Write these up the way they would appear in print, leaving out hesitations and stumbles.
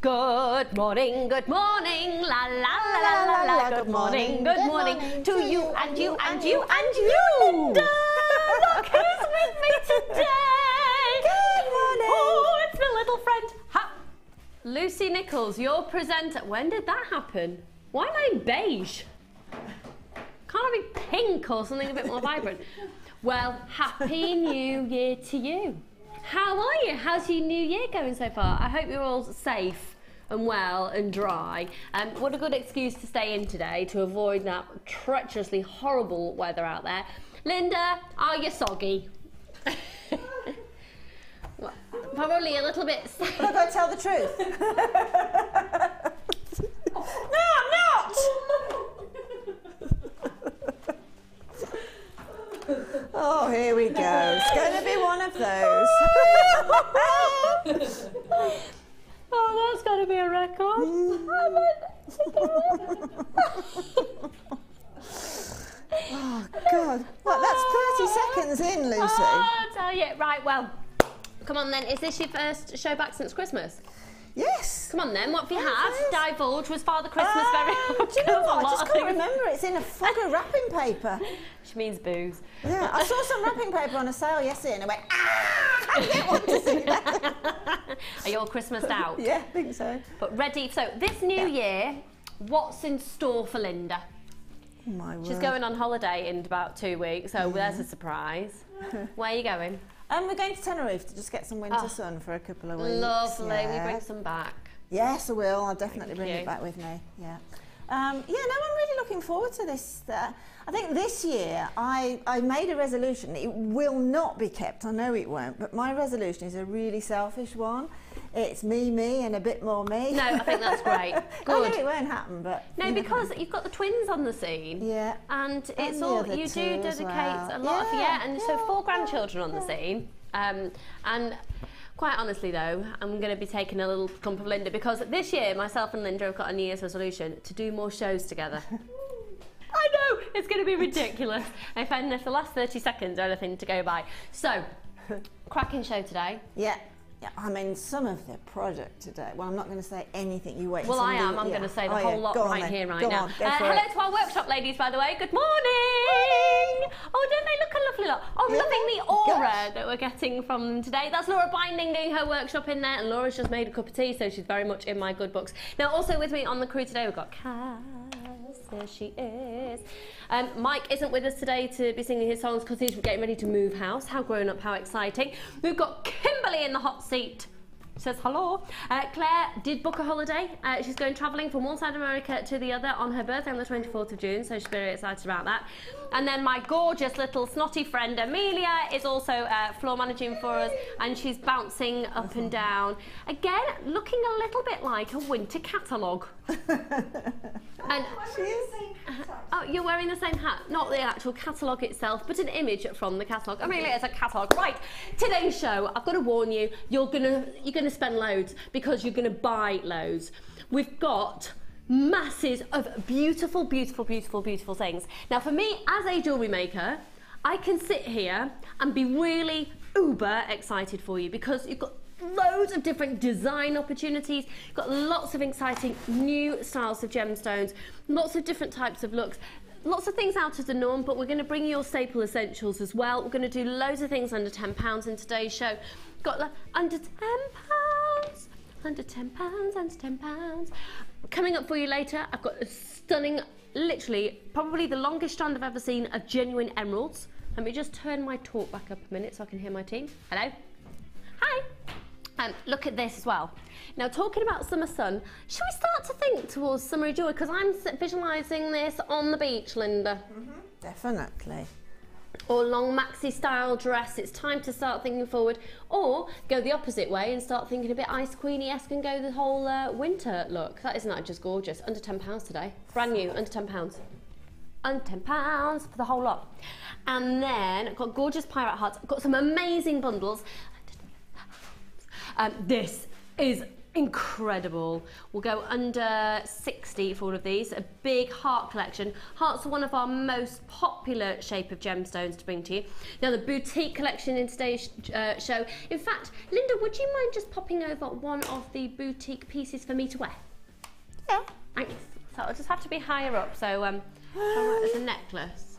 Good morning, la la la la la la. Good morning to you and you and you and you. Linda, look who's with me today. Good morning. Oh, it's my little friend. Lucy Nichols, your presenter. When did that happen? Why am I in beige? Can't I be pink or something a bit more vibrant? Well, happy New Year to you. How are you? How's your new year going so far? I hope you're all safe and well and dry. What a good excuse to stay in today to avoid that treacherously horrible weather out there. Linda, are you soggy? Well, probably a little bit. I've got to tell the truth. No, I'm not. Oh, here we go. It's going to be one of those. Oh, that's got to be a record. Oh, God. What, that's 30 seconds in, Lucy. Oh, I'll tell you. Right, well, come on then. Is this your first show back since Christmas? Yes. Come on then, what have you had? Divulge. Was Father Christmas very hard? Do you know what? I just can't remember. It's in a fog of wrapping paper. Which means booze. Yeah, I saw some wrapping paper on a sale yesterday and I went, ah, I don't want to see that. Are you all Christmased out? Yeah, I think so. But ready, so this new year, what's in store for Linda? Oh, my word. She's going on holiday in about 2 weeks, so there's a surprise. Where are you going? We're going to Tenerife to just get some winter sun for a couple of weeks. Lovely, yeah. we bring some back. Yes, I will. I'll definitely bring it back with me. Yeah. No, I'm really looking forward to this. I think this year I made a resolution. It will not be kept. I know it won't. But my resolution is a really selfish one. It's me, and a bit more me. No, I think that's great. Good. I know it won't happen, but no, because you've got the twins on the scene. Yeah. And it's all you do dedicate a lot of so 4 grandchildren on the scene. And quite honestly though, I'm going to be taking a little clump of Linda because this year myself and Linda have got a New Year's resolution to do more shows together. I know, it's going to be ridiculous. If the last 30 seconds are anything to go by. So, cracking show today. Yeah. Yeah, I mean, some of the product today. Well, I'm not going to say anything. You wait. Well, I am. I'm going to say the whole lot right here, right now. Hello to our workshop ladies, by the way. Good morning. Oh, don't they look a lovely lot? Oh, I'm loving the aura that we're getting from them today. That's Laura Binding doing her workshop in there, and Laura's just made a cup of tea, so she's very much in my good books. Now, also with me on the crew today, we've got Cass. There she is. Mike isn't with us today to be singing his songs because he's getting ready to move house. How grown up, how exciting. We've got Kimberly in the hot seat. Says hello. Claire did book a holiday. She's going travelling from one side of America to the other on her birthday on the 24th of June, so she's very excited about that. And then my gorgeous little snotty friend Amelia is also floor managing for us, and she's bouncing up and down. Again, looking a little bit like a winter catalogue. And oh, you're wearing the same hat, not the actual catalogue itself, but an image from the catalogue. Amelia is a catalogue. Right, today's show, I've got to warn you, you're gonna spend loads because you're gonna buy loads. We've got masses of beautiful, beautiful, beautiful, beautiful things. Now for me, as a jewellery maker, I can sit here and be really uber excited for you because you've got loads of different design opportunities, you've got lots of exciting new styles of gemstones, lots of different types of looks, lots of things out of the norm, but we're going to bring you your staple essentials as well. We're going to do loads of things under £10 in today's show. Got like under £10, under £10, under £10. Coming up for you later, I've got a stunning, literally, probably the longest strand I've ever seen of genuine emeralds. Let me just turn my talk back up a minute so I can hear my team. Hello? Hi. Look at this as well. Now, talking about summer sun, should we start to think towards summery jewellery? Because I'm visualising this on the beach, Linda. Definitely. Or long maxi style dress, it's time to start thinking forward. Or go the opposite way and start thinking a bit Ice Queenie-esque and go the whole winter look. That isn't just gorgeous. Under £10 today. Brand new, under £10. Under £10 for the whole lot. And then I've got gorgeous pirate hearts. I've got some amazing bundles. This is incredible. We'll go under 60 for all of these. A big heart collection. Hearts are one of our most popular shape of gemstones to bring to you. Now the boutique collection in today's show. In fact, Linda, would you mind just popping over one of the boutique pieces for me to wear? Yeah. Thanks. So I'll just have to be higher up. So there's a necklace.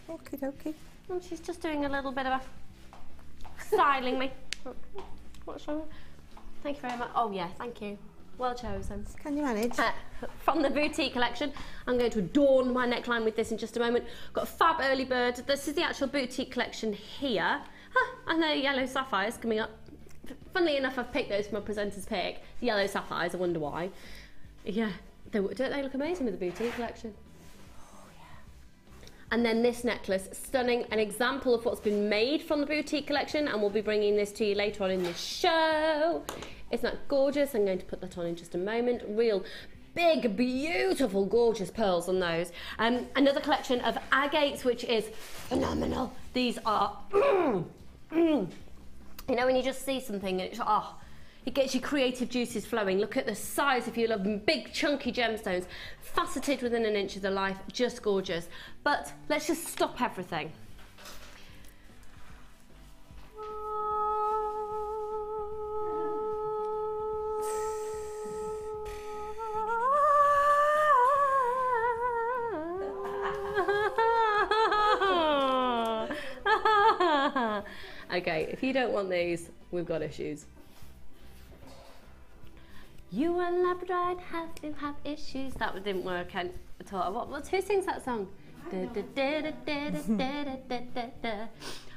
Okie dokie. And she's just doing a little bit of a styling me. What's wrong? Thank you very much. Oh yeah, thank you. Well chosen. Can you manage? From the boutique collection, I'm going to adorn my neckline with this in just a moment. Got a fab early bird. This is the actual boutique collection here. And the yellow sapphires coming up. Funnily enough, I've picked those from a presenter's pick. The yellow sapphires, I wonder why. Yeah, don't they look amazing with the boutique collection? And then this necklace, stunning, an example of what's been made from the boutique collection, and we'll be bringing this to you later on in the show. Isn't that gorgeous? I'm going to put that on in just a moment. Real big, beautiful, gorgeous pearls on those. Another collection of agates, which is phenomenal. These are, you know, when you just see something and it's, it gets your creative juices flowing. Look at the size, if you love big chunky gemstones, faceted within an inch of the life, just gorgeous. But let's just stop everything. Okay, if you don't want these, we've got issues. You and Labrador have issues. That didn't work at all. Who sings that song?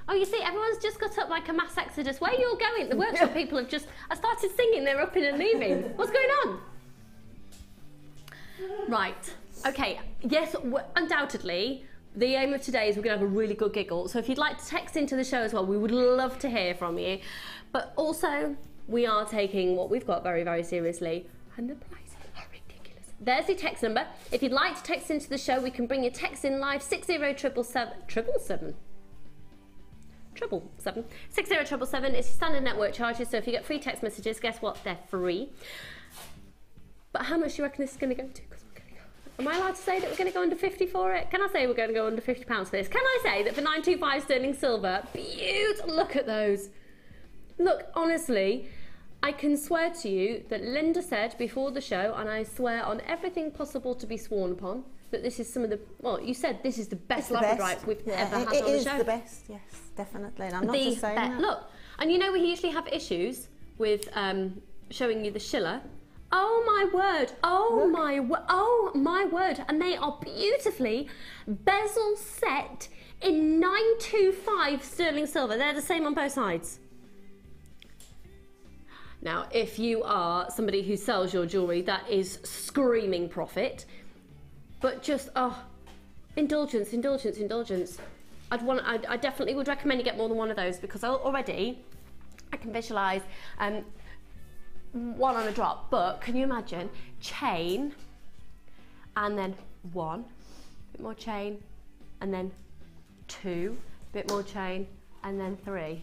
Oh, you see, everyone's just got up like a mass exodus. Where are you all going? The workshop people have just... I started singing, they're up and leaving. What's going on? Right. Okay. Yes, undoubtedly, the aim of today is we're going to have a really good giggle. So if you'd like to text into the show as well, we would love to hear from you. But also... we are taking what we've got very, very seriously, and the prices are ridiculous. There's your text number. If you'd like to text into the show, we can bring your text in live, 60777. 60777. It's standard network charges, so if you get free text messages, guess what? They're free. But how much do you reckon this is going to go to? Am I allowed to say that we're going to go under 50 for it? Can I say we're going to go under £50 for this? Can I say that for 925 sterling silver, beautiful, look at those. Look, honestly, I can swear to you that Linda said before the show, and I swear on everything possible to be sworn upon, that this is some of the, well, you said this is the best labradorite we've ever had on the show. It is the best, yes, definitely, and I'm not just saying that. Look, and you know we usually have issues with showing you the Schiller. Oh my word, oh my word, and they are beautifully bezel set in 925 sterling silver. They're the same on both sides. Now, if you are somebody who sells your jewellery, that is screaming profit. But just, indulgence, indulgence, indulgence. I definitely would recommend you get more than one of those, because already I can visualise one on a drop. But can you imagine chain and then one, bit more chain, and then two, bit more chain, and then three.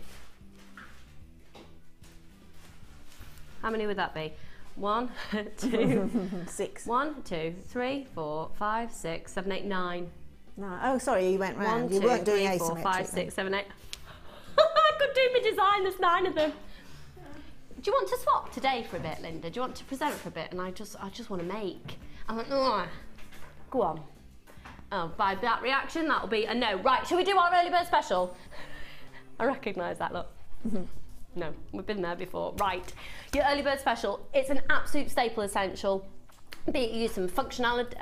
How many would that be? 1, 2, 6. 1, 2, 3, 4, 5, 6, 7, 8, 9. No. Oh, sorry, you went round. 1, 2, 3, 4, 5, 6, 7, 8. I could do my design. There's 9 of them. Do you want to swap today for a bit, Linda? Do you want to present for a bit? And I just want to make. I went, oh, go on. Oh, by that reaction, that'll be a no. Right, shall we do our early bird special? I recognise that look. No, we've been there before. Right, your early bird special. It's an absolute staple essential. Be it use some functionality.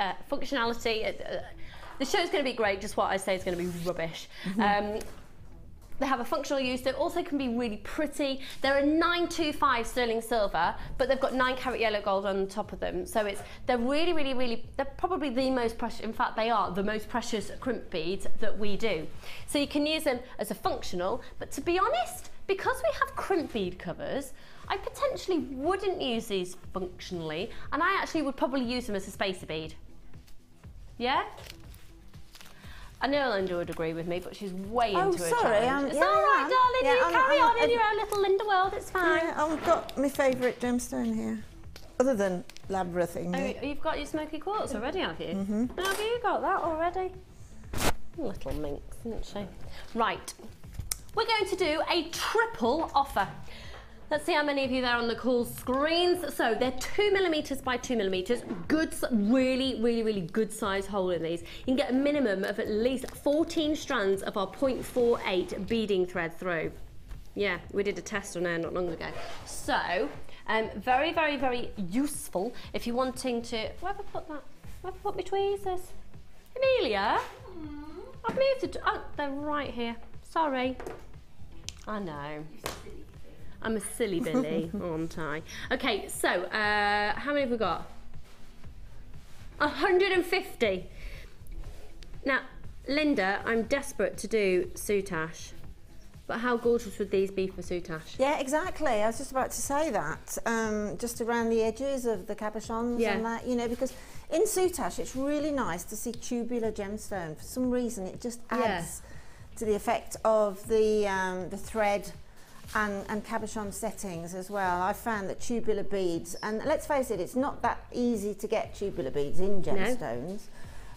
The show's going to be great. Just what I say is going to be rubbish. They have a functional use. They also can be really pretty. They're a 925 sterling silver, but they've got 9 carat yellow gold on the top of them. So they're really, really, really, they're probably the most precious, in fact they are the most precious crimp beads that we do. So you can use them as a functional, but to be honest, because we have crimp bead covers, I potentially wouldn't use these functionally, and I actually would probably use them as a spacer bead. Yeah? I know Linda would agree with me, but she's way into her challenge. It's all right, darling. You carry on in your own little Linda world. It's fine. Yeah, I've got my favourite gemstone here, other than labyrinth thing. Oh, you've got your smoky quartz already, have you? Have you got that already? Little minx, isn't she? Right. We're going to do a triple offer. Let's see how many of you there on the call screens. So they're 2mm by 2mm. Good, really good size hole in these. You can get a minimum of at least 14 strands of our 0.48 beading thread through. Yeah, we did a test on there not long ago. So, very useful if you're wanting to. Where have I put that? Where have I put my tweezers? Amelia, I've moved it. Oh, they're right here. Sorry. I know. I'm a silly Billy, aren't I? Okay, so how many have we got? 150. Now, Linda, I'm desperate to do soutache, but how gorgeous would these be for soutache? Yeah, exactly. I was just about to say that. Just around the edges of the cabochons and that, you know, because in soutache it's really nice to see tubular gemstone. For some reason, it just adds to the effect of the thread and cabochon settings as well. I found that tubular beads, and let's face it, it's not that easy to get tubular beads in gemstones.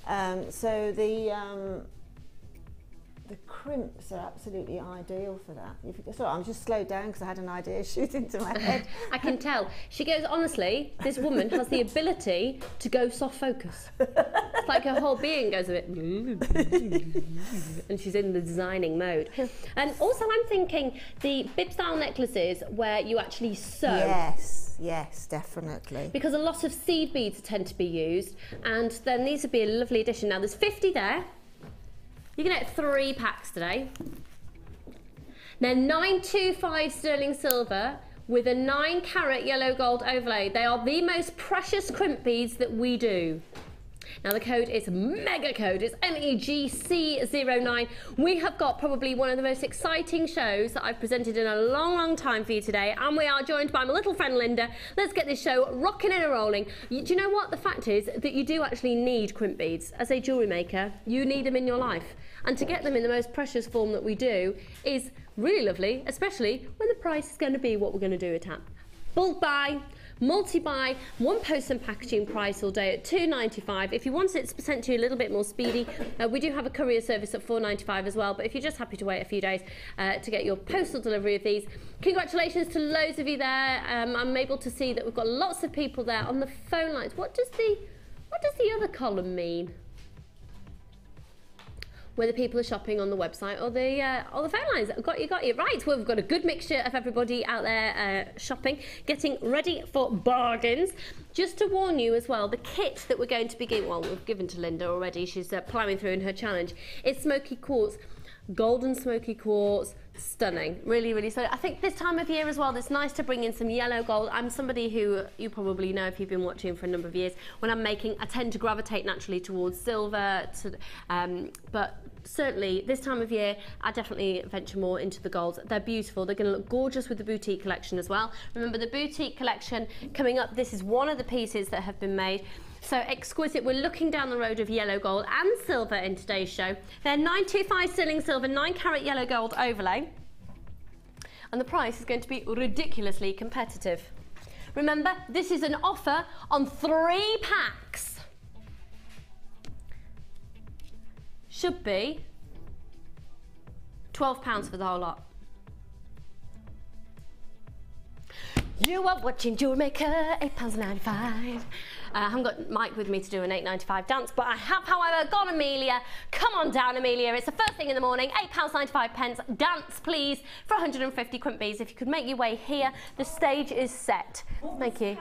No. So the crimps are absolutely ideal for that. Sorry, I'm just slowed down because I had an idea shoot into my head. I can tell. She goes, honestly, this woman has the ability to go soft focus. It's like her whole being goes a bit, and she's in the designing mode. And also I'm thinking the bib style necklaces where you actually sew. Yes, definitely. Because a lot of seed beads tend to be used, and then these would be a lovely addition. Now there's 50 there. You can get 3 packs today. They're 925 sterling silver with a 9-carat yellow gold overlay. They are the most precious crimp beads that we do. Now the code is mega code, it's MEGC09. We have got probably one of the most exciting shows that I've presented in a long time for you today, and we are joined by my little friend Linda. Let's get this show rocking and rolling. Do you know what? The fact is that you do actually need crimp beads. As a jewellery maker, you need them in your life. And to get them in the most precious form that we do is really lovely, especially when the price is going to be what we're going to do it at. Bulk buy, multi-buy, one post and packaging price all day at £2.95. If you want it sent to you a little bit more speedy, we do have a courier service at £4.95 as well, but if you're just happy to wait a few days to get your postal delivery of these, congratulations to loads of you there. I'm able to see that we've got lots of people there on the phone lines. What does the other column mean? Whether people are shopping on the website or the phone lines. Got you right. Well, we've got a good mixture of everybody out there shopping, getting ready for bargains. Just to warn you as well, the kit that we're going to be giving, well, we've given to Linda already. She's ploughing through in her challenge. It's smoky quartz, golden smoky quartz. Stunning, really stunning. I think this time of year as well, it's nice to bring in some yellow gold. I'm somebody who you probably know if you've been watching for a number of years. When I'm making, I tend to gravitate naturally towards silver, but certainly this time of year, I definitely venture more into the golds. They're beautiful. They're going to look gorgeous with the boutique collection as well. Remember the boutique collection coming up. This is one of the pieces that have been made. So exquisite. We're looking down the road of yellow gold and silver in today's show. They're 925 sterling silver, 9-carat yellow gold overlay. And the price is going to be ridiculously competitive. Remember, this is an offer on 3 packs. Should be £12 for the whole lot. You are watching Jewellery Maker, £8.95. I haven't got Mike with me to do an £8.95 dance, but I have, however, got Amelia. Come on down, Amelia. It's the first thing in the morning. £8.95. Dance, please, for 150 crimp beads. If you could make your way here, the stage is set. Thank you.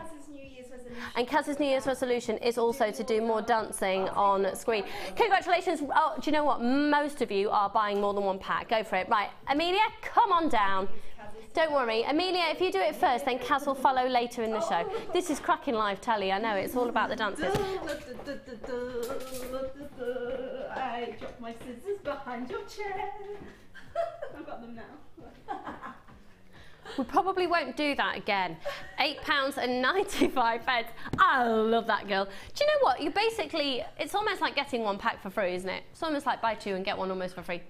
And Kaz's New Year's resolution is also to do more dancing on screen. Congratulations. Oh, do you know what? Most of you are buying more than 1 pack. Go for it. Right, Amelia, come on down. Don't worry. Amelia, if you do it first, then Kaz will follow later in the show. This is cracking live telly, I know. It's all about the dances. I dropped my scissors behind your chair. I've got them now. We probably won't do that again. £8.95. I love that, girl. Do you know what? You basically, it's almost like getting one pack for free, isn't it? It's almost like buy two and get one almost for free.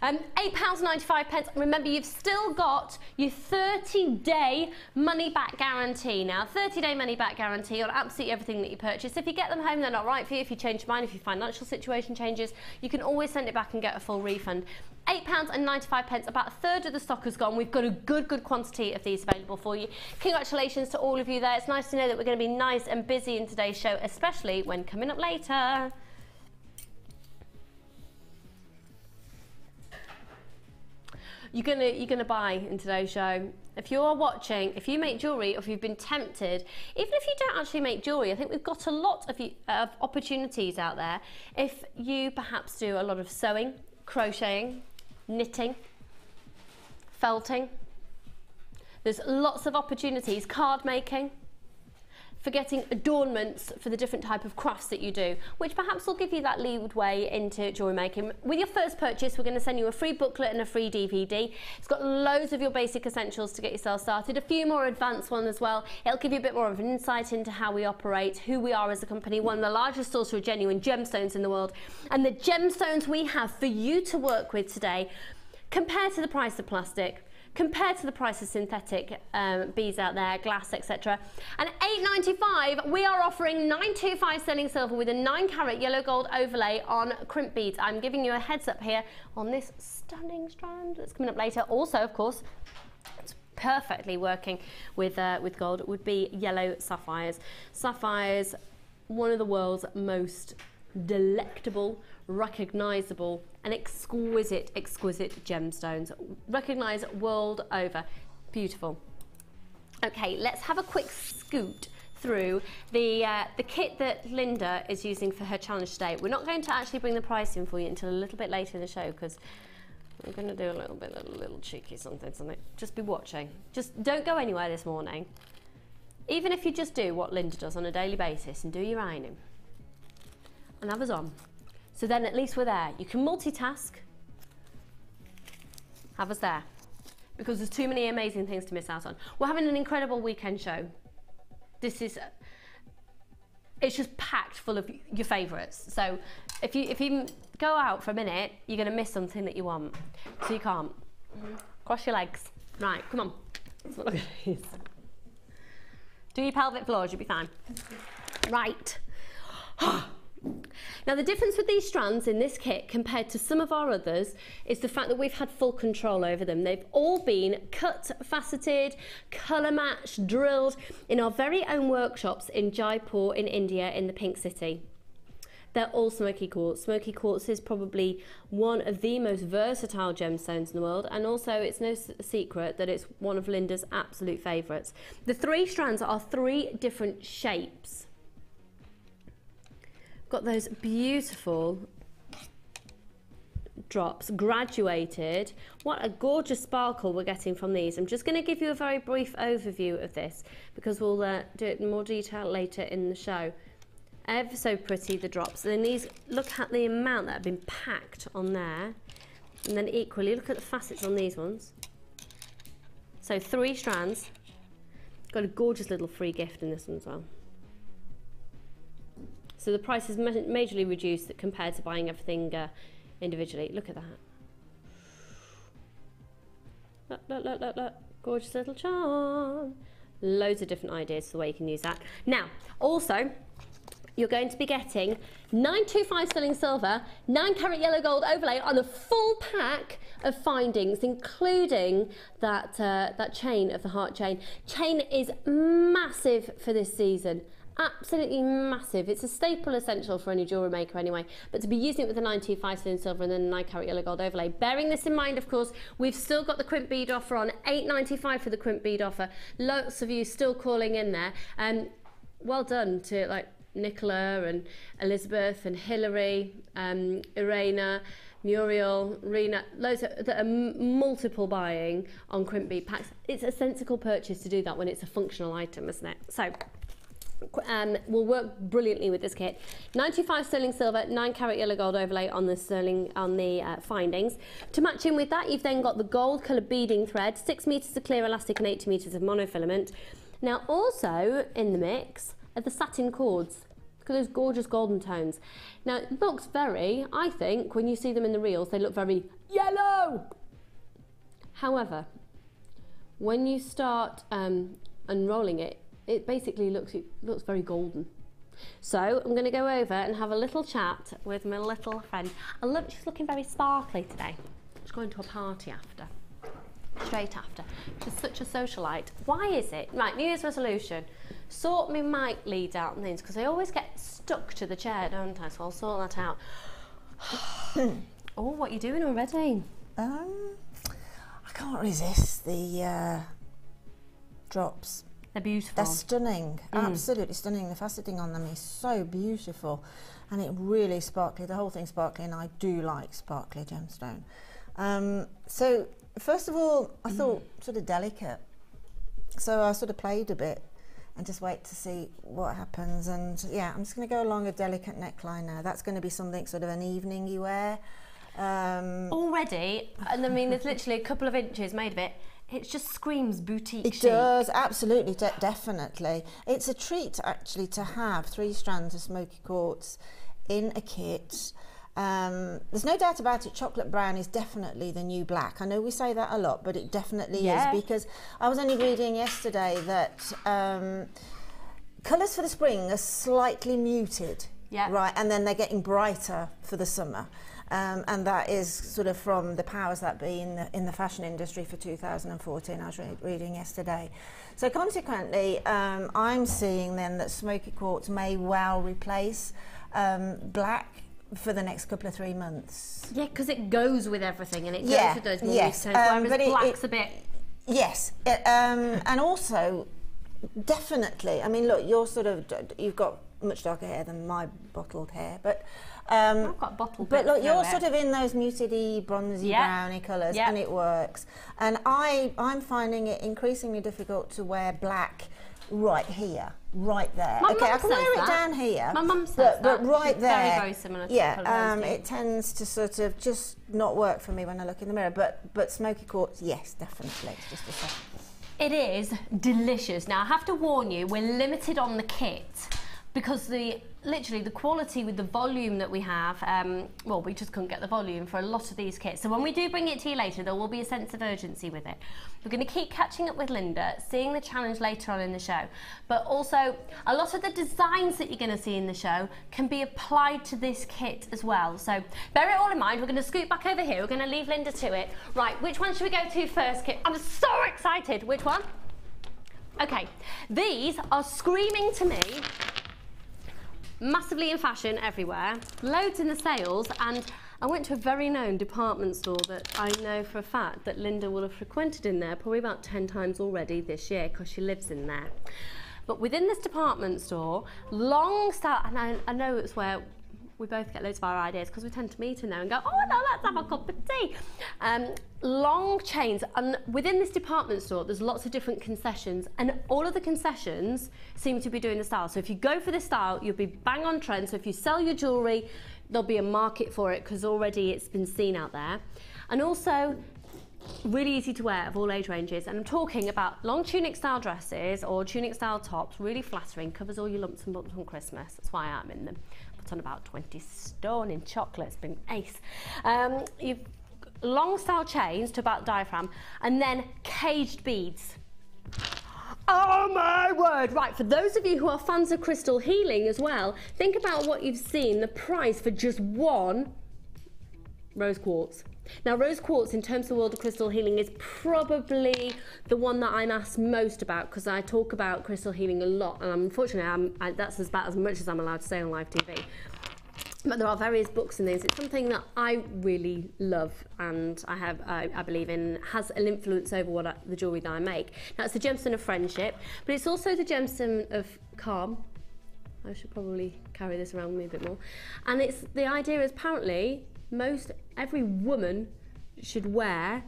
£8.95. Remember, you've still got your 30-day money-back guarantee now. 30-day money-back guarantee on absolutely everything that you purchase. If you get them home, they're not right for you. If you change your mind, if your financial situation changes, you can always send it back and get a full refund. £8.95, about a third of the stock has gone. We've got a good quantity of these available for you. Congratulations to all of you there. It's nice to know that we're going to be nice and busy in today's show, especially when coming up later. You're gonna buy in today's show. If you are watching, if you make jewellery, or if you've been tempted, even if you don't actually make jewellery, I think we've got a lot of opportunities out there. If you perhaps do a lot of sewing, crocheting, knitting, felting, there's lots of opportunities. Card making, for getting adornments for the different type of crafts that you do, which perhaps will give you that leadway into jewellery making. With your first purchase, we're going to send you a free booklet and a free DVD. It's got loads of your basic essentials to get yourself started, a few more advanced ones as well. It'll give you a bit more of an insight into how we operate, who we are as a company, one of the largest sources of genuine gemstones in the world, and the gemstones we have for you to work with today, compared to the price of plastic, compared to the price of synthetic beads out there, glass, etc. And £8.95, we are offering 925 sterling silver with a 9-carat yellow gold overlay on crimp beads. I'm giving you a heads up here on this stunning strand that's coming up later. Also, of course, it's perfectly working with gold, would be yellow sapphires. Sapphires, one of the world's most delectable, recognisable and exquisite gemstones, recognised world over. Beautiful. Okay, let's have a quick scoot through the kit that Linda is using for her challenge today. We're not going to actually bring the price in for you until a little bit later in the show, because I'm going to do a little cheeky something. Just be watching. Just don't go anywhere this morning. Even if you just do what Linda does on a daily basis and do your ironing and have us on. So then at least we're there. You can multitask. Have us there. Because there's too many amazing things to miss out on. We're having an incredible weekend show. It's just packed full of your favourites. So if you go out for a minute, you're going to miss something that you want. So you can't. Cross your legs. Right, come on. That's what I'm going to use. Do your pelvic floors, you'll be fine. Right. Now, the difference with these strands in this kit compared to some of our others is the fact that we've had full control over them. They've all been cut, faceted, colour matched, drilled in our very own workshops in Jaipur in India in the Pink City. They're all smoky quartz. Smoky quartz is probably one of the most versatile gemstones in the world, and also it's no secret that it's one of Linda's absolute favourites. The 3 strands are 3 different shapes. Got those beautiful drops, graduated. What a gorgeous sparkle we're getting from these. I'm just going to give you a very brief overview of this, because we'll do it in more detail later in the show. Ever so pretty, the drops. And then these, look at the amount that have been packed on there. And then equally, look at the facets on these ones. So 3 strands. Got a gorgeous little free gift in this one as well. So the price is majorly reduced compared to buying everything individually. Look at that. Look. Gorgeous little charm. Loads of different ideas for the way you can use that. Now, also, you're going to be getting 925 sterling silver, 9-carat yellow gold overlay on a full pack of findings, including that chain of the heart chain. Chain is massive for this season. Absolutely massive. It's a staple essential for any jewellery maker anyway, but to be using it with the 925 sterling silver and then the 9-carat yellow gold overlay. Bearing this in mind, of course, we've still got the crimp bead offer on, £8.95 for the crimp bead offer. Lots of you still calling in there. Well done to like Nicola and Elizabeth and Hilary, Irena, Muriel, Rena, loads that are multiple buying on crimp bead packs. It's a sensible purchase to do that when it's a functional item, isn't it? So will work brilliantly with this kit. 925 sterling silver, 9 carat yellow gold overlay on the findings. To match in with that, you've then got the gold coloured beading thread, 6 metres of clear elastic and 80 metres of monofilament. Now also in the mix are the satin cords. Look at those gorgeous golden tones. Now it looks very, I think, when you see them in the reels, they look very yellow. However, when you start unrolling it, it basically looks very golden. So I'm going to go over and have a little chat with my little friend. And look, she's looking very sparkly today. She's going to a party after, straight after. She's such a socialite. Why is it? Right, New Year's resolution. Sort my mic lead out and things, because I always get stuck to the chair, don't I? So I'll sort that out. Oh, what are you doing already? I can't resist the drops. They're beautiful. They're stunning, absolutely stunning. The faceting on them is so beautiful, and it really sparkly. The whole thing's sparkly, and I do like sparkly gemstone. So first of all, I thought sort of delicate. So I sort of played a bit and just wait to see what happens. And yeah, I'm just going to go along a delicate neckline now. That's going to be something sort of an evening you wear. Already, and I mean, there's literally a couple of inches made of it. It just screams boutique chic. It does, absolutely, definitely. It's a treat actually to have 3 strands of smoky quartz in a kit. There's no doubt about it, chocolate brown is definitely the new black. I know we say that a lot, but it definitely is, because I was only reading yesterday that colours for the spring are slightly muted, right, and then they're getting brighter for the summer. And that is sort of from the powers that be in the fashion industry for 2014, I was reading yesterday. So consequently, I'm seeing then that smoky quartz may well replace black for the next couple of 3 months. Yeah, because it goes with everything, and it goes with those more tones, whereas black's a bit... Yes, and also, definitely, I mean, look, you've got much darker hair than my bottled hair, but... I've got bottled but look, you're sort of in those muted-y, bronzy, browny colours, and it works. And I'm finding it increasingly difficult to wear black right here, right there. Okay, I can wear it down here. My mum says that. But right there, very, very similar to it tends to sort of just not work for me when I look in the mirror. But smoky quartz, yes, definitely. It's just a second. It is delicious. Now I have to warn you, we're limited on the kit, because literally the quality with the volume that we have, well, we just couldn't get the volume for a lot of these kits. So when we do bring it to you later, there will be a sense of urgency with it. We're going to keep catching up with Linda, seeing the challenge later on in the show. But also, a lot of the designs that you're going to see in the show can be applied to this kit as well. So bear it all in mind. We're going to scoot back over here. We're going to leave Linda to it. Right, which one should we go to first, Kit? I'm so excited. Which one? Okay, these are screaming to me. Massively in fashion everywhere, loads in the sales, and I went to a very known department store that I know for a fact that Linda will have frequented in there probably about 10 times already this year, because she lives in there. But within this department store, long style, and I know it's where we both get loads of our ideas, because we tend to meet in there and go, oh no, let's have a cup of tea. Long chains, and within this department store there's lots of different concessions, and all of the concessions seem to be doing the style. So if you go for this style, you'll be bang on trend. So if you sell your jewellery, there'll be a market for it, because already it's been seen out there. And also really easy to wear of all age ranges, and I'm talking about long tunic style dresses or tunic style tops, really flattering, covers all your lumps and bumps on Christmas. That's why I'm in them. Put on about 20 stone in chocolate, it's been ace. You've long style chains to about diaphragm, and then caged beads. Oh my word! Right, for those of you who are fans of crystal healing as well, think about what you've seen, the price for just one rose quartz. Now, rose quartz, in terms of the world of crystal healing, is probably the one that I'm asked most about, because I talk about crystal healing a lot, and unfortunately that's about as much as I'm allowed to say on live TV. But there are various books and things. It's something that I really love, and I believe in, has an influence over the jewellery that I make. Now, it's the gemstone of friendship, but it's also the gemstone of calm. I should probably carry this around with me a bit more. And it's the idea is apparently every woman should wear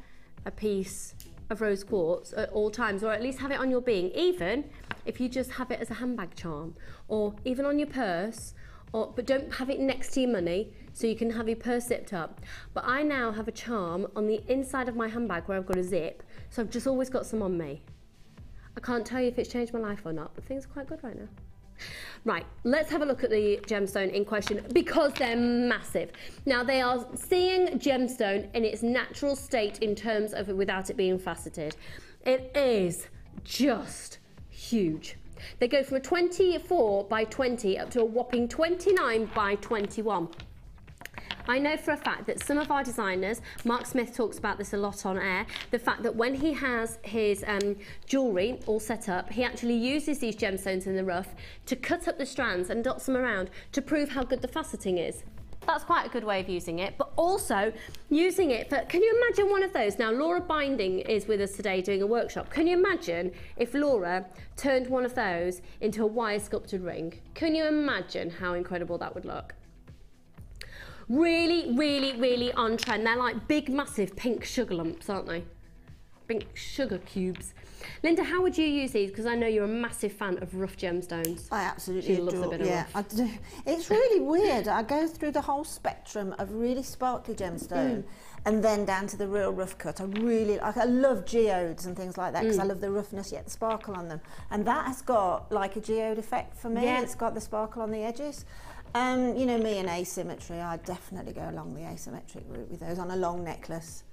a piece of rose quartz at all times, or at least have it on your being. Even if you just have it as a handbag charm, or even on your purse, but don't have it next to your money, so you can have your purse zipped up. But I now have a charm on the inside of my handbag where I've got a zip, so I've just always got some on me. I can't tell you if it's changed my life or not, but things are quite good right now. Right, let's have a look at the gemstone in question, because they're massive. Now, they are seeing gemstone in its natural state in terms of it without it being faceted. It is just huge. They go from a 24 by 20 up to a whopping 29 by 21. I know for a fact that some of our designers, Mark Smith talks about this a lot on air, the fact that when he has his jewellery all set up, he actually uses these gemstones in the rough to cut up the strands and dots them around to prove how good the faceting is. That's quite a good way of using it, but also using it for, can you imagine one of those? Now, Laura Binding is with us today doing a workshop. Can you imagine if Laura turned one of those into a wire sculpted ring? Can you imagine how incredible that would look? Really, really, really on trend. They're like big, massive pink sugar lumps, aren't they? Pink sugar cubes. Linda, how would you use these? Because I know you're a massive fan of rough gemstones. I absolutely adore. She loves a bit of rough. I do. It's really weird. I go through the whole spectrum of really sparkly gemstone and then down to the real rough cut. I love geodes and things like that because I love the roughness yet the sparkle on them. And that has got like a geode effect for me. Yeah. It's got the sparkle on the edges. You know me and asymmetry, I definitely go along the asymmetric route with those on a long necklace.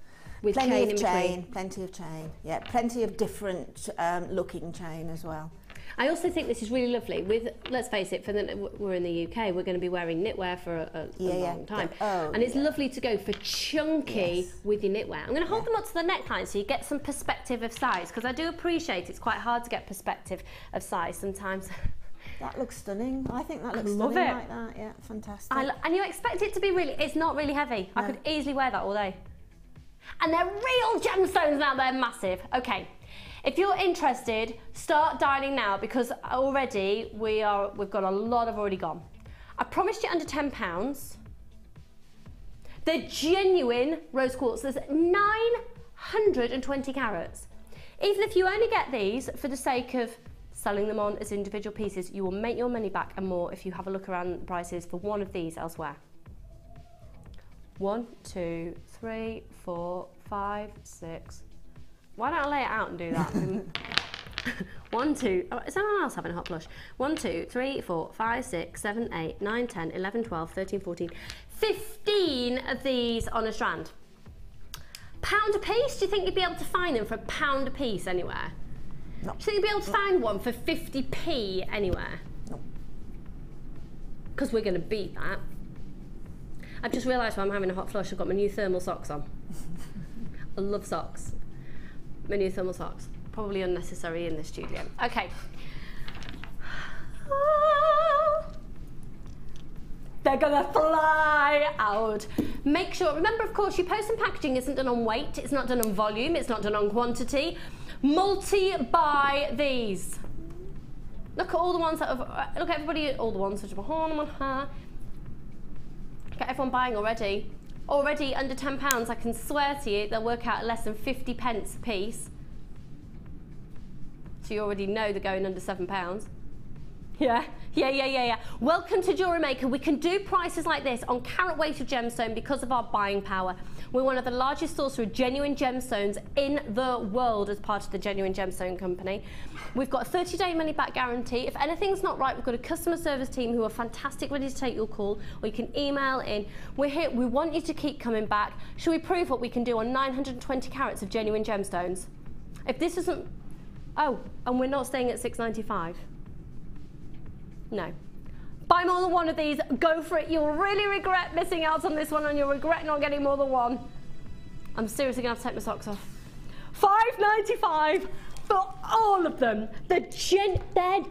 With plenty of chain, yeah, plenty of different looking chain as well. I also think this is really lovely. With, let's face it, we're in the UK, we're going to be wearing knitwear for a long time. And it's lovely to go for chunky with your knitwear. I'm going to hold them up to the neckline so you get some perspective of size, because I do appreciate it's quite hard to get perspective of size sometimes. That looks stunning. I think that looks stunning like that. Yeah, fantastic. And you expect it to be really, it's not really heavy. No. I could easily wear that all day. And they're real gemstones now, they're massive. Okay, if you're interested, start dialing now, because already we've got a lot of already gone. I promised you under £10. They're genuine rose quartz. There's 920 carats. Even if you only get these for the sake of selling them on as individual pieces, you will make your money back and more if you have a look around the prices for one of these elsewhere. 1, 2, 3, 4, 5, 6. Why don't I lay it out and do that? 1, 2, is anyone else having a hot flush? 1, 2, 3, 4, 5, 6, 7, 8, 9, 10, 11, 12, 13, 14, 15 of these on a strand. £1 a piece? Do you think you'd be able to find them for £1 a piece anywhere? No. Do you think you'd be able to find one for 50p anywhere? No. Because we're going to beat that. I've just realised why I'm having a hot flush. I've got my new thermal socks on. I love socks. My new thermal socks. Probably unnecessary in the studio. Okay. They're gonna fly out. Make sure, remember of course, your post and packaging isn't done on weight, it's not done on volume, it's not done on quantity. Multi-buy these. Look at all the ones that have, look at everybody, all the ones that have on her. Get everyone buying already. Already under £10, I can swear to you, they'll work out at less than 50 pence a piece. So you already know they're going under £7. Yeah. Welcome to Jewellery Maker. We can do prices like this on carat weight of gemstone because of our buying power. We're one of the largest sources of genuine gemstones in the world as part of the Genuine Gemstone Company. We've got a 30-day money-back guarantee. If anything's not right, we've got a customer service team who are fantastic, ready to take your call, or you can email in. We're here. We want you to keep coming back. Shall we prove what we can do on 920 carats of genuine gemstones? If this isn't... Oh, and we're not staying at £6.95. No. Buy more than one of these, go for it. You'll really regret missing out on this one, and you'll regret not getting more than one. I'm seriously gonna have to take my socks off. £5.95 for all of them. They're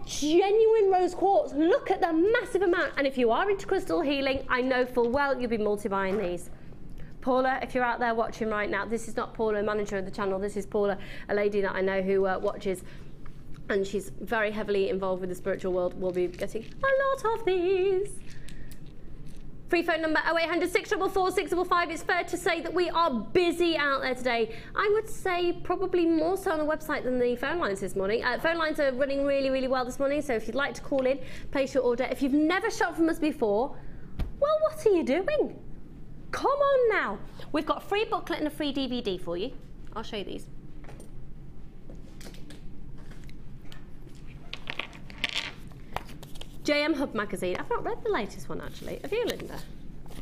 genuine rose quartz. Look at the massive amount. And if you are into crystal healing, I know full well you'll be multi-buying these. Paula, if you're out there watching right now, this is not Paula, manager of the channel, this is Paula, a lady that I know who watches, and she's very heavily involved with the spiritual world. We'll be getting a lot of these. Free phone number 0800 644 655. It's fair to say that we are busy out there today. I would say probably more so on the website than the phone lines this morning. Phone lines are running really, really well this morning, so if you'd like to call in, place your order. If you've never shopped from us before, well, what are you doing? Come on now. We've got a free booklet and a free DVD for you. I'll show you these. JM Hub magazine. I've not read the latest one actually. Have you, Linda?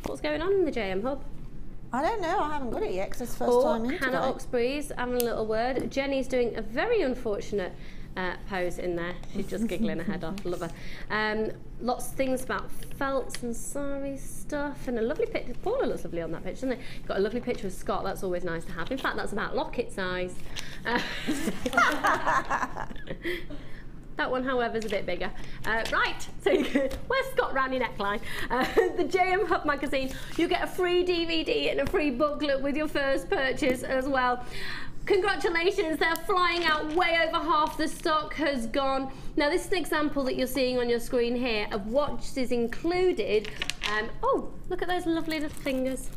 What's going on in the JM Hub? I don't know. I haven't got it yet because it's the first time in Hannah today. Oxbury's having a little word. Jenny's doing a very unfortunate pose in there. She's just giggling her head off. Love her. Lots of things about felts and sari stuff, and a lovely picture. Paula looks lovely on that picture, doesn't it? You've got a lovely picture of Scott. That's always nice to have. In fact, that's about locket size. That one, however, is a bit bigger. Right, so where's Scott round your neckline? The JM Hub magazine. You get a free DVD and a free booklet with your first purchase as well. Congratulations, they're flying out. Way over half the stock has gone. Now, this is an example that you're seeing on your screen here of what is included. Oh, look at those lovely little fingers.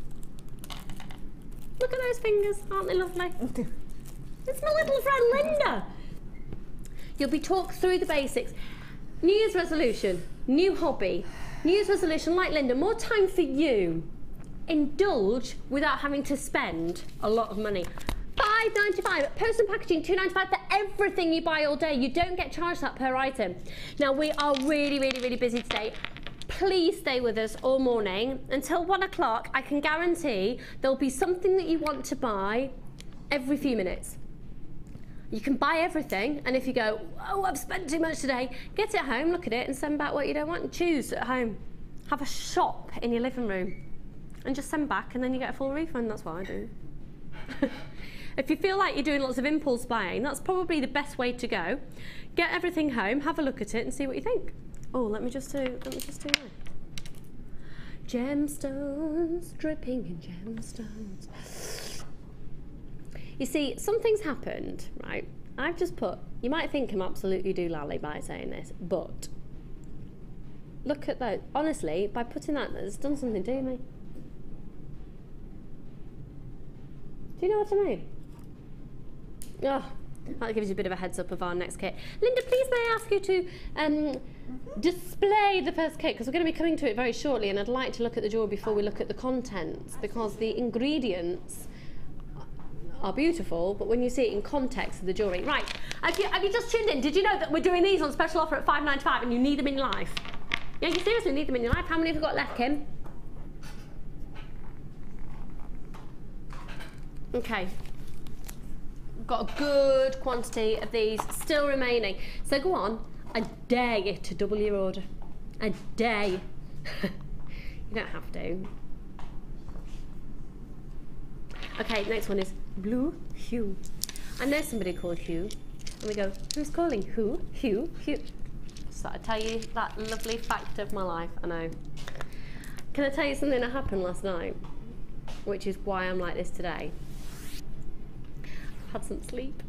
Look at those fingers, aren't they lovely? It's my little friend Linda. You'll be talked through the basics. New Year's resolution, new hobby. New Year's resolution, like Linda, more time for you. Indulge without having to spend a lot of money. £5.95, post and packaging, £2.95 for everything you buy all day. You don't get charged that per item. Now, we are really, really, really busy today. Please stay with us all morning. Until 1 o'clock, I can guarantee there'll be something that you want to buy every few minutes. You can buy everything, and if you go, oh, I've spent too much today, get it home, look at it, and send back what you don't want, and choose at home. Have a shop in your living room, and just send back, and then you get a full refund. That's what I do. If you feel like you're doing lots of impulse buying, that's probably the best way to go. Get everything home, have a look at it, and see what you think. Oh, let me just do that. Gemstones, dripping in gemstones. You see, something's happened, right? I've just put, you might think I'm absolutely doolally by saying this, but look at that. Honestly, by putting that, it's done something to me. Do you know what I mean? Oh, that gives you a bit of a heads up of our next kit. Linda, please may I ask you to display the first kit, because we're going to be coming to it very shortly, and I'd like to look at the jewellery before we look at the contents, because the ingredients are beautiful, but when you see it in context of the jewellery. Right, have you just tuned in? Did you know that we're doing these on special offer at £5.95 and you need them in your life? Yeah, you seriously need them in your life. How many have you got left, Kim? Okay. We've got a good quantity of these still remaining. So go on, I dare you to double your order. I dare you. You don't have to. Okay, next one is Blue Hue. I know somebody called Hugh, and we go, who's calling? Who? Hugh? Hugh. So I tell you that lovely fact of my life, I know. Can I tell you something that happened last night, which is why I'm like this today? I've had some sleep.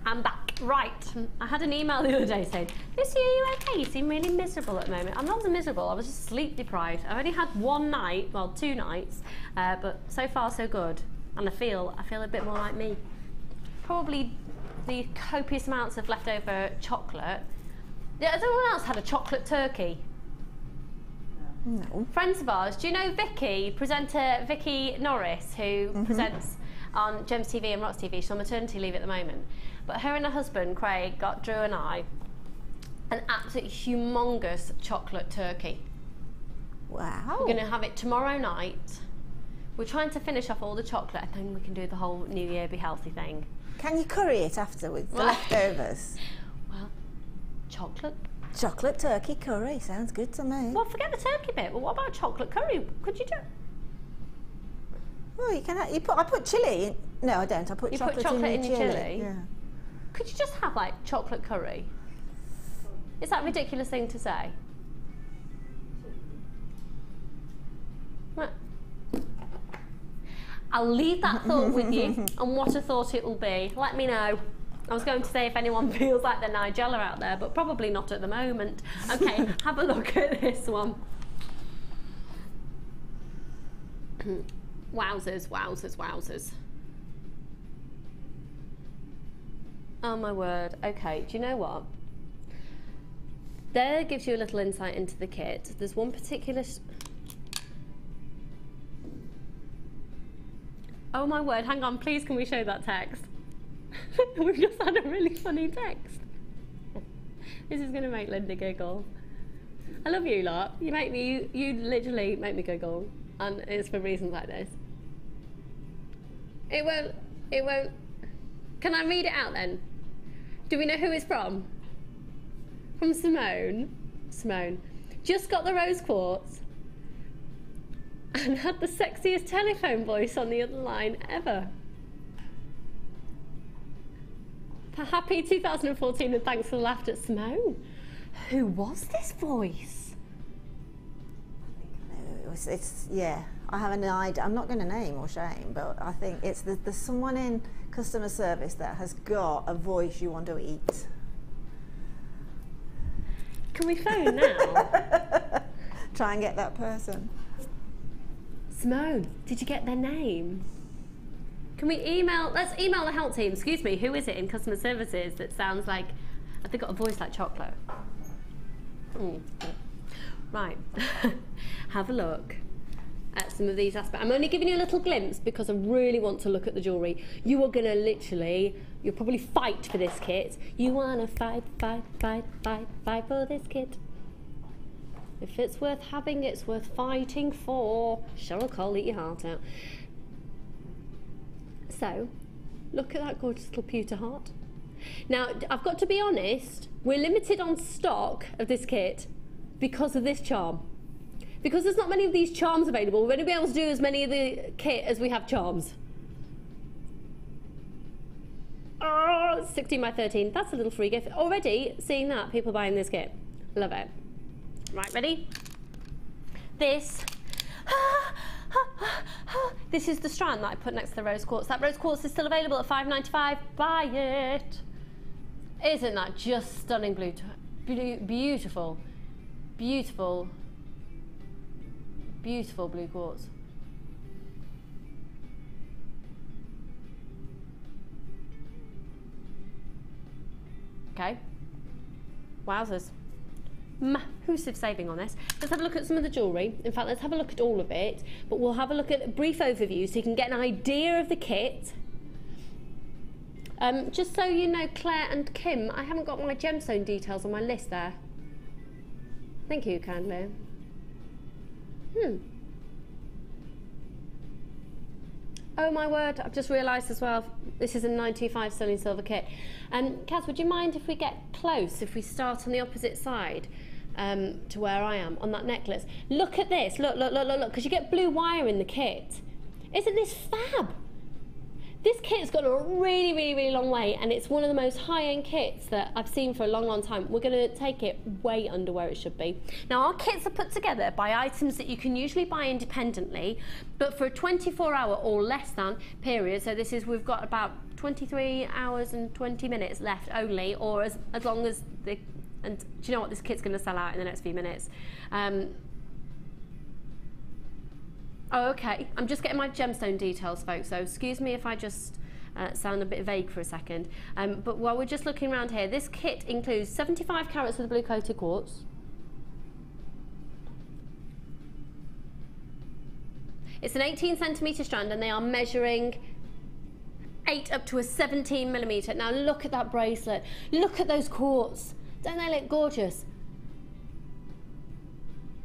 I'm back. Right, I had an email the other day saying, Lucy, are you okay? You seem really miserable at the moment. I'm not miserable, I was just sleep deprived. I've only had one night, well, 2 nights, but so far so good. And I feel a bit more like me. Probably the copious amounts of leftover chocolate. Has anyone else had a chocolate turkey? No. Friends of ours, do you know Vicky, presenter Vicky Norris, who presents on Gems TV and Rocks TV? She's on maternity leave at the moment. But her and her husband, Craig, got Drew and I an absolutely humongous chocolate turkey. Wow. We're going to have it tomorrow night. We're trying to finish off all the chocolate, and then we can do the whole New Year Be Healthy thing. Can you curry it after with the leftovers? Well, chocolate. Chocolate turkey curry, sounds good to me. Well, forget the turkey bit, but what about chocolate curry? Could you do? Well, you can. I put chilli in. No, I don't. I put chocolate in your chilli. Yeah. Could you just have like chocolate curry? Is that a ridiculous thing to say? Right. I'll leave that thought with you, and what a thought it will be. Let me know. I was going to say if anyone feels like they're Nigella out there, but probably not at the moment. Okay, have a look at this one. Wowzers, wowzers, wowzers. Oh my word. Okay, do you know what? There gives you a little insight into the kit. There's one particular... Oh my word, hang on, please can we show that text? We've just had a really funny text. This is going to make Linda giggle. I love you lot. You make me, you literally make me giggle. And it's for reasons like this. It won't. Can I read it out then? Do we know who it's from? From Simone. Simone. Just got the rose quartz and had the sexiest telephone voice on the other line ever. Happy 2014 and thanks for the laughter, Simone. Who was this voice? It's yeah, I have an idea. I'm not going to name or shame, but I think it's there's someone in customer service that has got a voice you want to eat. Can we phone now? Try and get that person. Simone, did you get their name? Can we email, let's email the help team. Excuse me, who is it in customer services that sounds like, have they got a voice like chocolate? Right, have a look at some of these aspects. I'm only giving you a little glimpse because I really want to look at the jewellery. You are going to literally, you'll probably fight for this kit. You want to fight for this kit. If it's worth having, it's worth fighting for. Cheryl Cole, eat your heart out. So, look at that gorgeous little pewter heart. Now, I've got to be honest, we're limited on stock of this kit because of this charm. Because there's not many of these charms available, we're going to be able to do as many of the kit as we have charms. Oh, 16 by 13, that's a little free gift. Already seeing that, people buying this kit. Love it. Right, ready? This is the strand that I put next to the rose quartz. That rose quartz is still available at $5.95. Buy it. Isn't that just stunning blue? Beautiful, beautiful, beautiful blue quartz. Okay. Wowzers. Massive saving on this. Let's have a look at some of the jewellery. In fact, let's have a look at all of it, but we'll have a look at a brief overview so you can get an idea of the kit. Just so you know, Claire and Kim, I haven't got my gemstone details on my list there. Thank you kindly. Oh my word, I've just realised as well, this is a 925 sterling silver kit. Kaz, would you mind if we get close, if we start on the opposite side to where I am, on that necklace? Look at this, look, because you get blue wire in the kit. Isn't this fab? This kit's gone a really, really, really long way, and it's one of the most high-end kits that I've seen for a long, long time. We're going to take it way under where it should be. Now, our kits are put together by items that you can usually buy independently, but for a 24-hour or less than period, so this is, we've got about 23 hours and 20 minutes left only, or as long as the, and do you know what, this kit's going to sell out in the next few minutes. Oh, okay, I'm just getting my gemstone details, folks, so excuse me if I just sound a bit vague for a second. But while we're just looking around here, this kit includes 75 carats of the blue coated quartz. It's an 18 centimetre strand and they are measuring 8 up to a 17 millimetre. Now look at that bracelet, look at those quartz. Don't they look gorgeous?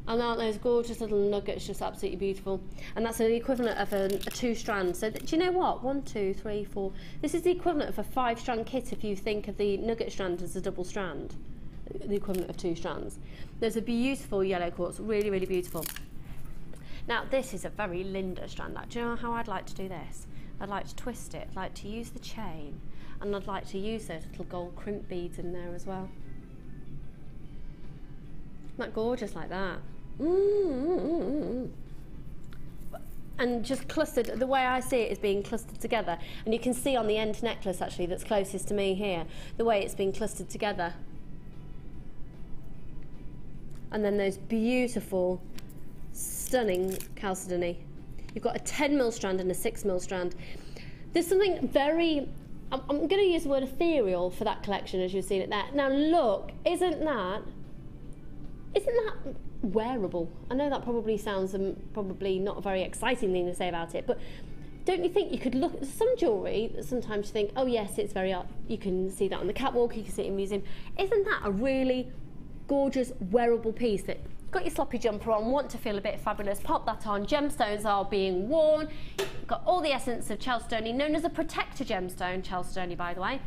And aren't those gorgeous little nuggets just absolutely beautiful? And that's the equivalent of a 2-strand. So do you know what? 1, 2, 3, 4. This is the equivalent of a 5-strand kit if you think of the nugget strand as a double strand. The equivalent of 2 strands. There's a beautiful yellow quartz, really, really beautiful. Now this is a very Linda strand. Do you know how I'd like to do this? I'd like to twist it, I'd like to use the chain, and I'd like to use those little gold crimp beads in there as well. Isn't that gorgeous like that? and just clustered. The way I see it is being clustered together, and you can see on the end necklace actually that's closest to me here, the way it's being clustered together. And then those beautiful, stunning chalcedony. You've got a 10mm strand and a 6mm strand. There's something very, I'm going to use the word ethereal for that collection as you've seen it there. Now look, isn't that wearable? I know that probably sounds probably not a very exciting thing to say about it, but don't you think you could look at some jewellery that sometimes you think, oh yes, it's very art. You can see that on the catwalk, you can see it in a museum. Isn't that a really gorgeous wearable piece that got your sloppy jumper on, want to feel a bit fabulous, pop that on, gemstones are being worn, you've got all the essence of chalcedony, known as a protector gemstone, chalcedony by the way.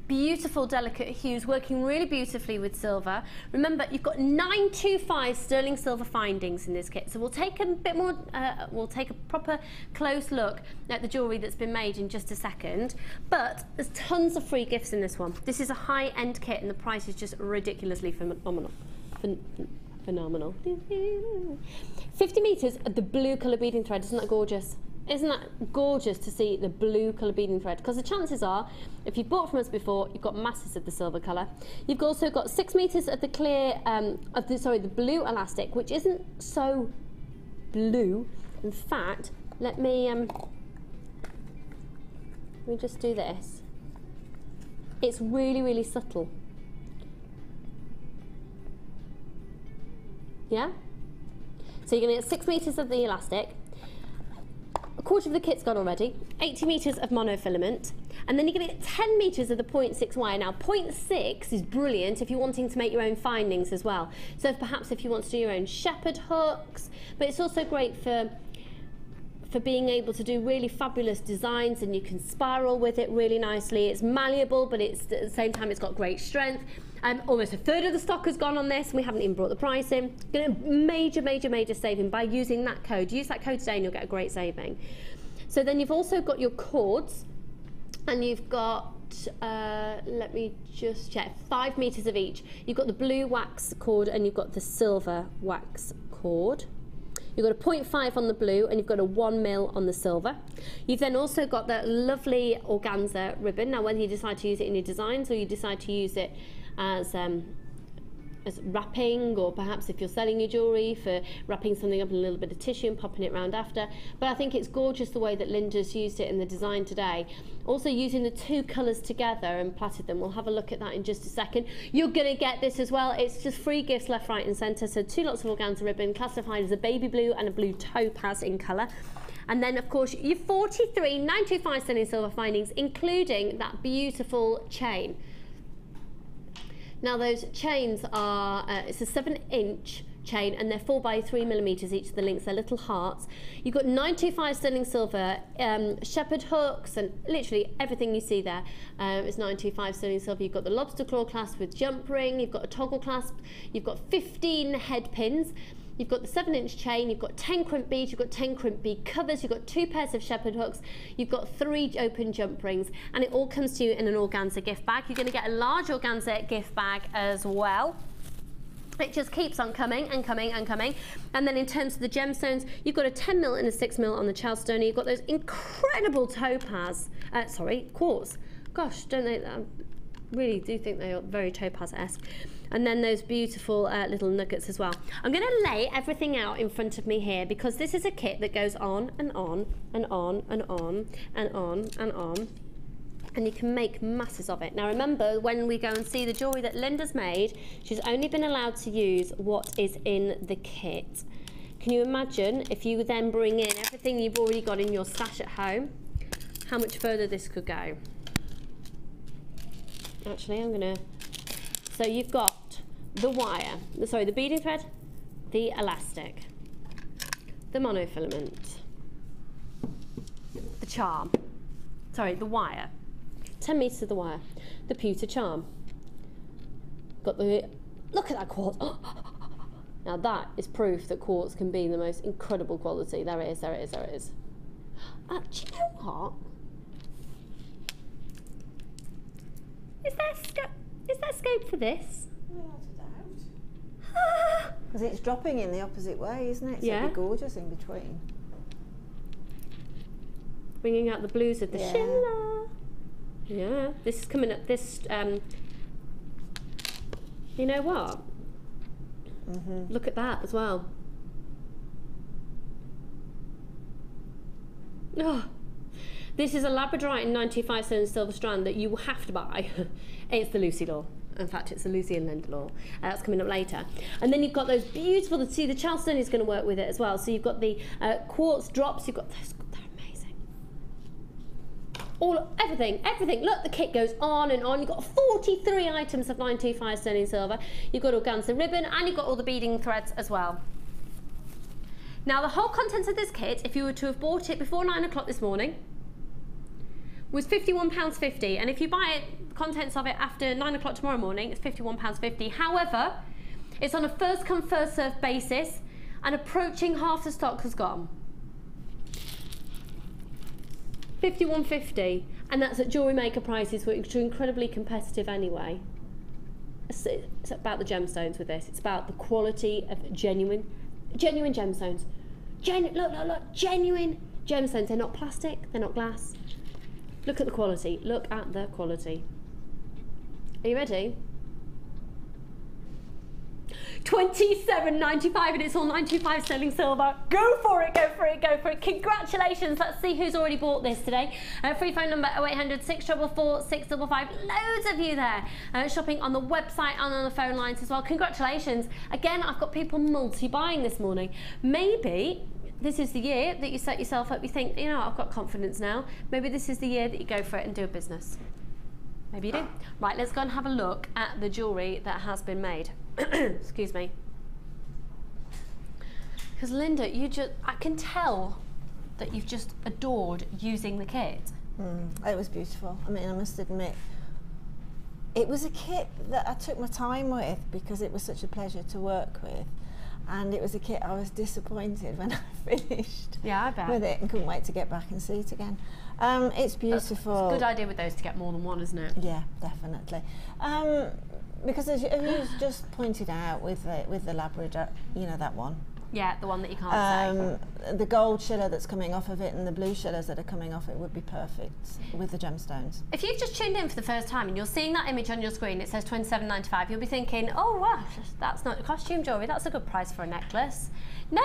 Beautiful delicate hues, working really beautifully with silver. Remember, you've got 925 sterling silver findings in this kit, so we'll take a bit more, we'll take a proper close look at the jewellery that's been made in just a second, but there's tons of free gifts in this one. This is a high-end kit and the price is just ridiculously phenomenal. 50 metres of the blue colour beading thread, isn't that gorgeous? Isn't that gorgeous to see the blue colour beading thread? Because the chances are, if you've bought from us before, you've got masses of the silver colour. You've also got 6 metres of the clear, the blue elastic, which isn't so blue. In fact, let me just do this. It's really, really subtle. Yeah? So you're going to get 6 metres of the elastic. A quarter of the kit's gone already, 80 metres of monofilament, and then you're going to get 10 metres of the 0.6 wire. Now 0.6 is brilliant if you're wanting to make your own findings as well. So perhaps if you want to do your own shepherd hooks, but it's also great for being able to do really fabulous designs, and you can spiral with it really nicely. It's malleable, but it's at the same time it's got great strength. Almost a third of the stock has gone on this, and we haven't even brought the price in. Going to major saving by using that code. Use that code today and you'll get a great saving. So then you've also got your cords, and you've got, let me just check, 5 metres of each. You've got the blue wax cord and you've got the silver wax cord. You've got a 0.5 on the blue and you've got a 1mm on the silver. You've then also got that lovely organza ribbon. Now whether you decide to use it in your designs or you decide to use it as wrapping, or perhaps if you're selling your jewellery for wrapping something up in a little bit of tissue and popping it round after. But I think it's gorgeous the way that Linda's used it in the design today. Also using the two colours together and plaited them. We'll have a look at that in just a second. You're going to get this as well. It's just free gifts left, right and centre. So 2 lots of organza ribbon, classified as a baby blue and a blue topaz in colour. And then of course your 43 925 sterling silver findings, including that beautiful chain. Now those chains are, it's a 7-inch chain and they're 4 by 3mm each of the links, they're little hearts. You've got 925 sterling silver, shepherd hooks, and literally everything you see there is 925 sterling silver. You've got the lobster claw clasp with jump ring, you've got a toggle clasp, you've got 15 head pins. You've got the 7-inch chain, you've got 10 crimp beads, you've got 10 crimp bead covers, you've got 2 pairs of shepherd hooks, you've got 3 open jump rings, and it all comes to you in an organza gift bag. You're going to get a large organza gift bag as well. It just keeps on coming and coming and coming. And then in terms of the gemstones, you've got a 10mm and a 6mm on the chalcedony. You've got those incredible quartz. Gosh, don't they? I really do think they are very topaz-esque. And then those beautiful little nuggets as well. I'm going to lay everything out in front of me here because this is a kit that goes on and on and on and on and on and on. And you can make masses of it. Now remember, when we go and see the jewellery that Linda's made, she's only been allowed to use what is in the kit. Can you imagine if you then bring in everything you've already got in your stash at home, how much further this could go? Actually, I'm going to... So you've got the wire, the beading thread, the elastic, the monofilament, the charm, the wire, 10 metres of the wire, the pewter charm. Got the, look at that quartz. Now that is proof that quartz can be the most incredible quality. There it is, there it is, there it is. Do you know what? Is there scope for this? Without a doubt. Because it's dropping in the opposite way, isn't it? So it'd be gorgeous in between. Bringing out the blues of the shimmer. Yeah, this is coming up. This, you know what? Look at that as well. Oh, this is a labradorite in 925 sterling silver strand that you have to buy. It's the Lucy Law. In fact, it's the Lucy and Linda Law. That's coming up later. And then you've got those beautiful, see the Charleston is going to work with it as well. So you've got the quartz drops, you've got those, they're amazing. Everything. Look, the kit goes on and on. You've got 43 items of 925 sterling silver. You've got organza ribbon and you've got all the beading threads as well. Now the whole contents of this kit, if you were to have bought it before 9 o'clock this morning, was £51.50, and if you buy it, the contents of it after 9 o'clock tomorrow morning, it's £51.50. However, it's on a first come first served basis, and approaching half the stock has gone. £51.50, and that's at Jewellery Maker prices, which are incredibly competitive anyway. It's about the gemstones with this. It's about the quality of genuine gemstones. Look, genuine gemstones. They're not plastic, they're not glass. Look at the quality. Look at the quality. Are you ready? £27.95, and it's all 925 sterling silver. Go for it, go for it, go for it. Congratulations. Let's see who's already bought this today. Free phone number 0800 644 655. Loads of you there shopping on the website and on the phone lines as well. Congratulations. Again, I've got people multi-buying this morning. Maybe this is the year that you set yourself up, you think, you know, I've got confidence now. Maybe this is the year that you go for it and do a business. Maybe you do. Right, let's go and have a look at the jewellery that has been made. Excuse me. Because Linda, I can tell that you've just adored using the kit. It was beautiful. I mean, I must admit, it was a kit that I took my time with because it was such a pleasure to work with. And it was a kit I was disappointed when I finished with it and couldn't wait to get back and see it again. It's beautiful. It's a good idea with those to get more than one, isn't it? Yeah, definitely. Because as you just pointed out with the Labrador, you know that one. Yeah, the one that you can't say. The gold schiller that's coming off of it and the blue schillers that are coming off it would be perfect with the gemstones. If you've just tuned in for the first time and you're seeing that image on your screen, it says £27.95, you'll be thinking, oh wow, that's not costume jewellery, that's a good price for a necklace. No,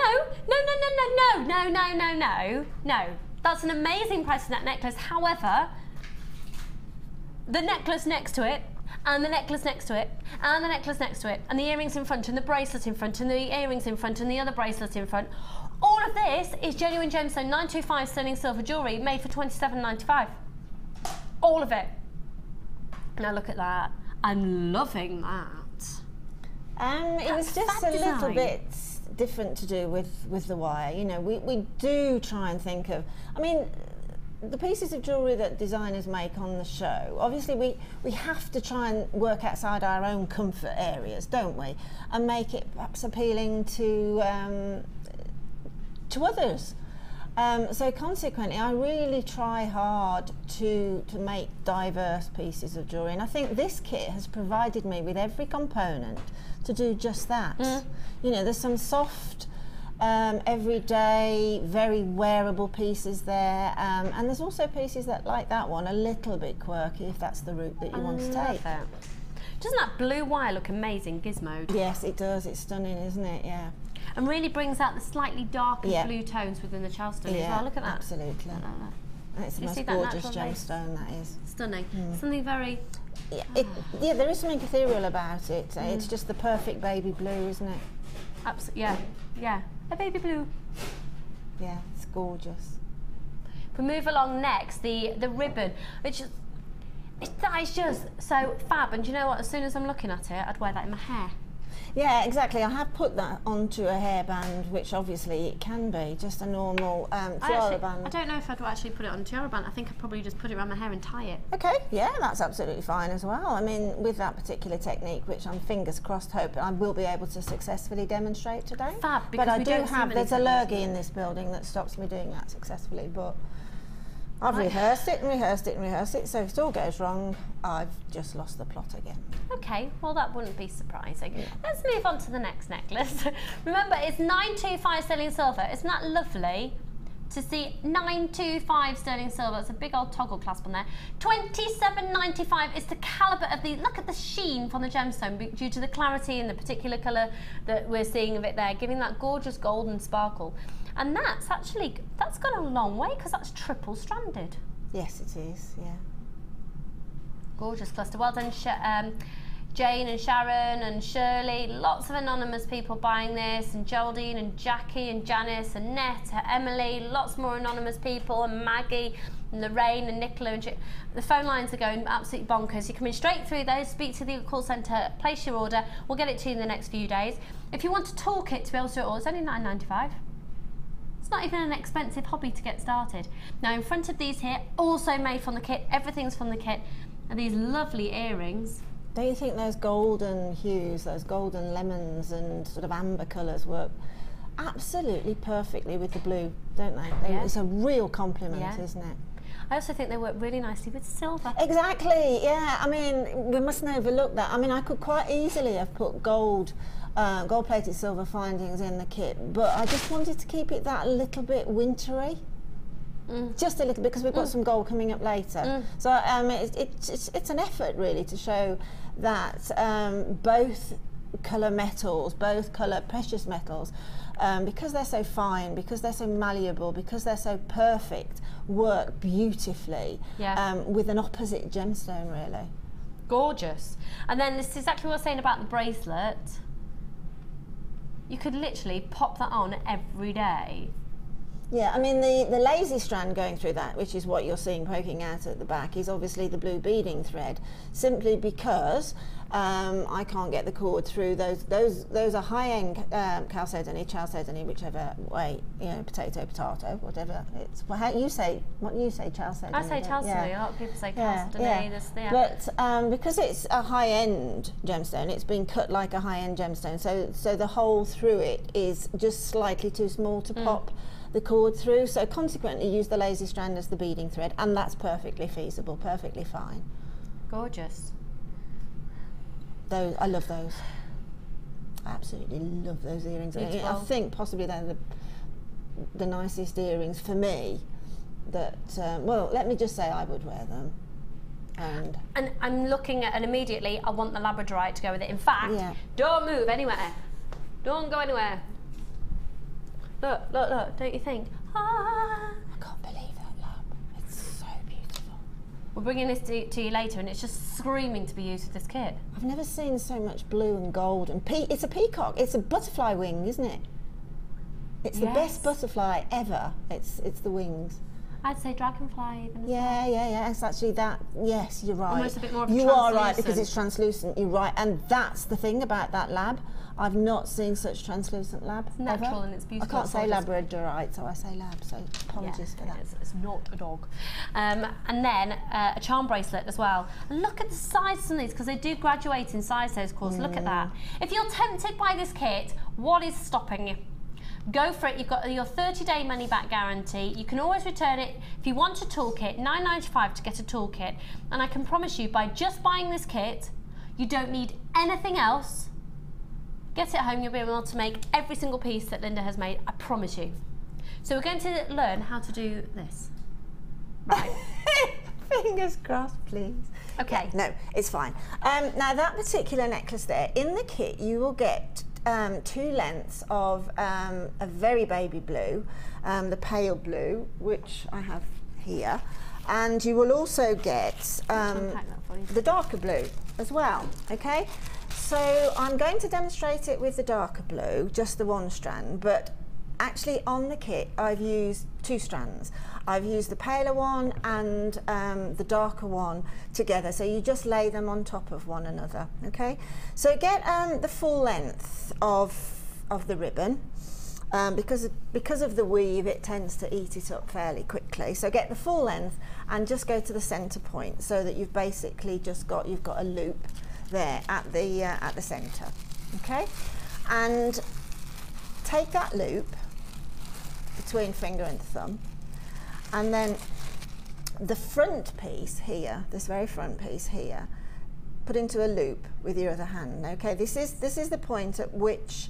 that's an amazing price for that necklace. However, the necklace next to it, and the necklace next to it, and the necklace next to it, and the earrings in front, and the bracelet in front, and the earrings in front, and the other bracelet in front. All of this is genuine gemstone 925 sterling silver jewellery made for £27.95. All of it. Now look at that. I'm loving that. It was just a little bit different to do with the wire. You know, we do try and think of, I mean, the pieces of jewellery that designers make on the show, obviously we have to try and work outside our own comfort areas, don't we? And make it perhaps appealing to others. So consequently, I really try hard to make diverse pieces of jewellery, and I think this kit has provided me with every component to do just that. You know, there's some soft, everyday, very wearable pieces there, and there's also pieces that, like that one, a little bit quirky if that's the route that you want to take. Doesn't that blue wire look amazing, gizmoed? Yes, it does. It's stunning, isn't it? Yeah. And really brings out the slightly darker blue tones within the Charleston as well. Look at that. Absolutely. And it's the most gorgeous gemstone, that is. Stunning. Something very... Yeah, there is something ethereal about it. It's just the perfect baby blue, isn't it? Absolutely. Yeah. A baby blue. Yeah, it's gorgeous. If we move along next, the ribbon, which is... that is just so fab. And do you know what? As soon as I'm looking at it, I'd wear that in my hair. Yeah, exactly. I have put that onto a hairband, which obviously it can be just a normal tiara band. I don't know if I'd actually put it on a tiara band. I think I'd probably just put it around my hair and tie it. Okay, yeah, that's absolutely fine as well. I mean, with that particular technique, which I'm fingers crossed hope I will be able to successfully demonstrate today. Fab, because but I do have, there's a lurgy in this building that stops me doing that successfully, but I've rehearsed it and rehearsed it and rehearsed it, so if it all goes wrong, I've just lost the plot again. Okay, well that wouldn't be surprising. Yeah. Let's move on to the next necklace. Remember, it's 925 sterling silver. Isn't that lovely to see? 925 sterling silver. It's a big old toggle clasp on there. 27.95 is the calibre of the, look at the sheen from the gemstone due to the clarity and the particular colour that we're seeing of it there, giving that gorgeous golden sparkle. And that's actually, that's gone a long way because that's triple stranded. Yes, it is, yeah. Gorgeous cluster. Well done, Jane and Sharon and Shirley. Lots of anonymous people buying this, and Geraldine and Jackie and Janice and Netta, Emily, lots more anonymous people, and Maggie and Lorraine and Nicola. And the phone lines are going absolutely bonkers. You come in straight through those, speak to the call centre, place your order. We'll get it to you in the next few days. If you want a toolkit to be able to do it all, it's only £9.95. It's not even an expensive hobby to get started. Now in front of these here, also made from the kit, everything's from the kit, are these lovely earrings. Don't you think those golden hues, those golden lemons and sort of amber colours work absolutely perfectly with the blue, don't they? Yeah. It's a real compliment, isn't it? I also think they work really nicely with silver. Exactly, yeah. I mean, we mustn't overlook that. I mean, I could quite easily have put gold-plated silver findings in the kit, but I just wanted to keep it that little bit wintry. Just a little bit, because we've got some gold coming up later. So it's an effort really to show that both colour metals, both colour precious metals, because they're so fine, because they're so malleable, because they're so perfect, work beautifully with an opposite gemstone really. Gorgeous. And then this is exactly what I was saying about the bracelet. You could literally pop that on every day. Yeah, I mean the lazy strand going through that, which is what you're seeing poking out at the back, is obviously the blue beading thread, simply because I can't get the cord through those are high-end chalcedony, whichever way, you know, potato, whatever it's. Well, how you say? What do you say, chalcedony? I say chalcedony. A lot of people say chalcedony. But because it's a high-end gemstone, it's been cut like a high-end gemstone, so the hole through it is just slightly too small to pop the cord through, so consequently use the lazy strand as the beading thread, and that's perfectly feasible, perfectly fine. Gorgeous. Those, I love those. I absolutely love those earrings. I think possibly they're the nicest earrings for me that, well, let me just say I would wear them. And I'm looking at, and immediately I want the labradorite to go with it. In fact, don't move anywhere. Don't go anywhere. Look, look, look, don't you think? Ah. I can't believe that lab. It's so beautiful. We're bringing this to you later, and it's just screaming to be used with this kit. I've never seen so much blue and gold, and it's a peacock. It's a butterfly wing, isn't it? It's the best butterfly ever. It's the wings. I'd say dragonfly even. Yeah. It's actually that. Yes, you're right. Almost a bit more of a You are right, because it's translucent. You're right, and that's the thing about that lab. I've not seen such translucent lab. It's natural and it's beautiful. I can't say labradorite, so I say lab. So apologies for that. It's not a dog. And then a charm bracelet as well. And look at the sizes on these, because they do graduate in size. Those, of course. Look at that. If you're tempted by this kit, what is stopping you? Go for it. You've got your 30-day money-back guarantee. You can always return it. If you want a toolkit, £9.95 to get a toolkit. And I can promise you, by just buying this kit, you don't need anything else. Get it home, you'll be able to make every single piece that Linda has made, I promise you. So we're going to learn how to do this. Right. Fingers crossed, please. Okay. No, it's fine. Now that particular necklace there, in the kit you will get 2 lengths of a very baby blue, the pale blue, which I have here, and you will also get the darker blue as well, okay? So I'm going to demonstrate it with the darker blue, just the one strand, but actually on the kit I've used 2 strands. I've used the paler one and the darker one together, so you just lay them on top of one another, okay? So get the full length of the ribbon. Because of the weave, it tends to eat it up fairly quickly. So get the full length and just go to the center point, so that you've basically just got a loop there at the center, okay? And take that loop between finger and thumb, and then the front piece here, this very front piece here, put into a loop with your other hand. Okay, this is the point at which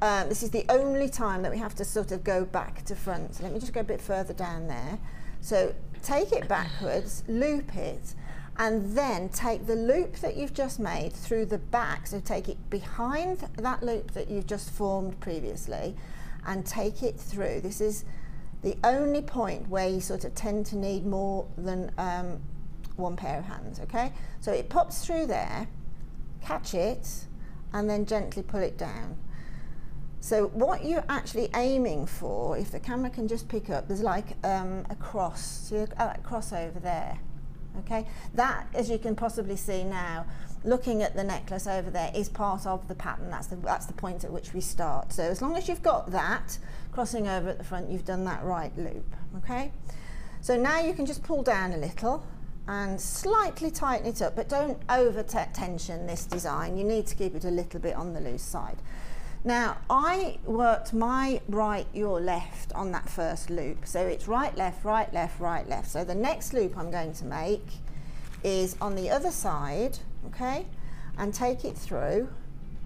this is the only time that we have to sort of go back to front. So let me just go a bit further down there. So take it backwards, loop it, and then take the loop that you've just made through the back. So take it behind that loop that you've just formed previously and take it through. This is the only point where you sort of tend to need more than one pair of hands, okay? So it pops through there, catch it, and then gently pull it down. So what you're actually aiming for, if the camera can just pick up, there's like a cross, see that cross over there, okay? That, as you can possibly see now, looking at the necklace over there, is part of the pattern. That's the point at which we start. So as long as you've got that crossing over at the front, you've done that right loop, okay? So now you can just pull down a little and slightly tighten it up, but don't over tension this design. You need to keep it a little bit on the loose side. Now, I worked my right, your left on that first loop. So it's right, left, right, left, right, left. So the next loop I'm going to make is on the other side, okay? And take it through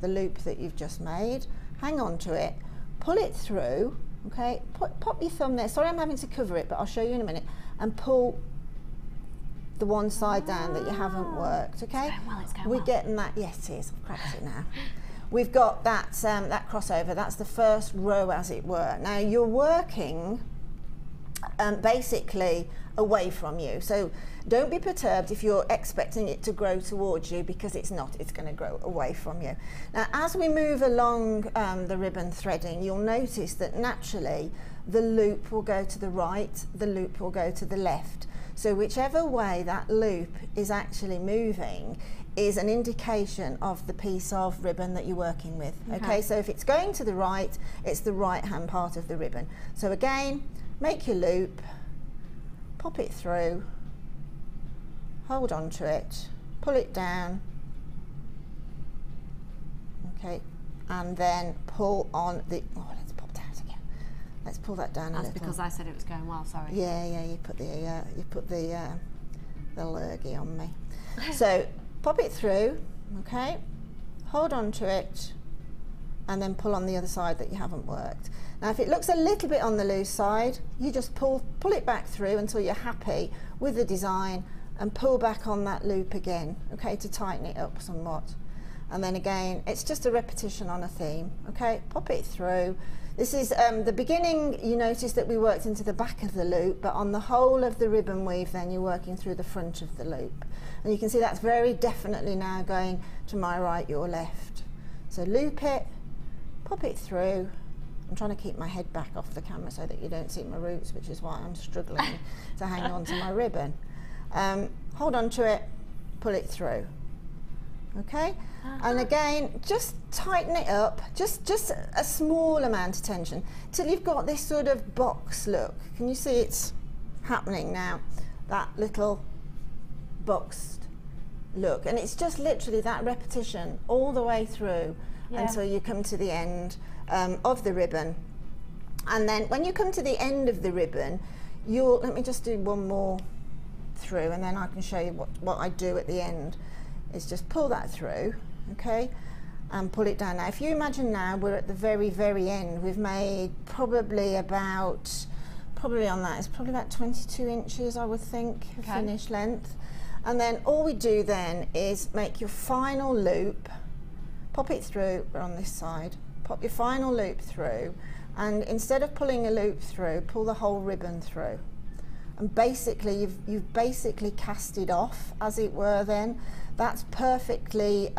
the loop that you've just made, hang on to it, pull it through, okay? Pop your thumb there. Sorry I'm having to cover it, but I'll show you in a minute. And pull the one side down that you haven't worked, okay? It's going well, it's going We're well. Getting that, yes it is, I've cracked it now. We've got that, that crossover, that's the first row as it were. Now you're working basically away from you. So don't be perturbed if you're expecting it to grow towards you, because it's not, it's going to grow away from you. Now as we move along the ribbon threading, you'll notice that naturally the loop will go to the right, the loop will go to the left. So whichever way that loop is actually moving is an indication of the piece of ribbon that you're working with. Okay, so if it's going to the right, it's the right hand part of the ribbon. So again, make your loop, pop it through, hold on to it, pull it down, okay, and then pull on the, oh, let's pop that again. Let's pull that down a little. That's because I said it was going well, sorry. Yeah, you put the lurgy on me. So pop it through, okay, hold on to it, and then pull on the other side that you haven't worked. Now if it looks a little bit on the loose side, you just pull it back through until you're happy with the design and pull back on that loop again, okay, to tighten it up somewhat. And then again, it's just a repetition on a theme, okay, pop it through. This is the beginning, you notice that we worked into the back of the loop, but on the whole of the ribbon weave then you're working through the front of the loop. And you can see that's very definitely now going to my right, your left. So loop it, pop it through. I'm trying to keep my head back off the camera so that you don't see my roots, which is why I'm struggling to hang on to my ribbon. Hold on to it, pull it through. Okay, and again, just tighten it up, just a small amount of tension till you've got this sort of box look. Can you see it's happening now? That little boxed look, and it's just literally that repetition all the way through until you come to the end of the ribbon. And then when you come to the end of the ribbon, let me just do one more through, and then I can show you what I do at the end. Is just pull that through, okay, and pull it down. Now if you imagine now we're at the very, very end, we've made probably on that, it's probably about 22 inches I would think, finished length. And then all we do then is make your final loop, pop it through, we're on this side, pop your final loop through, and instead of pulling a loop through, pull the whole ribbon through. And basically you've basically cast it off, as it were then. That's perfectly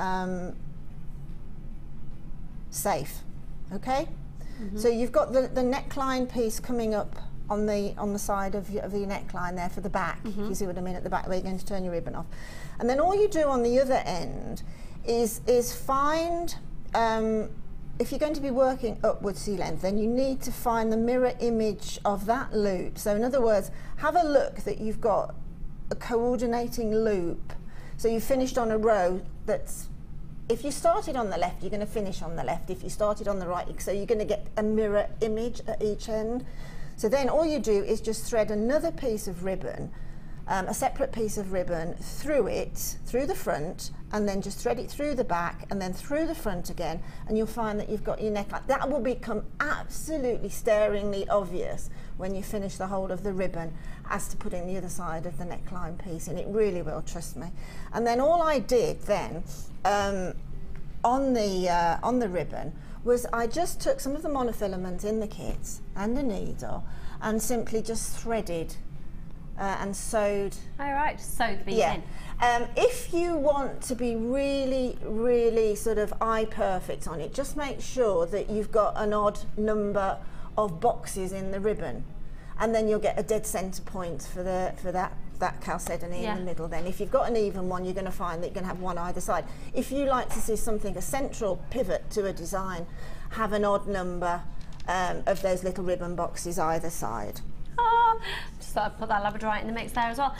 safe, okay? So you've got the neckline piece coming up on the side of your neckline there for the back, if you see what I mean, at the back where you're going to turn your ribbon off. And then all you do on the other end is find, if you're going to be working upwards C length, then you need to find the mirror image of that loop. So in other words, have a look that you've got a coordinating loop. So you finished on a row that's, if you started on the left, you're going to finish on the left. If you started on the right, so you're going to get a mirror image at each end. So then all you do is just thread another piece of ribbon, a separate piece of ribbon through it, through the front, and then just thread it through the back and then through the front again, and you'll find that you've got your neckline. That will become absolutely staringly obvious when you finish the whole of the ribbon as to putting the other side of the neckline piece in. It really will, trust me. And then all I did then on the ribbon was I just took some of the monofilament in the kit and a needle and simply just threaded and sewed. All right, sewed the beads in. If you want to be really, really sort of eye perfect on it, just make sure that you've got an odd number of boxes in the ribbon, and then you'll get a dead centre point for that chalcedony in the middle. Then if you've got an even one, you're going to find that you're going to have one either side. If you like to see something, a central pivot to a design, have an odd number of those little ribbon boxes either side. Just thought I'd put that labradorite in the mix there as well.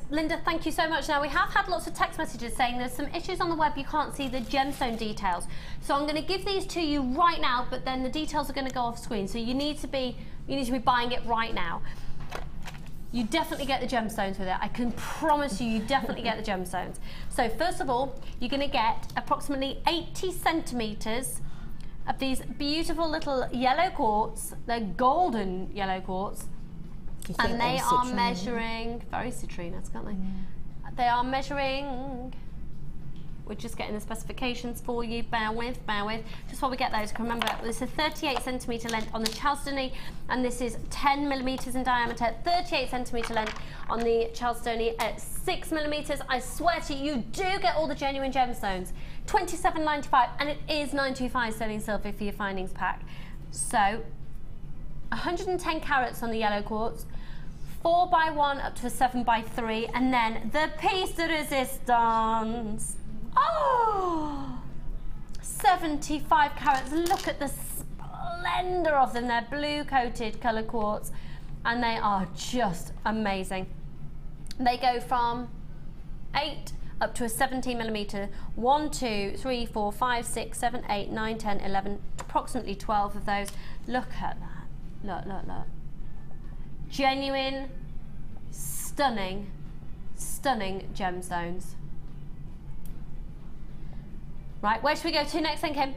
Linda, thank you so much. Now, we have had lots of text messages saying there's some issues on the web, you can't see the gemstone details. So I'm going to give these to you right now, but then the details are going to go off screen. So you need to be buying it right now. You definitely get the gemstones with it. I can promise you, you definitely get the gemstones. So first of all, you're going to get approximately 80 centimetres of these beautiful little yellow quartz. They're golden yellow quartz. And they are measuring, very citrine, can't they? They are measuring, we're just getting the specifications for you, bear with. Just while we get those, remember, this is a 38 centimetre length on the chalcedony, and this is 10 millimetres in diameter, 38 centimetre length on the chalcedony at 6 millimetres. I swear to you, you do get all the genuine gemstones. $27.95, and it is $9.25 sterling silver for your findings pack. So, 110 carats on the yellow quartz, 4x1 up to a 7x3, and then the piece de resistance. Oh, 75 carats. Look at the splendor of them. They're blue coated colour quartz, and they are just amazing. They go from 8 up to a 17 millimetre, 1, 2, 3, 4, 5, 6, 7, 8, 9, 10, 11, approximately 12 of those. Look at that. Look. Genuine, stunning gemstones. Right, where should we go to next then, Kim?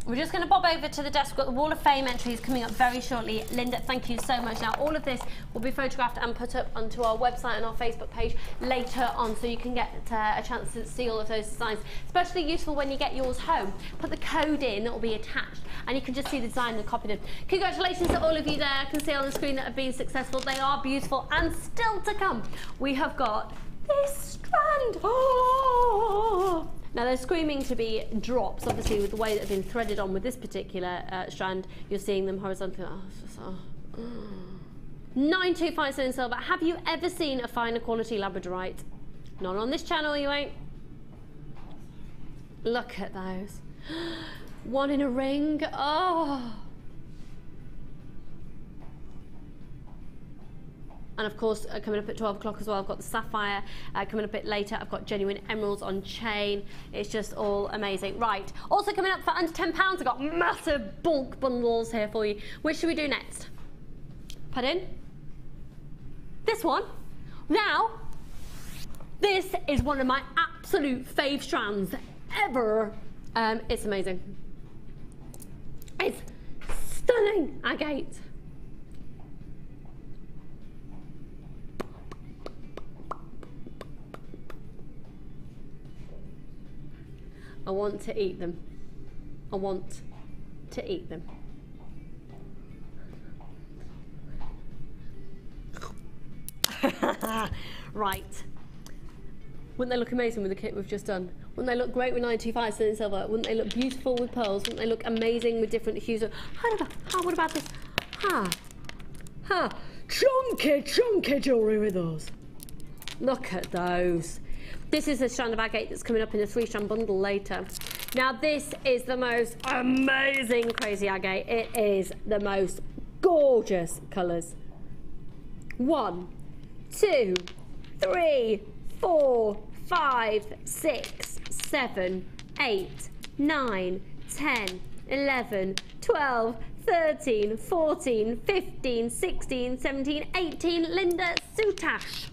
We're just going to bob over to the desk. We've got the Wall of Fame entries coming up very shortly. Linda, thank you so much. Now, all of this will be photographed and put up onto our website and our Facebook page later on, so you can get a chance to see all of those designs. Especially useful when you get yours home. Put the code in, it will be attached, and you can just see the design and copy them. Congratulations to all of you there. I can see on the screen that have been successful. They are beautiful, and still to come, we have got this strand. Oh! Now they're screaming to be drops, obviously with the way that they've been threaded on with this particular strand. You're seeing them horizontally. $9.25 sterling silver. Have you ever seen a finer quality labradorite? Not on this channel, you ain't. Look at those. One in a ring. Oh. And of course, coming up at 12 o'clock as well, I've got the sapphire. Coming up a bit later, I've got genuine emeralds on chain. It's just all amazing. Right, also coming up for under £10, I've got massive bulk bundles here for you. Which should we do next? Pardon? This one? Now, this is one of my absolute fave strands ever. It's amazing. It's stunning, agate. I want to eat them. I want to eat them. Right. Wouldn't they look amazing with the kit we've just done? Wouldn't they look great with 925 sterling silver? Wouldn't they look beautiful with pearls? Wouldn't they look amazing with different hues of... what about this? Chunky jewellery with those. Look at those. This is a strand of agate that's coming up in a 3-strand bundle later. Now this is the most amazing crazy agate. It is the most gorgeous colours. 1, 2, 3, 4, 5, 6, 7, 8, 9, 10, 11, 12, 13, 14, 15, 16, 17, 18. Linda, soutache.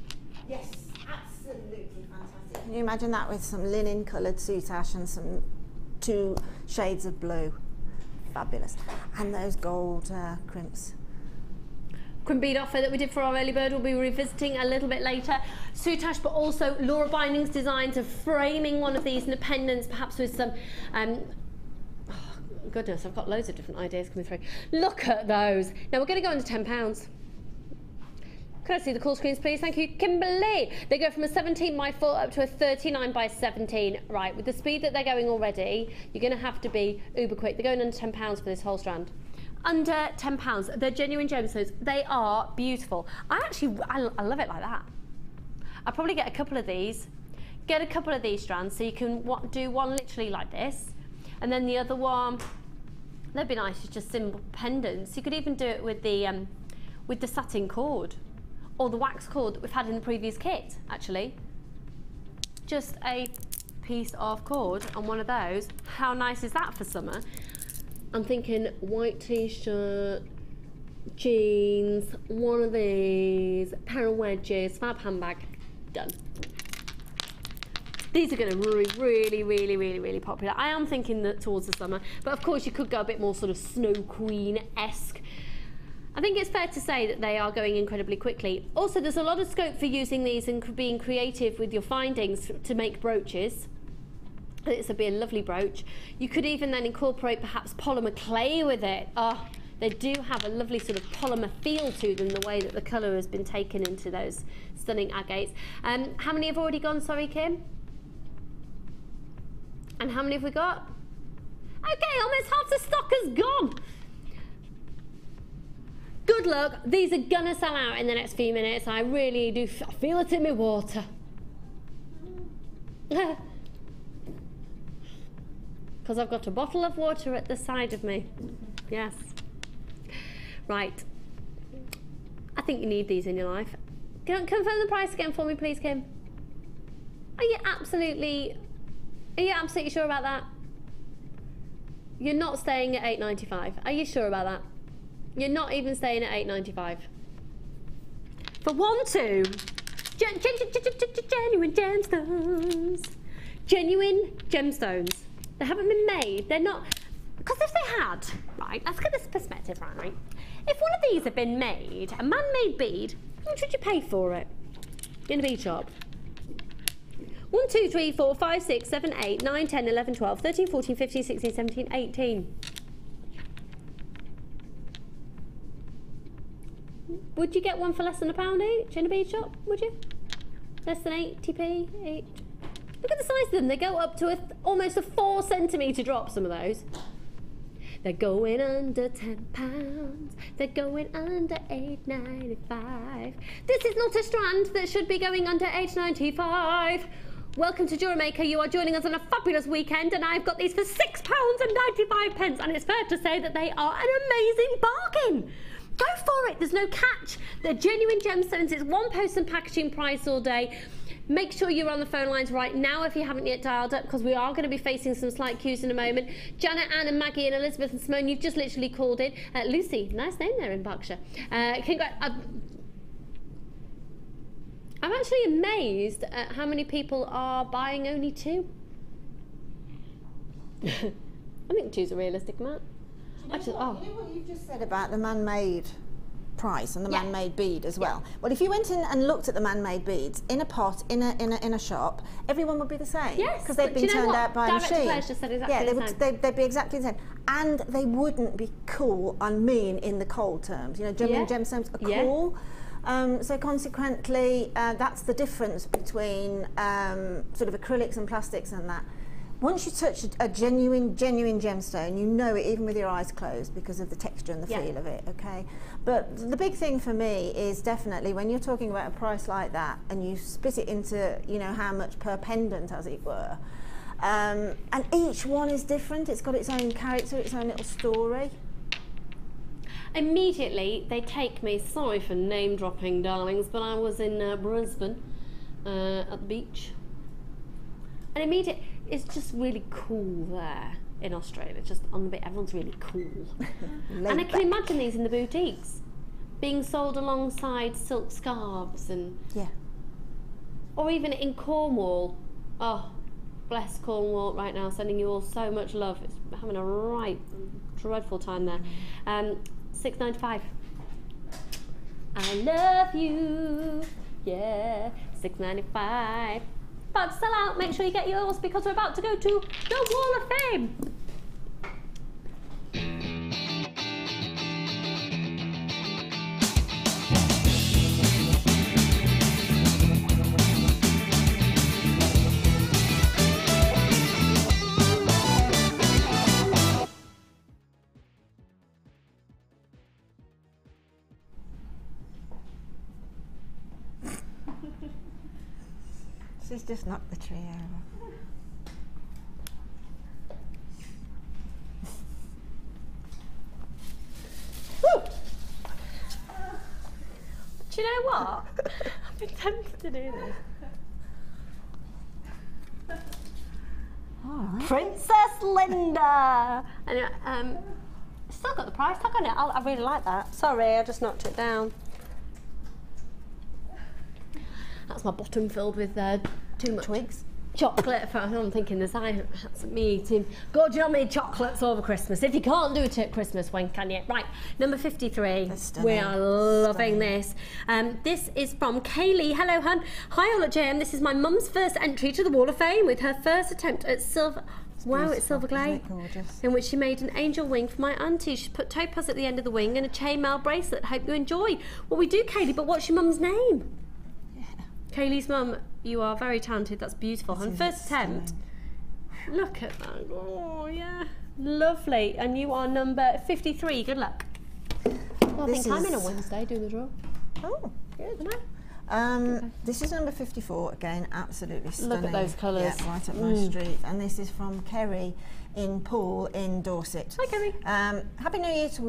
Yes, absolutely fantastic. Can you imagine that with some linen coloured soutache and some 2 shades of blue? Fabulous. And those gold crimps. Crimp bead offer that we did for our early bird we'll be revisiting a little bit later. Soutache, but also Laura Binding's designs of framing one of these in a pendant, perhaps with some goodness, I've got loads of different ideas coming through. Look at those. Now we're going to go under £10. Could I see the call screens, please? Thank you, Kimberly. They go from a 17 by 4 up to a 39 by 17. Right, with the speed that they're going already, you're going to have to be uber quick. They're going under £10 for this whole strand. Under £10. They're genuine gemstones. They are beautiful. I love it like that. I'll probably get a couple of these. Get a couple of these strands so you can do one literally like this, and then the other one. They'd be nice, it's just simple pendants. You could even do it with the satin cord or the wax cord that we've had in the previous kit, actually. Just a piece of cord on one of those. How nice is that for summer? I'm thinking white t-shirt, jeans, one of these, pair of wedges, fab handbag, done. These are going to be really, really, really, really popular. I am thinking that towards the summer, but of course you could go a bit more sort of Snow Queen-esque. I think it's fair to say that they are going incredibly quickly. Also, there's a lot of scope for using these and being creative with your findings to make brooches. This would be a lovely brooch. You could even then incorporate perhaps polymer clay with it. Oh, they do have a lovely sort of polymer feel to them, the way that the colour has been taken into those stunning agates. How many have already gone, sorry, Kim? And how many have we got? Okay, almost half the stock has gone. Good luck. These are gonna sell out in the next few minutes. I really do feel it in my water. Because I've got a bottle of water at the side of me. Yes. Right. I think you need these in your life. Confirm the price again for me, please, Kim. Are you absolutely sure about that? You're not staying at £8.95. Are you sure about that? You're not even staying at £8.95. For 1, 2. Genuine gemstones. Genuine gemstones. They haven't been made. They're not. Because if they had, right, let's get this perspective right. If one of these had been made, a man-made bead, how much would you pay for it in a bead shop? 1, 2, 3, 4, 5, 6, 7, 8, 9, 10, 11, 12, 13, 14, 15, 16, 17, 18. Would you get one for less than £1 each in a bead shop? Would you? Less than 80p each? Look at the size of them. They go up to almost a 4 centimetre drop, some of those. They're going under £10. They're going under £8.95. This is not a strand that should be going under £8.95. Welcome to Jewellery Maker. You are joining us on a fabulous weekend, and I've got these for £6.95, and it's fair to say that they are an amazing bargain. Go for it. There's no catch. They're genuine gemstones. It's one post and packaging price all day. Make sure you're on the phone lines right now if you haven't yet dialed up, because we are going to be facing some slight queues in a moment. Janet, Anne and Maggie and Elizabeth and Simone, you've just literally called in. Lucy, nice name there in Berkshire. I'm actually amazed at how many people are buying only 2. I think 2's a realistic amount. You know what you've just said about the man-made price and the man-made bead as well. Well, if you went in and looked at the man-made beads in a pot in a shop, everyone would be the same. Yes, because they've been turned out by a machine. Just said exactly the same. They'd be exactly the same, and they wouldn't be cool and mean in the cold terms. You know, genuine gemstones are cool. So consequently, that's the difference between sort of acrylics and plastics and that. Once you touch a genuine gemstone, you know it even with your eyes closed because of the texture and the feel of it, okay? But the big thing for me is definitely when you're talking about a price like that and you split it into, you know, how much per pendant, as it were, and each one is different. It's got its own character, its own little story. Immediately, they take me, sorry for name dropping, darlings, but I was in Brisbane at the beach. And immediately, it's just really cool there. in Australia. It's just on the bit, everyone's really cool. And I can imagine these in the boutiques being sold alongside silk scarves and or even in Cornwall. Oh, bless Cornwall right now, sending you all so much love. It's having a right dreadful time there. $6.95. I love you. Yeah, $6.95. About to sell out. Make sure you get yours because we're about to go to the Wall of Fame. She's just knocked the tree over. Do you know what? I've been tempted to do this. Right. Princess Linda! And still got the price tag on it. I really like that. Sorry, I just knocked it down. That's my bottom filled with too much Twigs. chocolate. I'm thinking that's me eating good yummy chocolates over Christmas. If you can't do it at Christmas, when can you? Right, number 53. We are loving this. This is from Kaylee. Hello, hun. Hi, all at JM. This is my mum's first entry to the Wall of Fame with her first attempt at silver. Wow, it's silver clay. In which she made an angel wing for my auntie. She put topaz at the end of the wing and a chainmail bracelet. Hope you enjoy. Well, we do, Kaylee, but what's your mum's name? Kaylee's mum, you are very talented. That's beautiful. And first attempt. Look at that. Oh, yeah. Lovely. And you are number 53. Good luck. Well, I think I'm in on Wednesday doing the draw. Oh, good. This is number 54. Again, absolutely stunning. Look at those colours. Yeah, right up my street. And this is from Kerry in Poole in Dorset. Hi, Kerry. Happy New Year to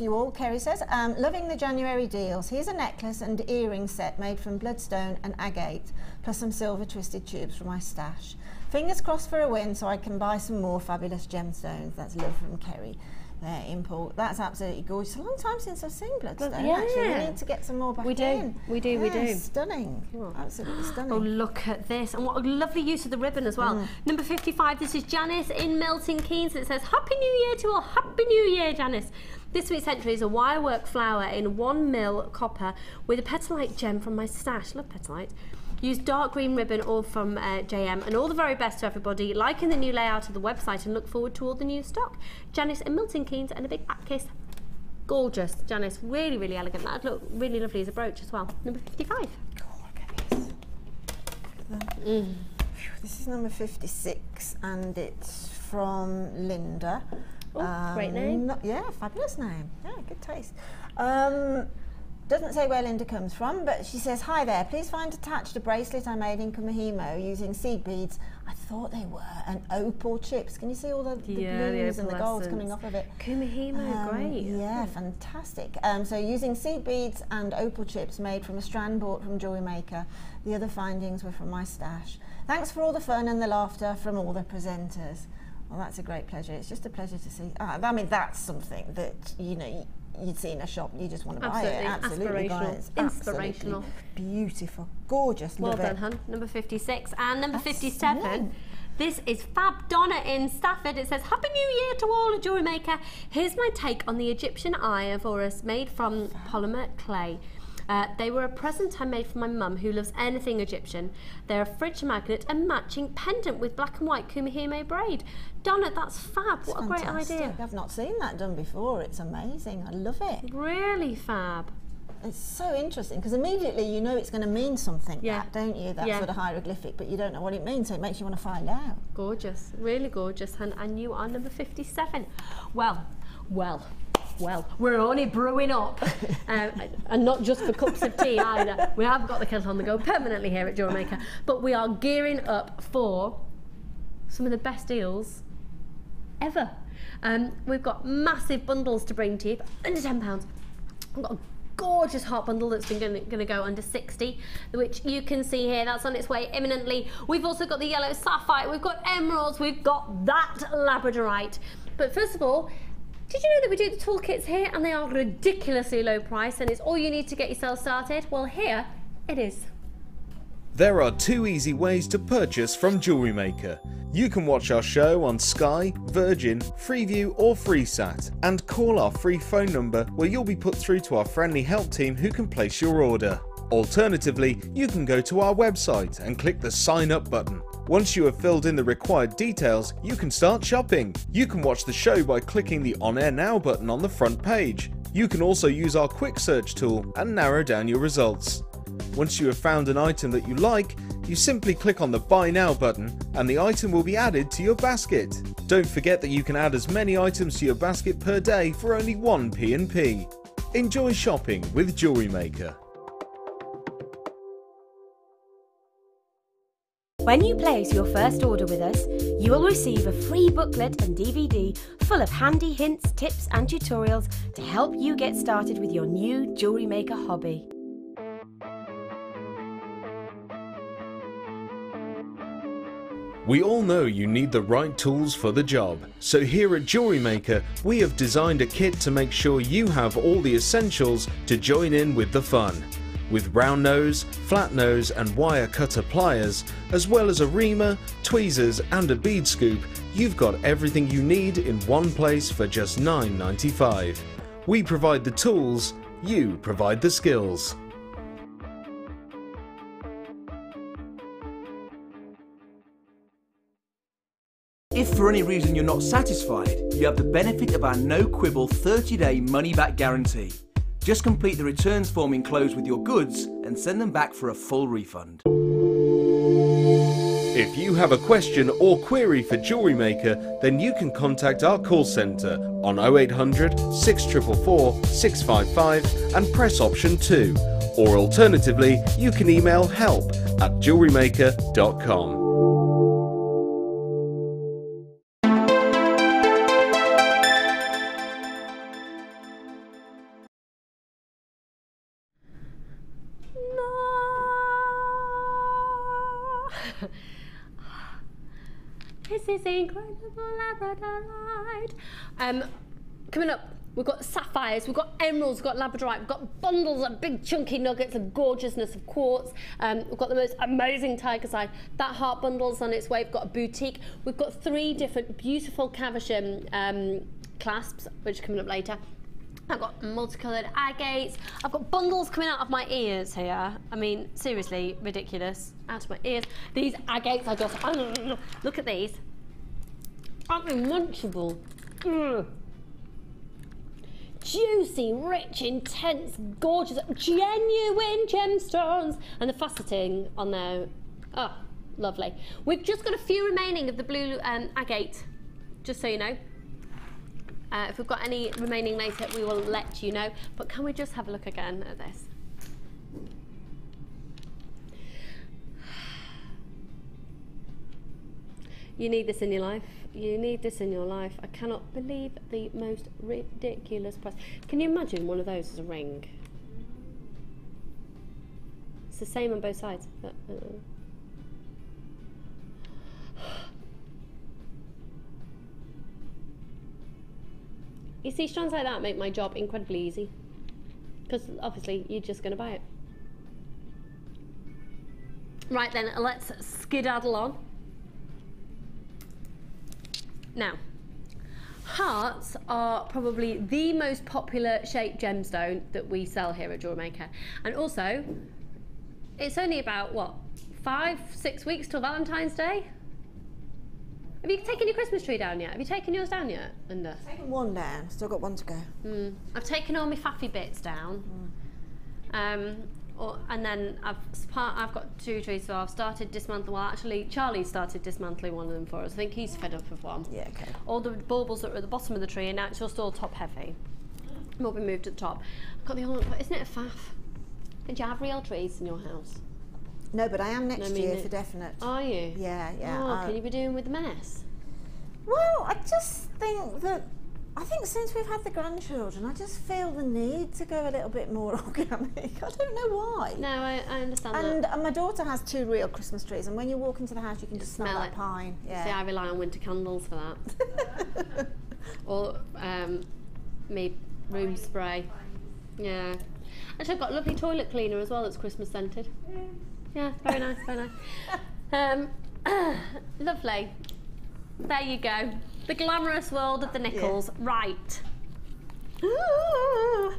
you all, Kerry says. Loving the January deals. Here's a necklace and earring set made from bloodstone and agate, plus some silver twisted tubes from my stash. Fingers crossed for a win so I can buy some more fabulous gemstones. That's love from Kerry. There in Poole. That's absolutely gorgeous. It's a long time since I've seen bloodstone. Actually, we need to get some more back in. We do. Stunning. Absolutely stunning. Oh, look at this. And what a lovely use of the ribbon as well. Number 55, this is Janice in Milton Keynes. And it says, Happy New Year to all. Happy New Year, Janice. This week's entry is a wirework flower in 1 mil copper with a petalite gem from my stash. Love petalite. Use dark green ribbon all from JM, and all the very best to everybody. Liking the new layout of the website and look forward to all the new stock. Janice in Milton Keynes, and a big back kiss. Gorgeous, Janice. Really, really elegant. That'd look really lovely as a brooch as well. Number 55. Oh, look at this. This is number 56, and it's from Linda. Oh, great name. Yeah, fabulous name. Yeah, good taste. Doesn't say where Linda comes from, but she says, hi there, please find attached a bracelet I made in Kumihimo using seed beads. I thought they were, and opal chips. Can you see all the blues and the golds coming off of it? Kumihimo, great. Yeah, fantastic. So using seed beads and opal chips made from a strand bought from Jewellery Maker. The other findings were from my stash. Thanks for all the fun and the laughter from all the presenters. Well, that's a great pleasure. It's just a pleasure to see. I mean, that's something that, you know, you'd see in a shop, you just want to buy it. Absolutely. It's Inspirational. Beautiful. Gorgeous. Well Love done, it. hun. Number 56. And number 57. This is Fab Donna in Stafford. It says, Happy New Year to all at Jewellery Maker. Here's my take on the Egyptian eye of Horus made from polymer clay. They were a present I made for my mum who loves anything Egyptian. They're a fridge magnet and matching pendant with black and white kumihime braid. Donna, that's fab. What a great idea. I've not seen that done before. It's amazing. I love it. Really fab. It's so interesting because immediately you know it's going to mean something, don't you? That sort of hieroglyphic, but you don't know what it means, so it makes you want to find out. Gorgeous. Really gorgeous. And you are number 57. Well, we're only brewing up, and not just for cups of tea either. We have got the kettle on the go permanently here at Jewellery Maker, but we are gearing up for some of the best deals ever. We've got massive bundles to bring to you, under £10. We've got a gorgeous heart bundle that's been going to go under 60, which you can see here. That's on its way imminently. We've also got the yellow sapphire, we've got emeralds, we've got that labradorite. But first of all, did you know that we do the toolkits here and they are ridiculously low price and it's all you need to get yourself started? Well, here it is. There are 2 easy ways to purchase from Jewellery Maker. You can watch our show on Sky, Virgin, Freeview or FreeSat and call our free phone number where you'll be put through to our friendly help team who can place your order. Alternatively, you can go to our website and click the sign up button. Once you have filled in the required details, you can start shopping. You can watch the show by clicking the On Air Now button on the front page. You can also use our quick search tool and narrow down your results. Once you have found an item that you like, you simply click on the Buy Now button and the item will be added to your basket. Don't forget that you can add as many items to your basket per day for only 1 P&P. Enjoy shopping with Jewellery Maker. When you place your first order with us, you will receive a free booklet and DVD full of handy hints, tips and tutorials to help you get started with your new Jewellery Maker hobby. We all know you need the right tools for the job, so here at Jewellery Maker we have designed a kit to make sure you have all the essentials to join in with the fun. With round nose, flat nose and wire cutter pliers, as well as a reamer, tweezers and a bead scoop, you've got everything you need in one place for just $9.95. We provide the tools, you provide the skills. If for any reason you're not satisfied, you have the benefit of our no-quibble 30-day money-back guarantee. Just complete the returns form enclosed with your goods and send them back for a full refund. If you have a question or query for Jewellery Maker, then you can contact our call centre on 0800 644 655 and press option 2. Or alternatively, you can email help@jewellerymaker.com. This is incredible labradorite. Coming up, we've got sapphires, we've got emeralds, we've got labradorite, we've got bundles of big chunky nuggets of gorgeousness of quartz. We've got the most amazing tiger's eye. That heart bundle's on its way. We've got a boutique. We've got 3 different beautiful Caversham clasps, which are coming up later. I've got multicoloured agates. I've got bundles coming out of my ears here. I mean, seriously, ridiculous. Out of my ears. These agates are just, look at these. Aren't they munchable? Juicy, rich, intense, gorgeous, genuine gemstones. And the faceting on there, oh, lovely. We've just got a few remaining of the blue agate, just so you know. If we've got any remaining later, we will let you know. But can we just have a look again at this? You need this in your life. You need this in your life. I cannot believe the most ridiculous price. Can you imagine one of those as a ring? It's the same on both sides. You see, strands like that make my job incredibly easy. Because obviously you're just going to buy it. Right then, let's skedaddle on. Now, hearts are probably the most popular shaped gemstone that we sell here at Jewellery Maker. And also, it's only about, what, 5-6 weeks till Valentine's Day? Have you taken your Christmas tree down yet? Have you taken yours down yet, Linda? I've taken one down, still got one to go. I've taken all my faffy bits down. And then I've got 2 trees, so I've started dismantling. Well, actually, Charlie started dismantling one of them for us. I think he's fed up with one. Yeah, okay. All the baubles that were at the bottom of the tree, and now it's just all top heavy. Will be moved to the top. I've got the whole, isn't it a faff? Did you have real trees in your house? No, but I am next year for definite. Are you? Yeah, yeah. Oh, can you be doing with the mess? Well, I just think that I think since we've had the grandchildren, I just feel the need to go a little bit more organic. I don't know why. No, I understand and, that. And my daughter has 2 real Christmas trees, and when you walk into the house, you can just smell that pine. Yeah. See, I rely on winter candles for that. Or me room spray. Yeah. Actually, I've got a lovely toilet cleaner as well that's Christmas scented. Yeah, very nice, very nice. Lovely. There you go. The glamorous world of the nickels. Yeah. Right. Ooh.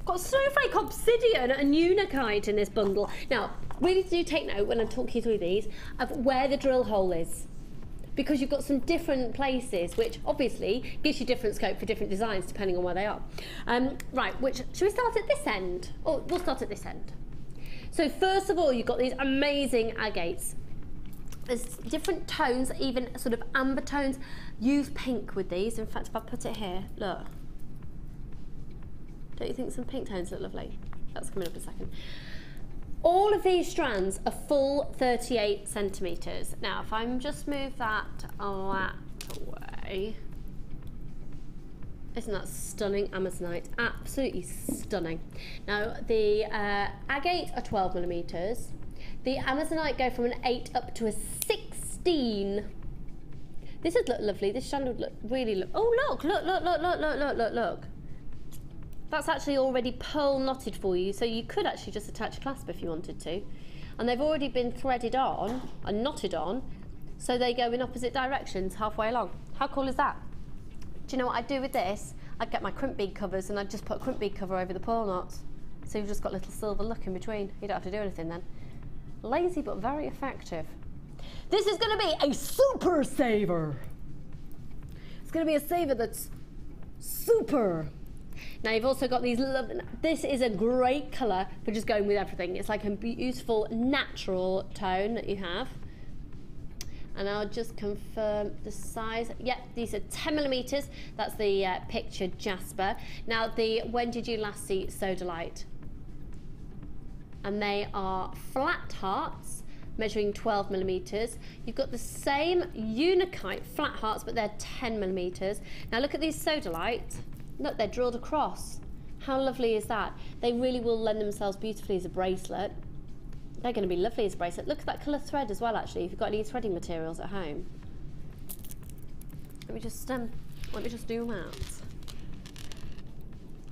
Got snowflake obsidian and unakite in this bundle. Now, really do take note when I'm talking through these of where the drill hole is, because you've got some different places, which obviously gives you different scope for different designs depending on where they are. Right, should we start at this end? Oh, we'll start at this end. So first of all, you've got these amazing agates. There's different tones, even sort of amber tones. Use pink with these. In fact, if I put it here, look. Don't you think some pink tones look lovely? That's coming up in a second. All of these strands are full 38 centimetres. Now, if I just move that away. Isn't that stunning Amazonite? Absolutely stunning. Now, the agate are 12 millimetres. The Amazonite go from an 8 up to a 16. This would look lovely. This strand would look really oh, look. That's actually already pearl knotted for you, so you could actually just attach a clasp if you wanted to. And they've already been threaded on and knotted on, so they go in opposite directions halfway along. How cool is that? Do you know what I'd do with this? I'd get my crimp bead covers and I'd just put a crimp bead cover over the pearl knots. So you've just got a little silver look in between. You don't have to do anything then. Lazy but very effective. This is going to be a super saver. It's going to be a saver that's super. Now you've also got these lovely, this is a great colour for just going with everything. It's like a beautiful natural tone that you have. And I'll just confirm the size. Yep, these are 10 millimetres. That's the pictured jasper. Now when did you last see sodalite? And they are flat hearts measuring 12 millimetres. You've got the same unakite flat hearts, but they're 10 millimetres. Now look at these sodalite. Look, they're drilled across. How lovely is that? They really will lend themselves beautifully as a bracelet. They're going to be lovely as a bracelet. Look at that colour thread as well, actually, if you've got any threading materials at home. Let me just do that.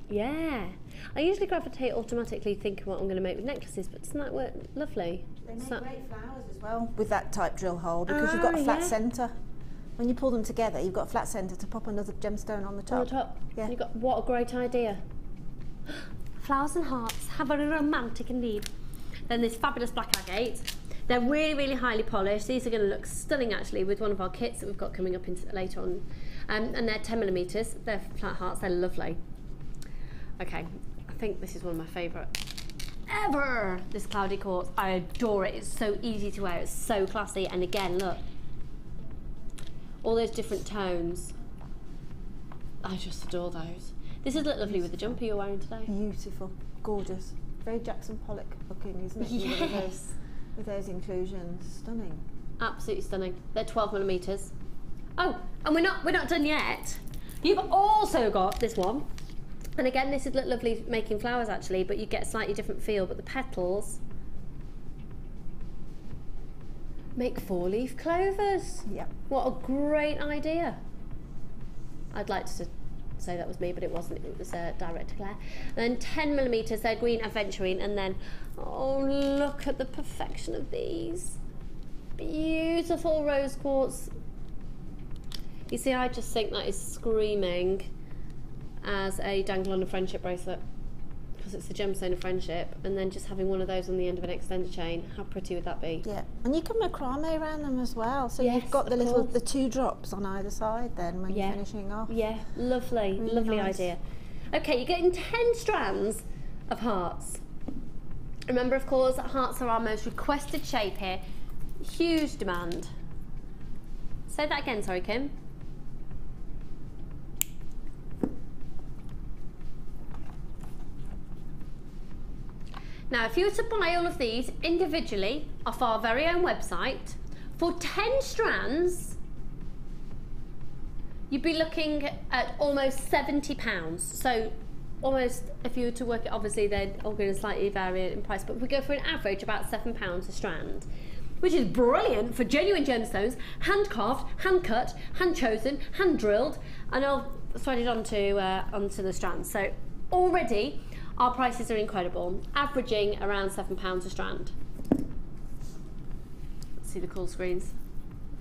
Yeah. I usually gravitate automatically thinking what I'm going to make with necklaces, but doesn't that work lovely? They make great flowers as well with that type drill hole, because you've got a flat centre. When you pull them together, you've got a flat centre to pop another gemstone on the top. On the top. Yeah. You've got, what a great idea. Flowers and hearts. How very romantic indeed. Then this fabulous black agate. They're really, really highly polished. These are going to look stunning actually with one of our kits that we've got coming up later on. And they're 10 millimetres. They're flat hearts. They're lovely. Okay, I think this is one of my favourite ever. This cloudy quartz. I adore it. It's so easy to wear. It's so classy. And again, look. All those different tones. I just adore those. This is lovely with the jumper you're wearing today. Beautiful. Gorgeous. Very Jackson Pollock looking, isn't it? Yes. With those inclusions. Stunning. Absolutely stunning. They're 12 millimetres. Oh, and we're not done yet. You've also got this one. And again, this would look lovely making flowers actually, but you get a slightly different feel. But the petals make 4-leaf clovers. Yeah. What a great idea. I'd like to say that was me, but it wasn't. It was direct to Claire. And then 10 millimetres, they're green aventurine, and then, oh, look at the perfection of these. Beautiful rose quartz. You see, I just think that is screaming as a dangle on a friendship bracelet, because it's the gemstone of friendship, and then just having one of those on the end of an extender chain. How pretty would that be? Yeah, and you can macrame around them as well, so yes, you've got the 2 drops on either side then when you're finishing off. Yeah, lovely, really lovely nice idea. Okay, you're getting 10 strands of hearts. Remember, of course, hearts are our most requested shape here. Huge demand. Say that again, sorry, Kim. Now, if you were to buy all of these individually off our very own website, for 10 strands, you'd be looking at almost £70. So almost, if you were to work it, obviously they're all going to slightly vary in price, but we go for an average about £7 a strand, which is brilliant for genuine gemstones, hand carved, hand cut, hand chosen, hand drilled, and I'll thread it onto the strands. So already our prices are incredible, averaging around £7 a strand. See the call screens?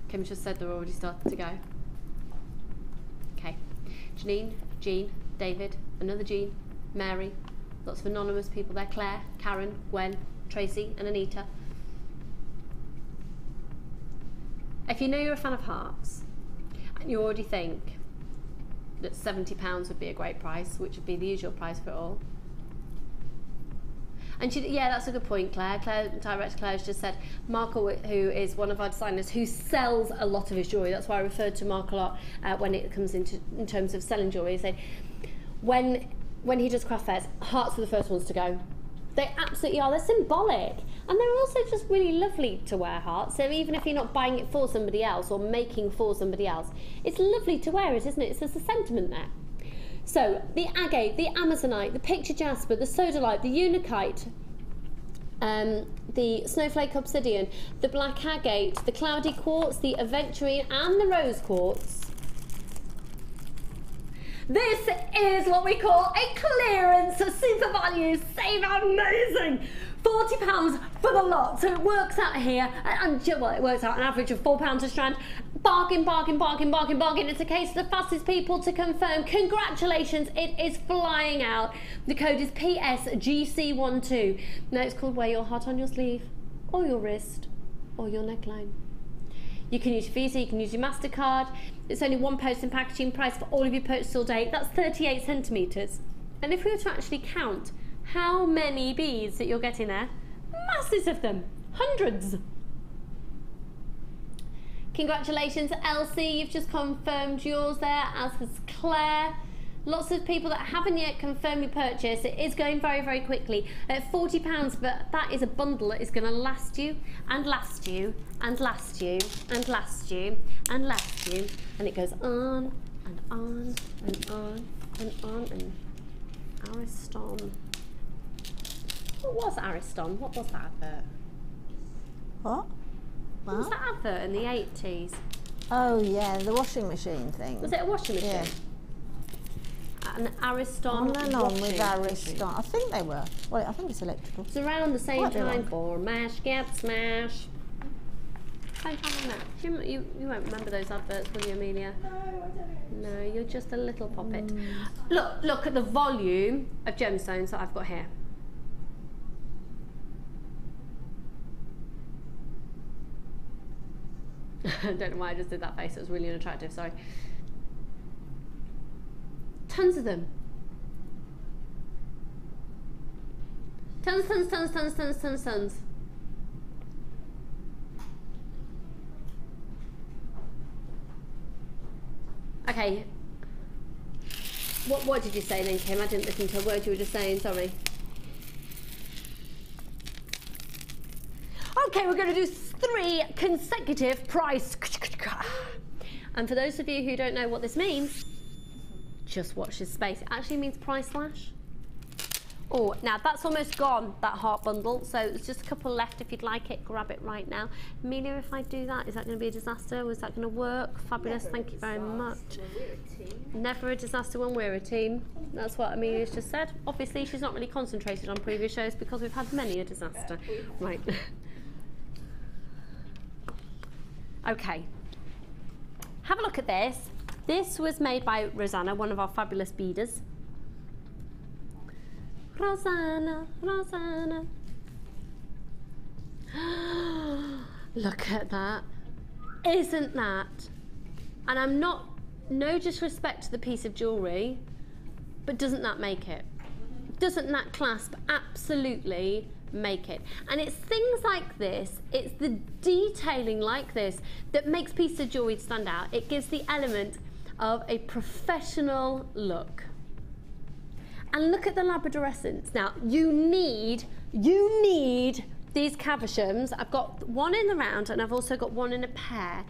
Kim just said they're already starting to go. Okay, Janine, Jean, David, another Jean, Mary, lots of anonymous people there, Claire, Karen, Gwen, Tracy and Anita. If you know you're a fan of hearts and you already think that £70 would be a great price, which would be the usual price for it all. And yeah, that's a good point, Claire. Director Claire's just said, Marco, who is one of our designers who sells a lot of his jewellery, that's why I referred to Mark a lot when it comes in terms of selling jewellery. Say, when he does craft fairs, hearts are the first ones to go. They absolutely are. They're symbolic. And they're also just really lovely to wear, hearts. So even if you're not buying it for somebody else or making for somebody else, it's lovely to wear it, isn't it? There's a sentiment there. So the agate, the amazonite, the picture jasper, the sodalite, the unakite, the snowflake obsidian, the black agate, the cloudy quartz, the aventurine and the rose quartz. This is what we call a clearance super value save amazing. £40 for the lot. So it works out here, and well, it works out an average of £4 a strand. Bargain, bargain, bargain, bargain, bargain. It's a case of the fastest people to confirm. Congratulations, it is flying out. The code is PSGC12. Now it's called wear your heart on your sleeve, or your wrist, or your neckline. You can use your Visa, you can use your MasterCard. It's only one post and packaging price for all of your purchase all day. That's 38 centimetres. And if we were to actually count how many beads that you're getting there, masses of them, hundreds. Congratulations, Elsie, you've just confirmed yours there, as has Claire. Lots of people that haven't yet confirmed your purchase. It is going very, very quickly at £40, but that is a bundle that is going to last you and last you and last you and last you and last you, and it goes on and on and on and on. And Ariston. What was Ariston? What was that advert? What? What was that advert in the 80s? Oh yeah, the washing machine thing. Was it a washing machine? Yeah. An Ariston On and on with Ariston. I think they were. Well, I think it's electrical. It's around the same time for Mash Get Smash. Same time on that. You won't remember those adverts, will you, Amelia? No, I don't. No, you're just a little poppet. Look at the volume of gemstones that I've got here. I don't know why I just did that face. It was really unattractive. Sorry. Tons of them. Tons, tons, tons, tons, tons, tons, tons. Okay. What did you say then, Kim? I didn't listen to a word you were just saying, sorry. Okay, we're going to do 3 consecutive price. And for those of you who don't know what this means, just watch this space. It actually means price slash. Oh, now that's almost gone, that heart bundle. So there's just a couple left. If you'd like it, grab it right now. Amelia, if I do that, is that going to be a disaster? Was that going to work? Fabulous, thank you very much. Never a disaster when we're a team. That's what Amelia's just said. Obviously, she's not really concentrated on previous shows because we've had many a disaster. Right. Okay. Have a look at this. This was made by Rosanna, one of our fabulous beaders. Rosanna, Rosanna. Look at that. Isn't that? And I'm not, no disrespect to the piece of jewellery, but doesn't that make it? Doesn't that clasp absolutely make it? And it's things like this, it's the detailing like this that makes pieces of jewellery stand out. It gives the element of a professional look. And look at the labradorescence. Now, you need these cavershams. I've got one in the round and I've also got one in a pair.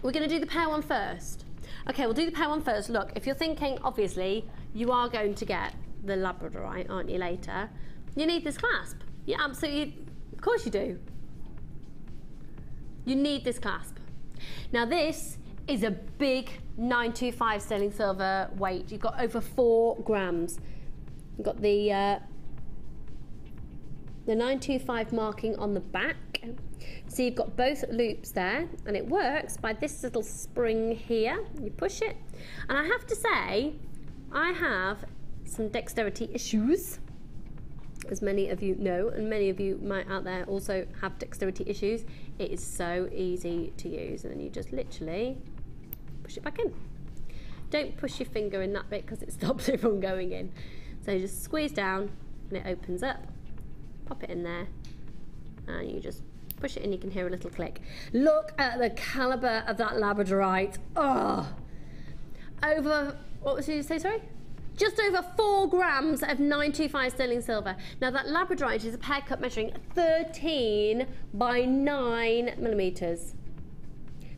we're going to do the pear one first. Okay, we'll do the pear one first. Look, if you're thinking, obviously, you are going to get the labradorite, aren't you, later? You need this clasp. You absolutely, of course you do. You need this clasp. Now this is a big 925 sterling silver weight. You've got over 4 grams. You've got the 925 marking on the back. So you've got both loops there, and it works by this little spring here. You push it, and I have to say, I have some dexterity issues, as many of you know, and many of you might out there also have dexterity issues. It is so easy to use, and then you just literally push it back in. Don't push your finger in that bit because it stops it from going in. So you just squeeze down and it opens up. Pop it in there, and you just push it in. You can hear a little click. Look at the caliber of that labradorite. Oh, over, what was you say, sorry? Just over 4 grams of 925 sterling silver. Now that labradorite is a pear cut measuring 13 by 9 millimeters.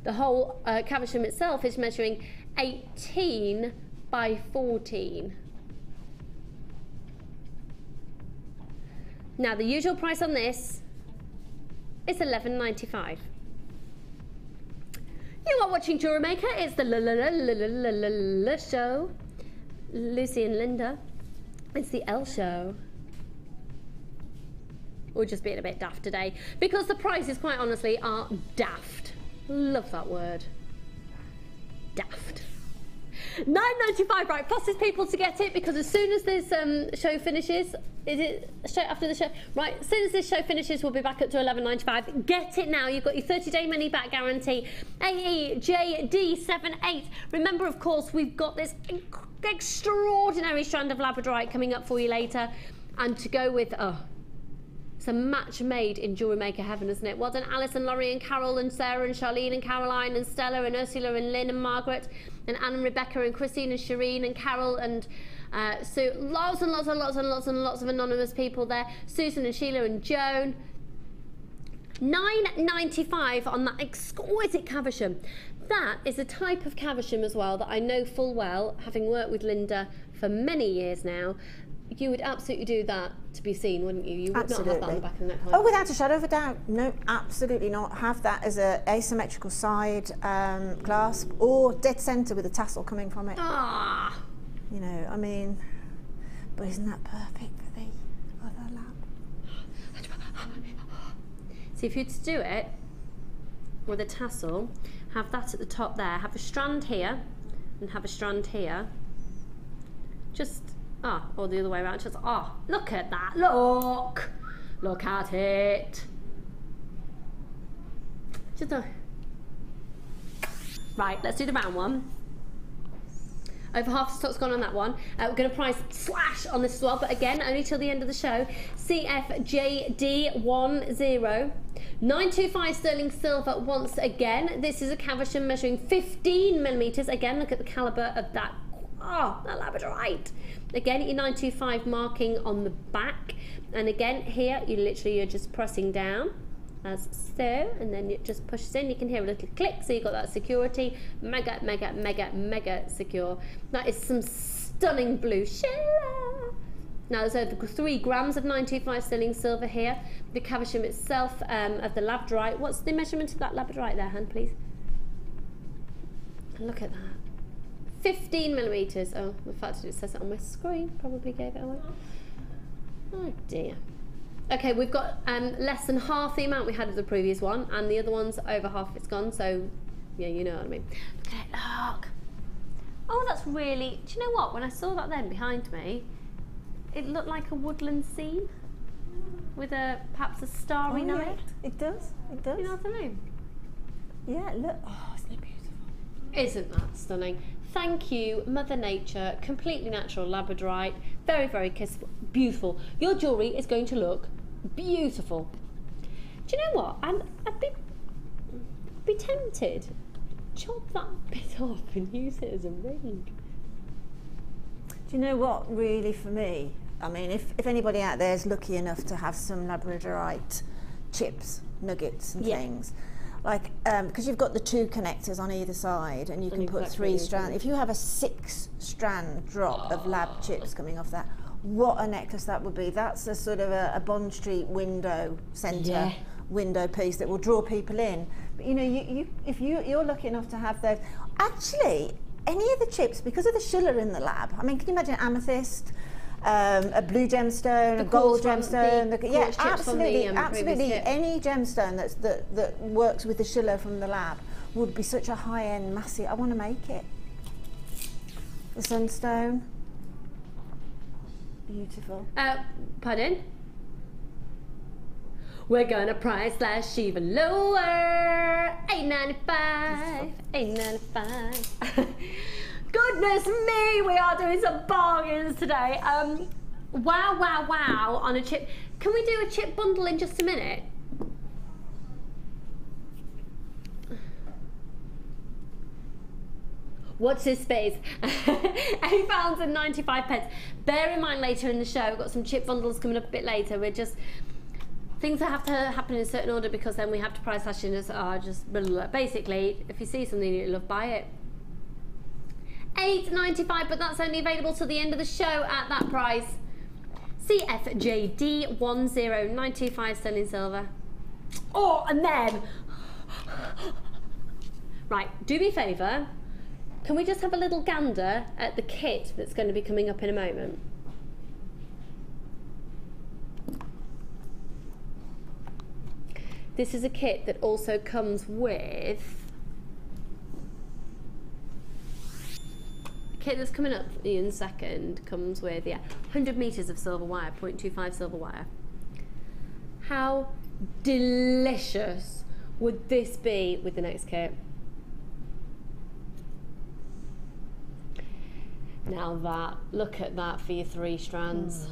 The whole caversham itself is measuring 18 by 14. Now the usual price on this is $11.95. You are watching Jewellery Maker. It's the show. Lucy and Linda. It's the L show. We're just being a bit daft today because the prices, quite honestly, are daft. Love that word. Daft. $9.95, right? Plus there's people to get it because as soon as this show finishes, is it straight after the show? Right, as soon as this show finishes, we'll be back up to $11.95. Get it now. You've got your 30-day money-back guarantee. AEJD78. Remember, of course, we've got this extraordinary strand of labradorite coming up for you later, and to go with it's a match made in Jewellery Maker heaven, isn't it? Well done, Alice and Laurie and Carol and Sarah and Charlene and Caroline and Stella and Ursula and Lynn and Margaret and Anne and Rebecca and Christine and Shireen and Carol and Sue. Lots and lots and lots and lots and lots of anonymous people there. Susan and Sheila and Joan. $9.95 on that exquisite caversham. That is a type of caversham as well that I know full well, having worked with Linda for many years now. You would absolutely do that to be seen, wouldn't you? You would not have that on the back of the neckline. Oh, without a shadow of a doubt. No, absolutely not. Have that as an asymmetrical side clasp or dead centre with a tassel coming from it. Ah! You know, I mean, but isn't that perfect for the other lap? See, if you'd to do it with a tassel, have that at the top there, have a strand here and have a strand here. Just, or the other way around, just, look at that, look at it. Just right, let's do the round one. Over half the stock's gone on that one. We're going to price slash on this as well, but again, only till the end of the show. CFJD10. 925 sterling silver once again. This is a caversham measuring 15 millimeters. Again, look at the caliber of that. That labradorite. Again, your 925 marking on the back. And again, here, you're just pressing down. As so, and then it just pushes in. You can hear a little click, so you've got that security. Mega, mega, mega, mega secure. That is some stunning blue. Sheila. Now there's over 3 grams of 925 sterling silver here. The caversham itself of the labradorite. What's the measurement of that labradorite there, Han, please? And look at that. 15 millimeters. Oh, the fact it says it on my screen probably gave it away. Oh dear. Okay, we've got less than half the amount we had of the previous one, and the other one's over half it's gone, so yeah, you know what I mean. Look at it, look. Oh, that's really, do you know what? When I saw that then behind me, it looked like a woodland scene with perhaps a starry night. Yeah, it does, it does. You know what I mean? Yeah, look, isn't it beautiful? Isn't that stunning? Thank you, Mother Nature. Completely natural labradorite. Very, very kissable. Beautiful. Your jewellery is going to look beautiful. Do you know what? I'd be tempted to chop that bit off and use it as a ring. Do you know what, really, for me? I mean, if anybody out there is lucky enough to have some labradorite chips, nuggets and things, like, because you've got the 2 connectors on either side, and you can put 3 strands. If you have a 6-strand drop of lab chips coming off that, what a necklace that would be. That's a sort of a Bond Street window centre window piece that will draw people in. But you know, if you're lucky enough to have those, actually, any of the chips, because of the Schiller in the lab, I mean, can you imagine amethyst, a blue gemstone, a gold gemstone, yeah, absolutely, any gemstone that works with the Schiller from the lab would be such a high-end, massive. I want to make it. The sunstone, beautiful. Pardon? We're gonna price slash even lower. $8.95. $8.95. Goodness me, we are doing some bargains today. Wow, wow, wow on a chip. Can we do a chip bundle in just a minute? Watch this space. £8.95. Bear in mind later in the show, we've got some chip bundles coming up a bit later. We're just, things that have to happen in a certain order because then we have to price slash in. Basically, if you see something you love, buy it. $8.95, but that's only available till the end of the show at that price. CFJD 10925 sterling silver. Oh, and then, right, do me a favour. Can we just have a little gander at the kit that's going to be coming up in a moment? This is a kit that also comes with, the kit that's coming up in a second comes with, 100 metres of silver wire, 0.25 silver wire. How delicious would this be with the next kit? Now that, look at that for your 3 strands.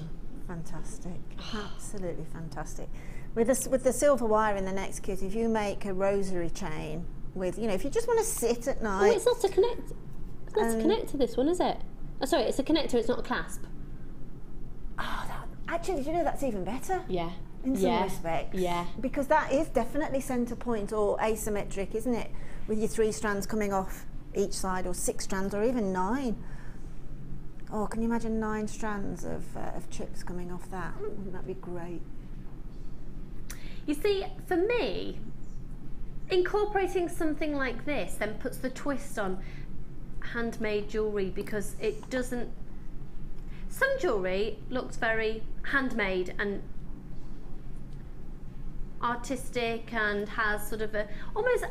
Fantastic, absolutely fantastic. With the silver wire in the next kit, if you make a rosary chain with, you know, if you just want to sit at night. Oh, it's not to connect. It's not to connect to this one, is it? Oh, sorry, it's a connector. It's not a clasp. Oh, actually, did you know that's even better? Yeah. In some respects. Yeah. Because that is definitely centre point or asymmetric, isn't it? With your 3 strands coming off each side, or 6 strands, or even 9. Oh, can you imagine 9 strands of chips coming off that? Wouldn't that be great? You see, for me, incorporating something like this then puts the twist on handmade jewellery, because it doesn't... Some jewellery looks very handmade and artistic and has sort of a almost...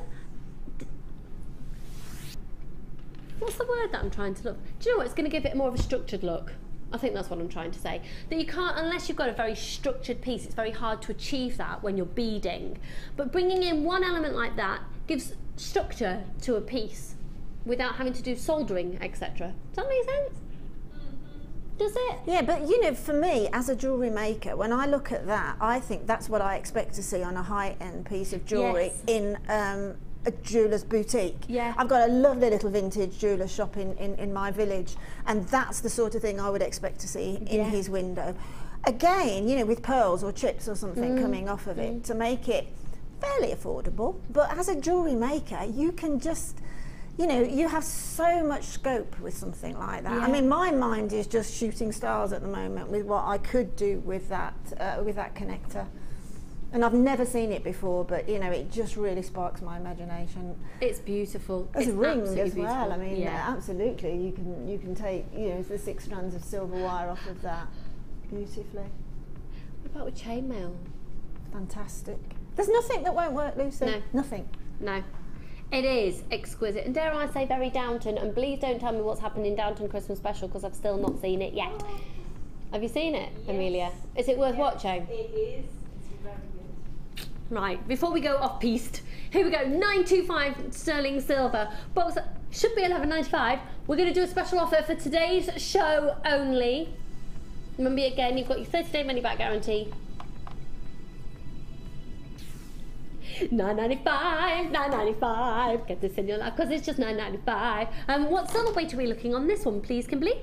What's the word that I'm trying to look? Do you know what? It's going to give it more of a structured look. I think that's what I'm trying to say. That you can't, unless you've got a very structured piece, it's very hard to achieve that when you're beading. But bringing in one element like that gives structure to a piece without having to do soldering, etc. Does that make sense? Does it? Yeah, but you know, for me, as a jewellery maker, when I look at that, I think that's what I expect to see on a high-end piece of jewellery in a jeweller's boutique. Yeah. I've got a lovely little vintage jeweller shop in my village, and that's the sort of thing I would expect to see in his window. Again, you know, with pearls or chips or something coming off of it to make it fairly affordable. But as a jewellery maker, you can just, you know, you have so much scope with something like that. I mean, my mind is just shooting stars at the moment with what I could do with that connector. And I've never seen it before, but you know, it just really sparks my imagination. It's beautiful. There's a ring as well. Beautiful. I mean, absolutely. You can take, you know, the 6 strands of silver wire off of that beautifully. What about with chainmail? Fantastic. There's nothing that won't work, Lucy. No. Nothing. No. It is exquisite, and dare I say very Downton, and please don't tell me what's happened in Downton Christmas Special, because I've still not seen it yet. Have you seen it, Amelia? Is it worth watching? It is. Right, before we go off-piste, here we go, 925 sterling silver. Box should be 11.95. We're going to do a special offer for today's show only. Remember, again, you've got your 30-day money-back guarantee. $9.95, $9.95. Get this in your life, because it's just $9.95. What silver weight are we looking on this one, please, Kimberly?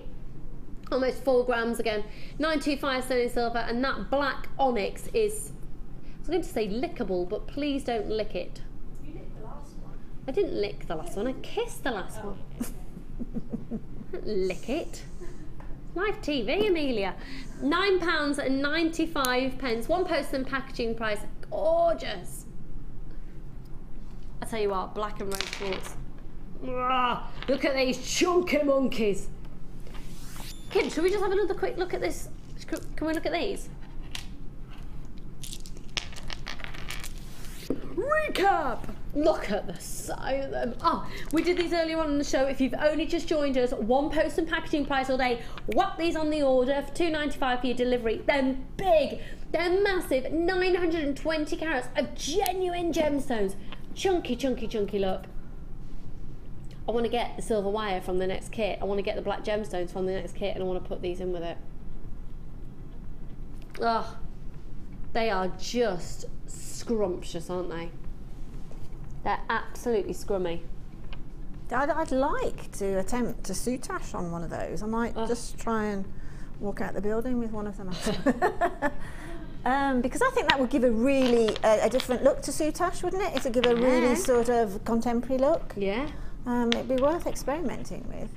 Almost 4 grams again. 925 sterling silver, and that black onyx is... I was going to say lickable, but please don't lick it. I didn't lick the last one, I kissed the last one. Lick it. Live TV, Amelia. £9.95. One post and packaging price. Gorgeous. I tell you what, black and rose quartz. Look at these chunky monkeys. Kim, should we just have another quick look at this? Can we look at these? Recap! Look at the size of them. Oh, we did these earlier on in the show. If you've only just joined us, one post and packaging price all day. Whack these on the order for £2.95 for your delivery. They're big, they're massive. 920 carats of genuine gemstones. Chunky, chunky, chunky, look. I want to get the silver wire from the next kit. I want to get the black gemstones from the next kit, and I want to put these in with it. Oh, they are just scrumptious, aren't they? They're absolutely scrummy. I'd like to attempt to soutache on one of those. I might just try and walk out the building with one of them. Because I think that would give a really a different look to soutache, wouldn't it? It would give a really sort of contemporary look. Yeah. It'd be worth experimenting with.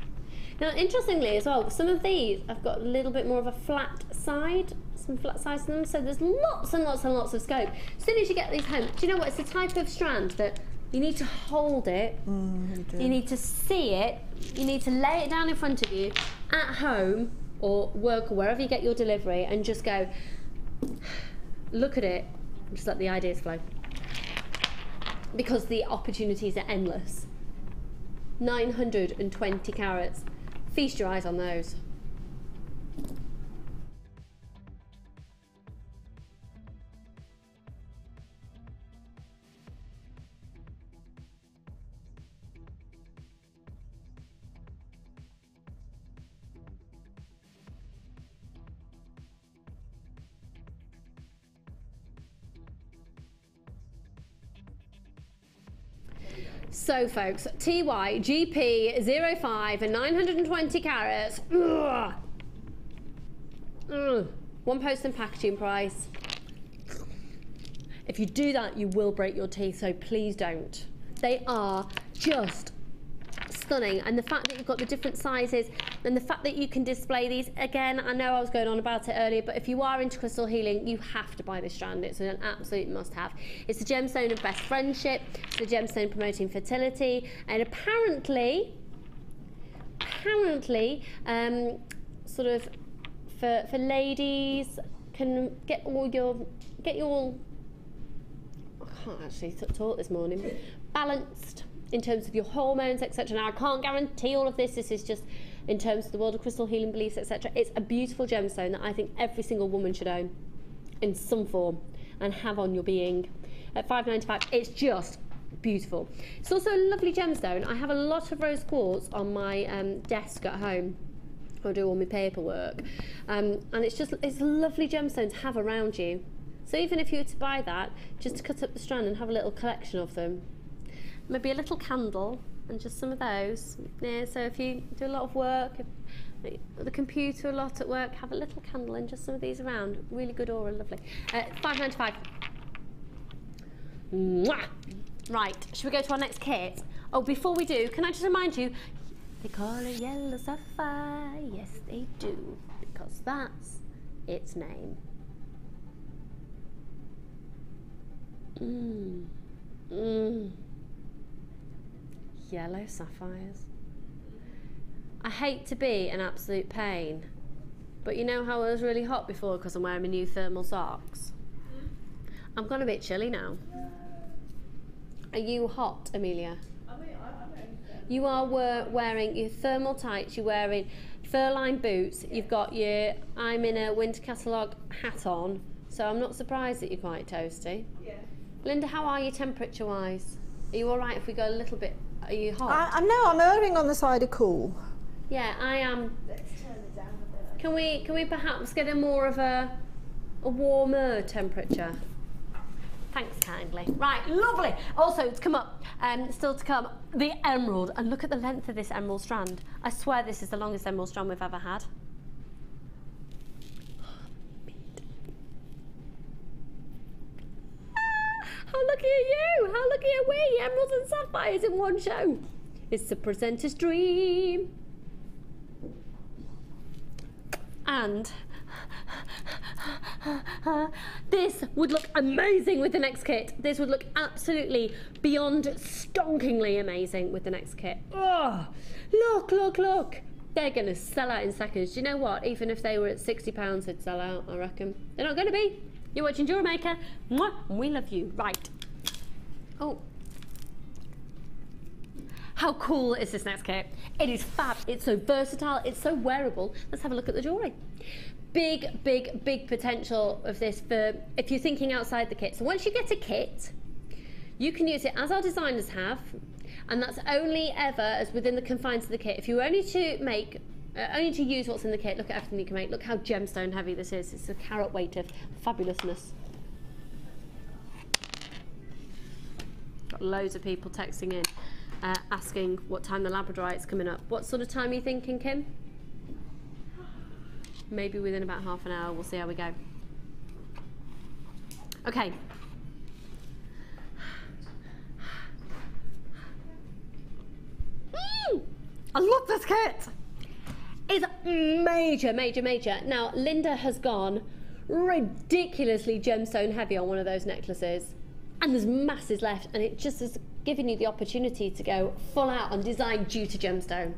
Now, interestingly as well, some of these have got a little bit more of a flat side, some flat sides to them, so there's lots and lots and lots of scope. As soon as you get these home, do you know what? It's the type of strand that you need to hold it, you need to see it, you need to lay it down in front of you at home or work or wherever you get your delivery and just go, look at it, and just let the ideas flow. Because the opportunities are endless. 920 carats. Feast your eyes on those. So folks, TY, GP, 05 and 920 carats. One post and packaging price. If you do that, you will break your teeth, so please don't. They are just stunning, and the fact that you've got the different sizes and the fact that you can display these, again, I know I was going on about it earlier, but if you are into crystal healing, you have to buy this strand. It's an absolute must-have. It's the gemstone of best friendship, it's the gemstone promoting fertility, and apparently sort of for ladies, can get your I can't actually talk this morning, balanced in terms of your hormones, etc. Now, I can't guarantee all of this. This is just in terms of the world of crystal healing beliefs, etc. It's a beautiful gemstone that I think every single woman should own in some form and have on your being. At $5.95, it's just beautiful. It's also a lovely gemstone. I have a lot of rose quartz on my desk at home. I do all my paperwork, and it's a lovely gemstone to have around you. So even if you were to buy that, just to cut up the strand and have a little collection of them. Maybe a little candle and just some of those. Yeah, so if you do a lot of work, the computer a lot at work, have a little candle and just some of these around. Really good aura, lovely. $5.95. Mwah! Right, should we go to our next kit? Oh, before we do, can I just remind you, they call it yellow sapphire. Yes, they do, because that's its name. Yellow sapphires. I hate to be an absolute pain, but you know how I was really hot before because I'm wearing my new thermal socks? I'm gone a bit chilly now. Are you hot, Amelia? You are wearing your thermal tights, you're wearing fur-lined boots, you've got your I'm in a winter catalogue hat on, so I'm not surprised that you're quite toasty. Yeah. Linda, how are you temperature-wise? Are you all right if we go a little bit? Are you hot? No, I'm erring on the side of cool. Yeah, I am. Let's turn it down a bit. Can we perhaps get a more of a warmer temperature? Thanks kindly. Right, lovely. Also, to come up, still to come, the emerald. And look at the length of this emerald strand. I swear this is the longest emerald strand we've ever had. Oh, look lucky are you? How lucky are we? Emeralds and sapphires in one show. It's the presenter's dream. And this would look amazing with the next kit. This would look absolutely beyond stonkingly amazing with the next kit. Oh, look, look, look. They're going to sell out in seconds. Do you know what? Even if they were at £60, they'd sell out, I reckon. They're not going to be. You're watching Jewellery Maker. Mwah, we love you. Right. Oh. How cool is this next kit? It is fab. It's so versatile. It's so wearable. Let's have a look at the jewellery. Big, big, big potential of this for if you're thinking outside the kit. So once you get a kit, you can use it as our designers have, and that's only ever as within the confines of the kit. If you were only to make, only to use what's in the kit, look at everything you can make. Look how gemstone heavy this is. It's a carat weight of fabulousness. Got loads of people texting in, asking what time the Labradorite's coming up. What sort of time are you thinking, Kim? Maybe within about half an hour. We'll see how we go. Okay. I love this kit. It's major, major, major. Now, Linda has gone ridiculously gemstone heavy on one of those necklaces, and there's masses left, and it just is giving you the opportunity to go full out on design due to gemstone.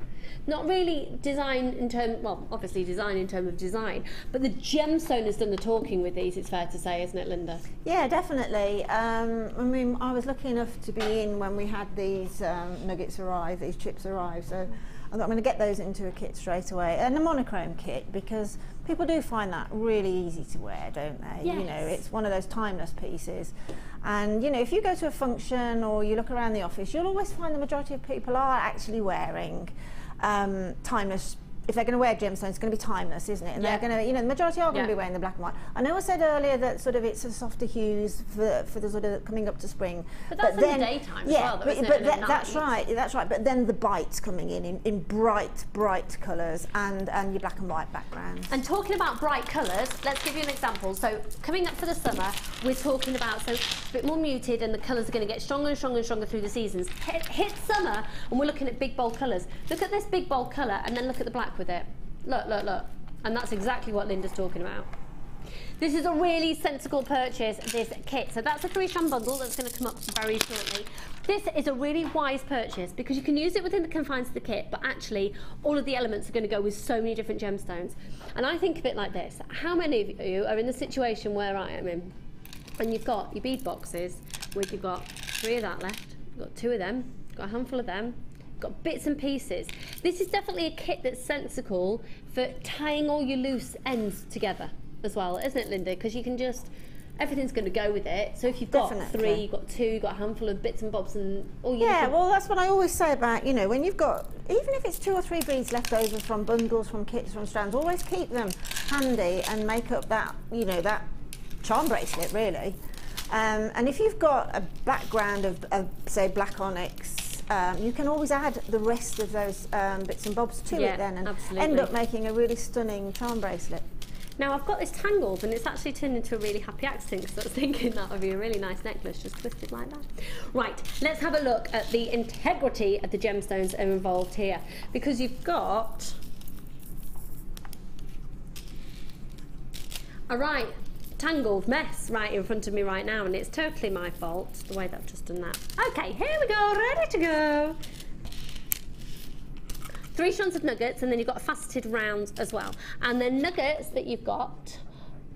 Not really design in terms, well, obviously design in terms of design, but the gemstone has done the talking with these, it's fair to say, isn't it, Linda? Yeah, definitely. I mean, I was lucky enough to be in when we had these nuggets arrive, these chips arrive, so I thought I'm going to get those into a kit straight away, and a monochrome kit, because people do find that really easy to wear, don't they? Yes. You know, it's one of those timeless pieces. And, you know, if you go to a function or you look around the office, you'll always find the majority of people are actually wearing timeless. If they're going to wear gemstones, it's going to be timeless, isn't it? And they're going to, you know, the majority are going to be wearing the black and white. I know I said earlier that sort of it's a softer hues for the sort of coming up to spring. But that's in the daytime as well, though, isn't it? That's right, that's right. But then the bites coming in bright, bright colours and your black and white backgrounds. And talking about bright colours, let's give you an example. So coming up for the summer, we're talking about, so a bit more muted, and the colours are going to get stronger and stronger and stronger through the seasons. Hit summer, and we're looking at big, bold colours. Look at this big, bold colour, and then look at the black with it. Look, look, look. And that's exactly what Linda's talking about. This is a really sensible purchase, this kit. So that's a 3-strand bundle that's going to come up very shortly. This is a really wise purchase because you can use it within the confines of the kit, but actually all of the elements are going to go with so many different gemstones. And I think of it like this. How many of you are in the situation where I am in, and you've got your bead boxes where you've got 3 of that left, you've got 2 of them, you've got a handful of them, got bits and pieces. This is definitely a kit that's sensible for tying all your loose ends together as well, isn't it, Linda? Because you can just, everything's going to go with it. So if you've got 3, you've got 2, you've got a handful of bits and bobs and all your well, that's what I always say about, you know, when you've got, even if it's 2 or 3 beads left over from bundles, from kits, from strands, always keep them handy and make up that, you know, that charm bracelet, really. And if you've got a background of say, black onyx, you can always add the rest of those bits and bobs to it then, and end up making a really stunning charm bracelet. Now I've got this tangled, and it's actually turned into a really happy accident because I was thinking that would be a really nice necklace, just twisted like that. Right, let's have a look at the integrity of the gemstones that are involved here, because you've got a right tangled mess right in front of me right now, and it's totally my fault the way that I've just done that. Okay, here we go, ready to go. 3 strands of nuggets, and then you've got faceted rounds as well. And the nuggets that you've got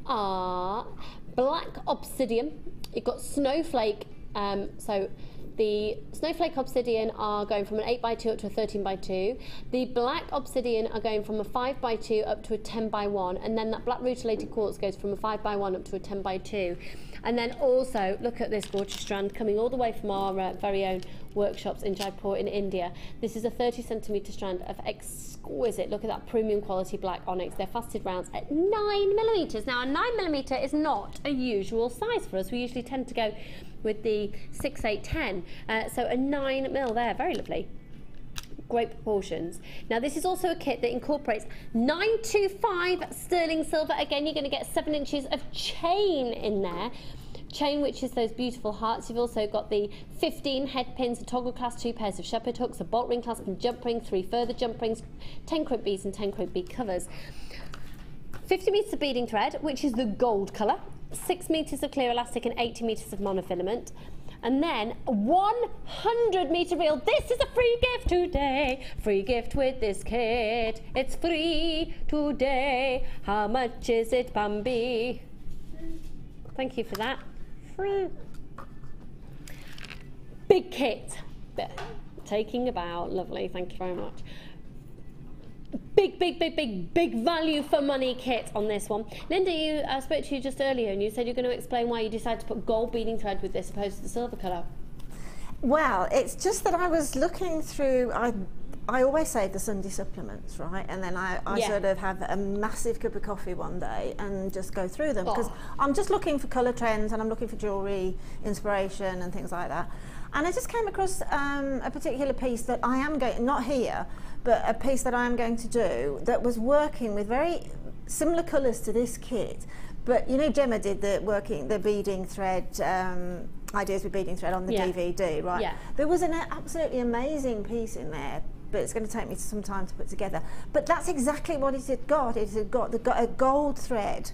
are black obsidian, you've got snowflake, so the snowflake obsidian are going from an 8x2 up to a 13x2. The black obsidian are going from a 5x2 up to a 10x1, and then that black rutilated quartz goes from a 5x1 up to a 10x2. And then also, look at this gorgeous strand coming all the way from our very own workshops in Jaipur in India. This is a 30cm strand of exquisite, look at that premium quality black onyx. They're faceted rounds at 9mm. Now a 9mm is not a usual size for us. We usually tend to go with the 6, 8, 10. So a 9mm there, very lovely. Great proportions. Now this is also a kit that incorporates 925 sterling silver. Again, you're going to get 7 inches of chain in there. chain, which is those beautiful hearts. You've also got the 15 head pins, a toggle clasp, 2 pairs of shepherd hooks, a bolt ring clasp and jump ring, 3 further jump rings, 10 crimp beads and 10 crimp bead covers. 50 metres of beading thread, which is the gold colour, 6 metres of clear elastic and 80 metres of monofilament. And then a 100 metre reel. This is a free gift today. Free gift with this kit. It's free today. How much is it, Bambi? Thank you for that. Free. Big kit. Taking about. Lovely. Thank you very much. Big value for money kit on this one. Linda, I spoke to you just earlier and you said you're going to explain why you decided to put gold beading thread with this opposed to the silver colour. Well, it's just that I was looking through, I always save the Sunday supplements, right? And then I sort of have a massive cup of coffee one day and just go through them because I'm just looking for colour trends and I'm looking for jewellery inspiration and things like that. And I just came across a particular piece that I am going, not here, but a piece that I am going to do that was working with very similar colours to this kit. But you know, Gemma did the beading thread, ideas with beading thread on the DVD, right? Yeah. There was an absolutely amazing piece in there, but it's going to take me some time to put together. But that's exactly what it had got. It had got a gold thread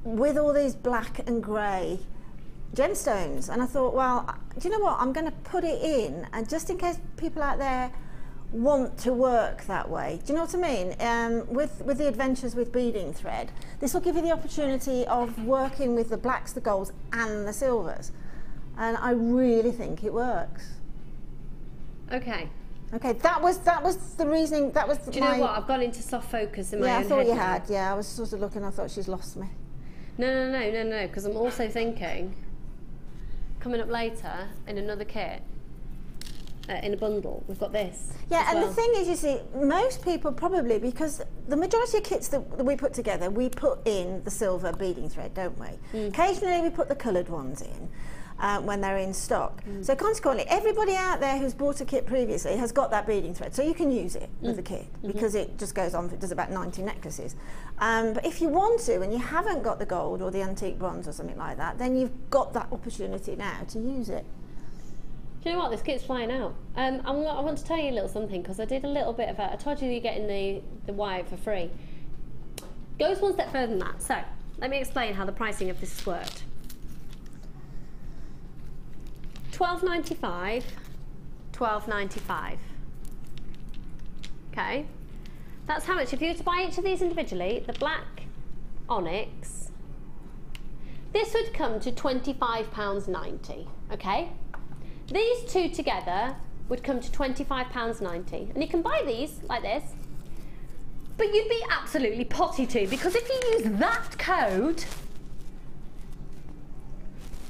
with all these black and grey gemstones. And I thought, well, do you know what? I'm going to put it in, and just in case people out there want to work that way. Do you know what I mean? With the adventures with beading thread, this will give you the opportunity of working with the blacks, the golds and the silvers. And I really think it works. Okay. Okay, that was the reasoning. That was. Do you know what? I've gone into soft focus in my own head. Yeah, I thought you had. Yeah, I was sort of looking. I thought she's lost me. No. Because I'm also thinking, coming up later in another kit, in a bundle, we've got this. Yeah, and the thing is, you see, most people probably, because the majority of kits that we put together, we put in the silver beading thread, don't we? Occasionally we put the coloured ones in when they're in stock. So consequently, everybody out there who's bought a kit previously has got that beading thread, so you can use it with the kit because it just goes on, it does about 90 necklaces. But if you want to and you haven't got the gold or the antique bronze or something like that, then you've got that opportunity now to use it. Do you know what? This kit's flying out. I want to tell you a little something because I did a little bit of it. I told you you're getting the wire for free. Goes one step further than that. So let me explain how the pricing of this has worked. $12.95, $12.95. Okay, that's how much. If you were to buy each of these individually, the black onyx, this would come to £25.90. Okay. These two together would come to £25.90, and you can buy these like this, but you'd be absolutely potty too, because if you use that code,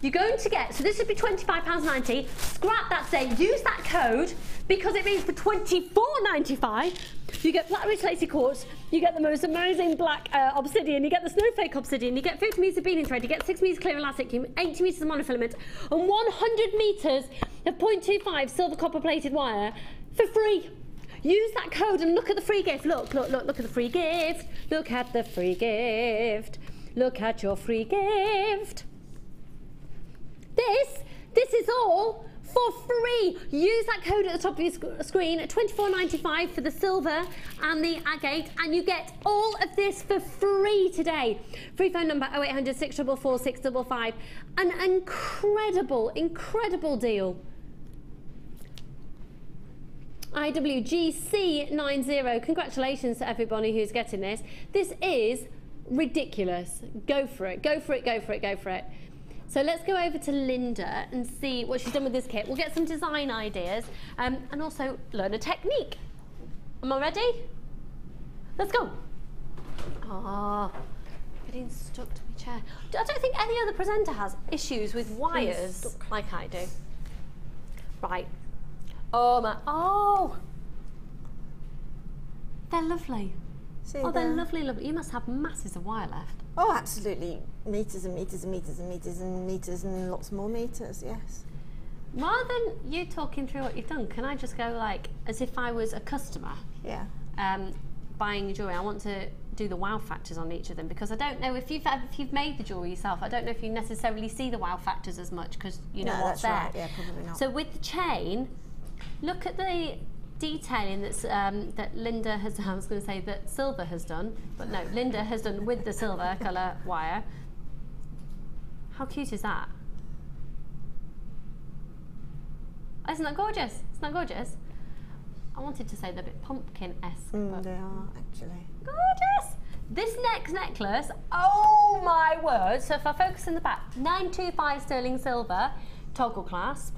you're going to get, so this would be £25.90, scrap that today, use that code, because it means for £24.95, you get black rich lacy quartz, you get the most amazing black obsidian, you get the snowflake obsidian, you get 50 metres of beading thread, you get 6 metres clear elastic, 80 metres of monofilament, and 100 metres of 0.25 silver copper plated wire for free. Use that code and look at the free gift. Look at the free gift. Look at the free gift. Look at your free gift. This is all for free. Use that code at the top of your screen, £24.95 for the silver and the agate, and you get all of this for free today. Free phone number 0800 644 655. An incredible deal. IWGC90. Congratulations to everybody who's getting this. This is ridiculous. Go for it. Go for it. Go for it. Go for it. So let's go over to Linda and see what she's done with this kit. We'll get some design ideas and also learn a technique. Am I ready? Let's go. Ah, getting stuck to my chair. I don't think any other presenter has issues with wires like I do. Right. Oh, they're lovely. See, they're lovely. You must have masses of wire left. Oh, absolutely. Meters and meters and meters and meters and meters and lots more meters, yes. Rather than you talking through what you've done, can I just go like, as if I was a customer? Yeah. Buying jewellery, I want to do the wow factors on each of them, because I don't know if you've made the jewellery yourself, I don't know if you necessarily see the wow factors as much because you know what's there. Right. Yeah, probably not. So with the chain, look at the detailing that's that Linda has, I was going to say that Silver has done, but no, Linda has done with the silver colour wire. How cute is that? Isn't that gorgeous? Isn't that gorgeous? I wanted to say they're a bit pumpkin-esque. But they are, actually. Gorgeous! This next necklace, oh my word. So if I focus in the back, 925 sterling silver, toggle clasp.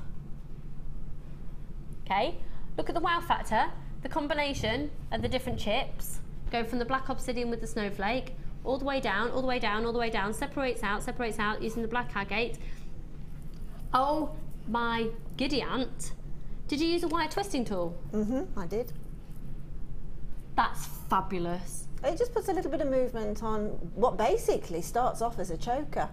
Okay, look at the wow factor, the combination of the different chips, go from the black obsidian with the snowflake, all the way down, all the way down, all the way down, separates out using the black agate. Oh my giddy aunt. Did you use a wire twisting tool? Mm-hmm, I did. That's fabulous. It just puts a little bit of movement on what basically starts off as a choker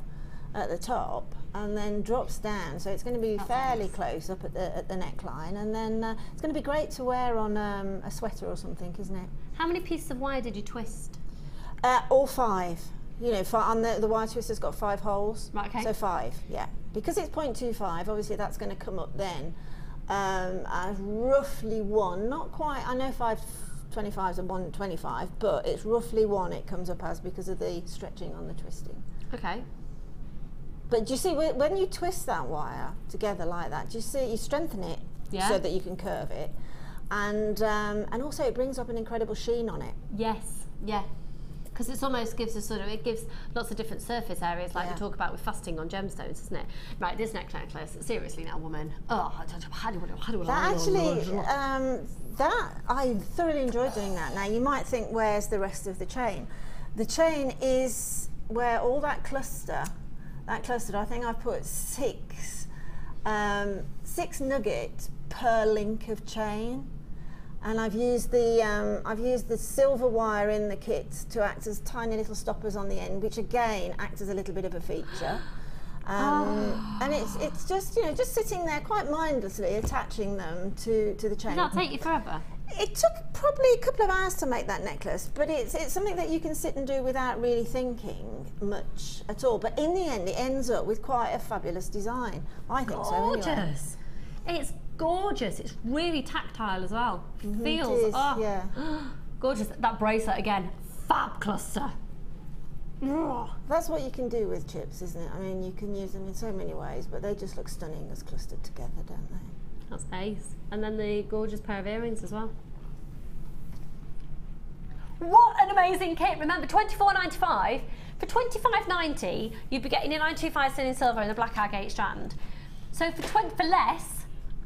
at the top and then drops down, so it's going to be fairly close up at the neckline, and then it's going to be great to wear on a sweater or something, isn't it? How many pieces of wire did you twist? All 5. You know, on the wire twister's got 5 holes. Right, okay. So 5, yeah. Because it's 0.25, obviously that's going to come up then as roughly 1, not quite, I know 525s and 125, but it's roughly 1 it comes up as because of the stretching on the twisting. Okay. But do you see, when you twist that wire together like that, do you see, you strengthen it so that you can curve it, and also it brings up an incredible sheen on it. Yes, yeah. Because it almost gives a sort of, it gives lots of different surface areas, like we talk about with fasting on gemstones, isn't it? Right, this necklace, seriously now, woman. Oh, how do that actually, that, I thoroughly enjoyed doing that. Now, you might think, where's the rest of the chain? The chain is where all that cluster, I think I've put 6 nuggets per link of chain. And I've used the silver wire in the kit to act as tiny little stoppers on the end, which again act as a little bit of a feature. And it's just, you know, just sitting there quite mindlessly attaching them to the chain. Did that take you forever? It took probably a couple of hours to make that necklace, but it's something that you can sit and do without really thinking much at all. But in the end, it ends up with quite a fabulous design. I think so anyway. Gorgeous. It's gorgeous. It's really tactile as well. Feels. It is, yeah. Gorgeous. That bracelet again. Fab cluster. That's what you can do with chips, isn't it? I mean, you can use them in so many ways, but they just look stunning as clustered together, don't they? That's ace. And then the gorgeous pair of earrings as well. What an amazing kit. Remember, $24.95. For $25.90, you'd be getting a 925 sterling silver and a black agate strand. So for less,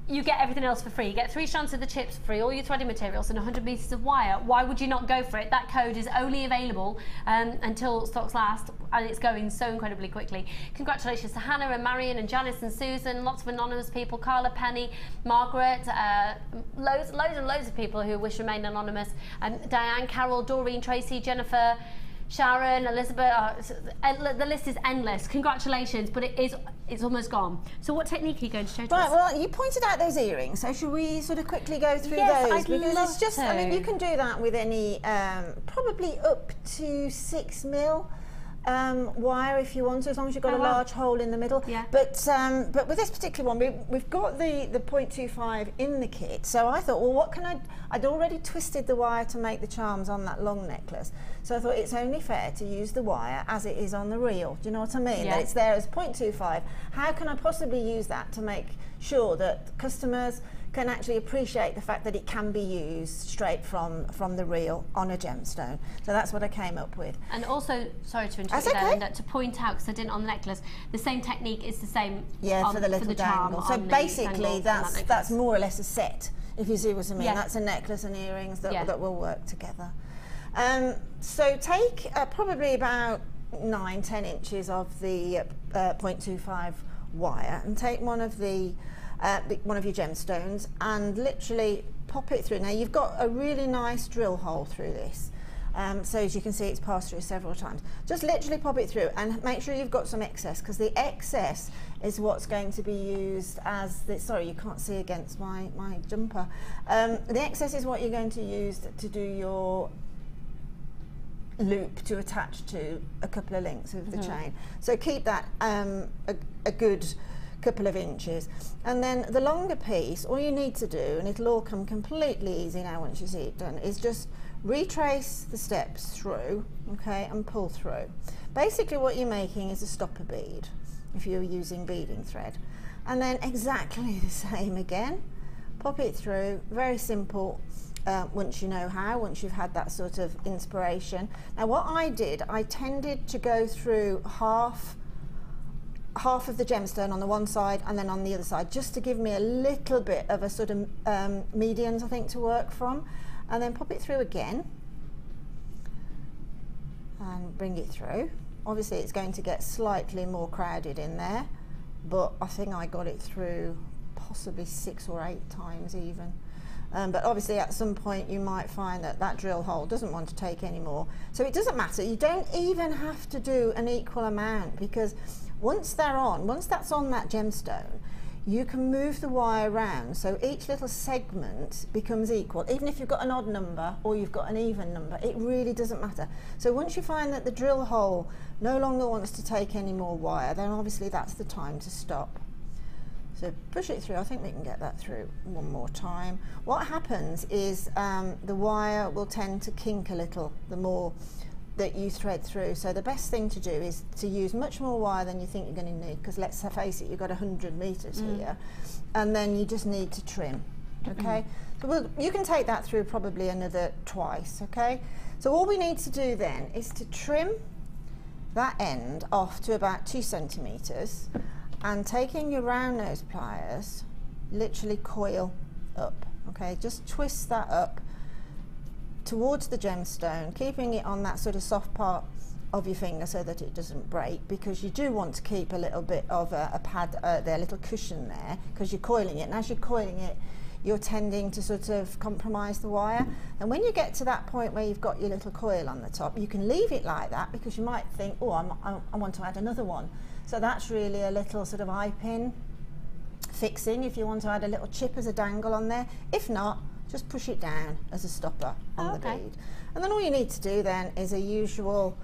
you get everything else for free. You get 3 strands of the chips for free, all your threading materials, and 100 meters of wire. Why would you not go for it? That code is only available until stocks last, and it's going so incredibly quickly. Congratulations to Hannah and Marion and Janice and Susan, lots of anonymous people, Carla, Penny, Margaret, loads and loads of people who wish to remain anonymous, Diane, Carol, Doreen, Tracy, Jennifer, Sharon, Elizabeth, the list is endless. Congratulations, but it's almost gone. So what technique are you going to show to us? Right, well, you pointed out those earrings, so should we sort of quickly go through those? I'd because it's just, to. I mean, you can do that with any, probably up to 6 mil wire if you want to, as long as you've got a large hole in the middle. Yeah. But with this particular one, we've got the 0.25 in the kit, so I thought, well, what can I'd already twisted the wire to make the charms on that long necklace, so I thought it's only fair to use the wire as it is on the reel. Do you know what I mean? Yeah. That it's there as 0.25. How can I possibly use that to make sure that customers can actually appreciate the fact that it can be used straight from the reel on a gemstone? So that's what I came up with. And also, sorry to interrupt you there, Linda, to point out, because I didn't on the necklace, the same technique is the same for the little dangle. So basically that's more or less a set, if you see what I mean. Yeah. That's a necklace and earrings that will work together. So take probably about 9-10 inches of the 0.25 wire and take one of your gemstones and literally pop it through. Now you've got a really nice drill hole through this, so as you can see it's passed through several times. Just literally pop it through and make sure you've got some excess, because the excess is what's going to be used as the, sorry, you can't see against my jumper. The excess is what you're going to use to do your loop to attach to a couple of links of the chain. So keep that a good couple of inches. And then the longer piece, all you need to do, and it'll all come completely easy now once you see it done, is just retrace the steps through, okay, and pull through. Basically what you're making is a stopper bead if you're using beading thread. And then exactly the same again, pop it through, very simple. Once you know how, once you've had that sort of inspiration. Now what I did, I tended to go through half of the gemstone on the one side and then on the other side, just to give me a little bit of a sort of medians, I think, to work from. And then pop it through again and bring it through. Obviously it's going to get slightly more crowded in there, but I think I got it through possibly 6 or 8 times even. But obviously at some point you might find that that drill hole doesn't want to take any more. So it doesn't matter, you don't even have to do an equal amount, because once that's on that gemstone, you can move the wire around so each little segment becomes equal. Even if you've got an odd number or you've got an even number, it really doesn't matter. So once you find that the drill hole no longer wants to take any more wire, then obviously that's the time to stop. So push it through. I think we can get that through one more time. What happens is the wire will tend to kink a little the more that you thread through. So the best thing to do is to use much more wire than you think you're going to need, because let's face it, you've got 100 meters here, and then you just need to trim. Okay, so you can take that through probably another twice. Okay, so all we need to do then is to trim that end off to about 2 centimeters. And taking your round nose pliers, literally coil up, okay? Just twist that up towards the gemstone, keeping it on that sort of soft part of your finger so that it doesn't break, because you do want to keep a little bit of a pad there, a little cushion there, because you're coiling it. And as you're coiling it, you're tending to sort of compromise the wire. And when you get to that point where you've got your little coil on the top, you can leave it like that, because you might think, oh, I want to add another one. So that's really a little sort of eye pin fixing if you want to add a little chip as a dangle on there. If not, just push it down as a stopper on the bead. And then all you need to do then is a usual,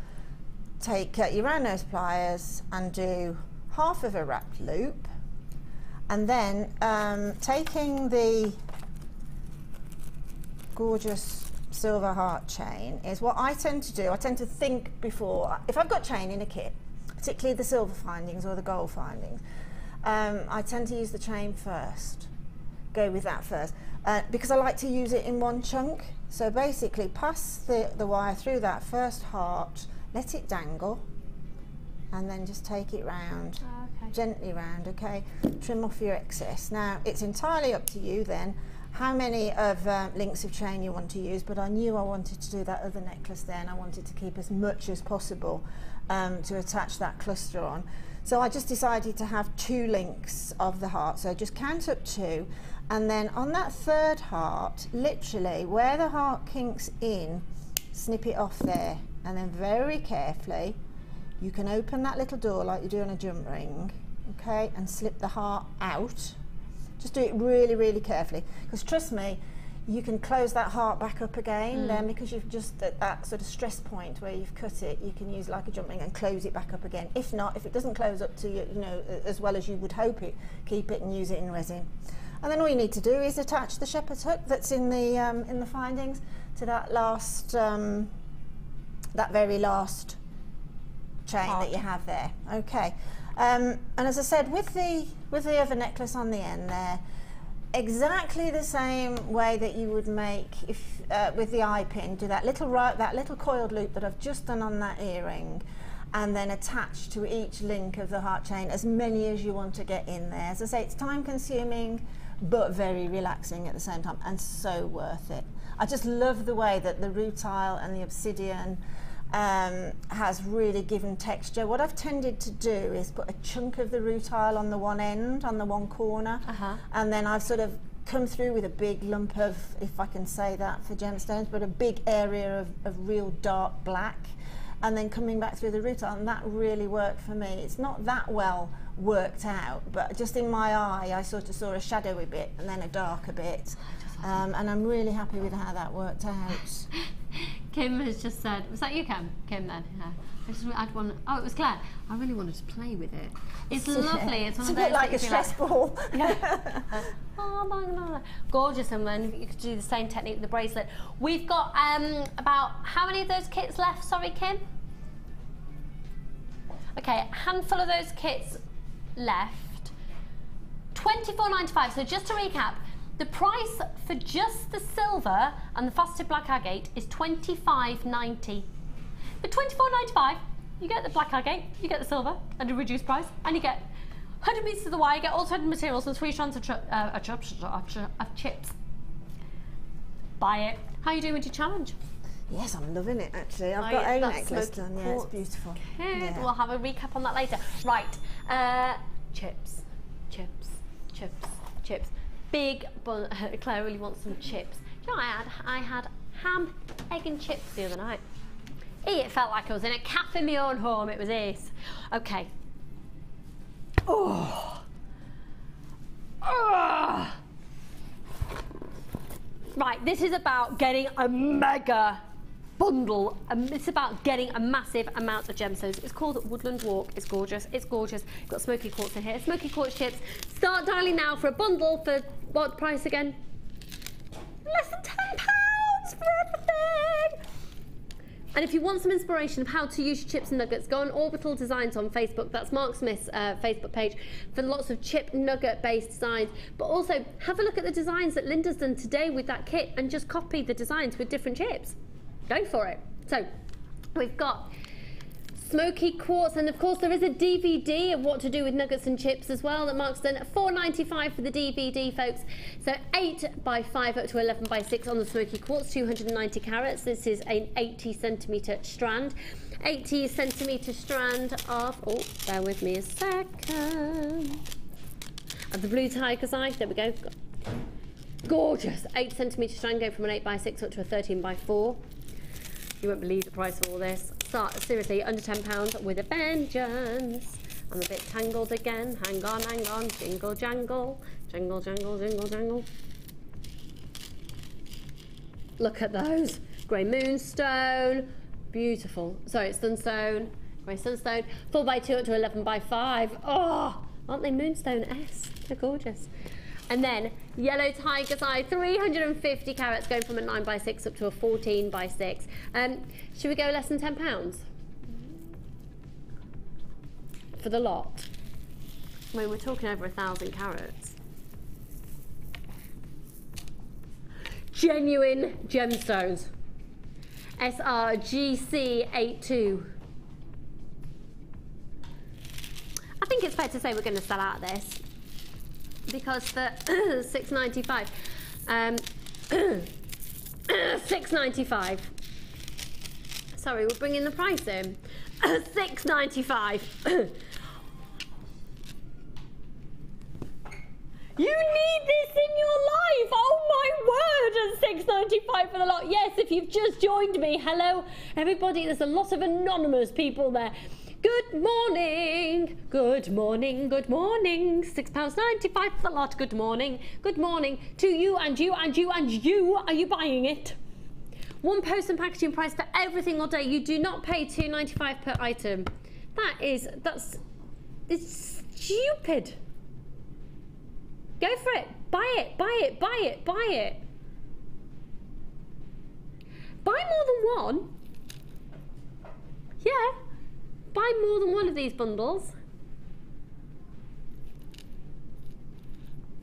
take your round nose pliers and do half of a wrapped loop, and then taking the gorgeous silver heart chain is what I tend to do. I tend to think before, if I've got chain in a kit, particularly the silver findings or the gold findings, I tend to use the chain first, go with that first, because I like to use it in one chunk. So basically pass the wire through that first heart, let it dangle, and then just take it round, gently round, okay? Trim off your excess. Now it's entirely up to you then how many of links of chain you want to use, but I knew I wanted to do that other necklace there, and I wanted to keep as much as possible to attach that cluster on. So I just decided to have 2 links of the heart, so just count up 2, and then on that third heart, literally where the heart kinks in, snip it off there, and then very carefully you can open that little door like you do on a jump ring, okay, and slip the heart out. Just do it really, really carefully, because trust me, you can close that heart back up again then, because you've just at that sort of stress point where you've cut it, you can use like a jump ring and close it back up again. If not, if it doesn't close up to you know, as well as you would hope it, keep it and use it in resin. And then all you need to do is attach the shepherd's hook that's in the findings to that last, that very last chain that you have there. Okay. And as I said, with the other necklace on the end there, exactly the same way that you would make if with the eye pin, do that little coiled loop that I've just done on that earring, and then attach to each link of the heart chain as many as you want to get in there. As I say, it's time consuming but very relaxing at the same time, and so worth it. I just love the way that the rutile and the obsidian has really given texture. What I've tended to do is put a chunk of the rutile on the one end, on the one corner, and then I've sort of come through with a big lump of, if I can say that for gemstones, but a big area of real dark black, and then coming back through the rutile, and that really worked for me. It's not that well worked out, but just in my eye I sort of saw a shadowy bit and then a darker bit, and I'm really happy with how that worked out. Kim has just said, was that you, Kim? Kim then? Yeah. Oh, it was Claire. I really wanted to play with it. It's lovely. It's one of those. A bit like a stress ball. Yeah. Oh, gorgeous, and then you could do the same technique with the bracelet. We've got about how many of those kits left? Sorry, Kim. Okay, a handful of those kits left. $24.95. So just to recap, the price for just the silver and the faceted black agate is $25.90. For $24.95, you get the black agate, you get the silver at a reduced price, and you get 100 meters of the wire, you get all threaded materials and 3 strands of chips. Buy it. How are you doing with your challenge? Yes, I'm loving it actually. I've got a necklace done. Yeah, it's beautiful. Good. Yeah. We'll have a recap on that later. Right. Chips. Big bun. Claire really wants some chips. Do you know what I had ham, egg and chips the other night. It felt like I was in a cafe in my own home. It was ace. Okay. Oh. Right, this is about getting a mega bundle. It's about getting a massive amount of gemstones. It's called Woodland Walk. It's gorgeous. It's gorgeous. Got smoky quartz in here. Smoky quartz chips. Start dialing now for a bundle for what price again? Less than £10 for everything. And if you want some inspiration of how to use your chips and nuggets, go on Orbital Designs on Facebook. That's Mark Smith's Facebook page for lots of chip nugget based designs. But also have a look at the designs that Linda's done today with that kit and just copy the designs with different chips. Go for it. So we've got smoky quartz, and of course there is a DVD of what to do with nuggets and chips as well that Mark's done at $4.95 for the DVD, folks. So 8x5 up to 11x6 on the smoky quartz, 290 carats. This is an 80 centimetre strand. 80 centimetre strand of, oh, bear with me a second, of the blue tiger's eye. There we go. Gorgeous. 8 centimetre strand going from an 8x6 up to a 13x4. You won't believe the price of all this. Seriously, under £10 with a vengeance. I'm a bit tangled again. Hang on. Jingle jangle. Jingle jangle, jingle jangle. Look at those. Grey moonstone. Beautiful. Sorry, it's sunstone. Grey sunstone. 4x2 up to 11x5. Oh, aren't they moonstone-esque? They're gorgeous. And then yellow tiger's eye, 350 carats, going from a 9x6 up to a 14x6. Should we go less than £10 for the lot? I mean, we're talking over 1,000 carats. Genuine gemstones. SRGC82. I think it's fair to say we're going to sell out of this, because for $6.95, $6.95. Sorry, we're bringing the price in. $6.95. You need this in your life. Oh my word! At $6.95 for the lot. Yes, if you've just joined me, hello everybody. There's a lot of anonymous people there. Good morning, good morning, good morning. £6.95 for the lot. Good morning to you and you and you and you. Are you buying it? One post and packaging price for everything all day. You do not pay $2.95 per item. It's stupid. Go for it. Buy it, buy it, buy it, buy it. Buy more than one. Yeah. Buy more than one of these bundles.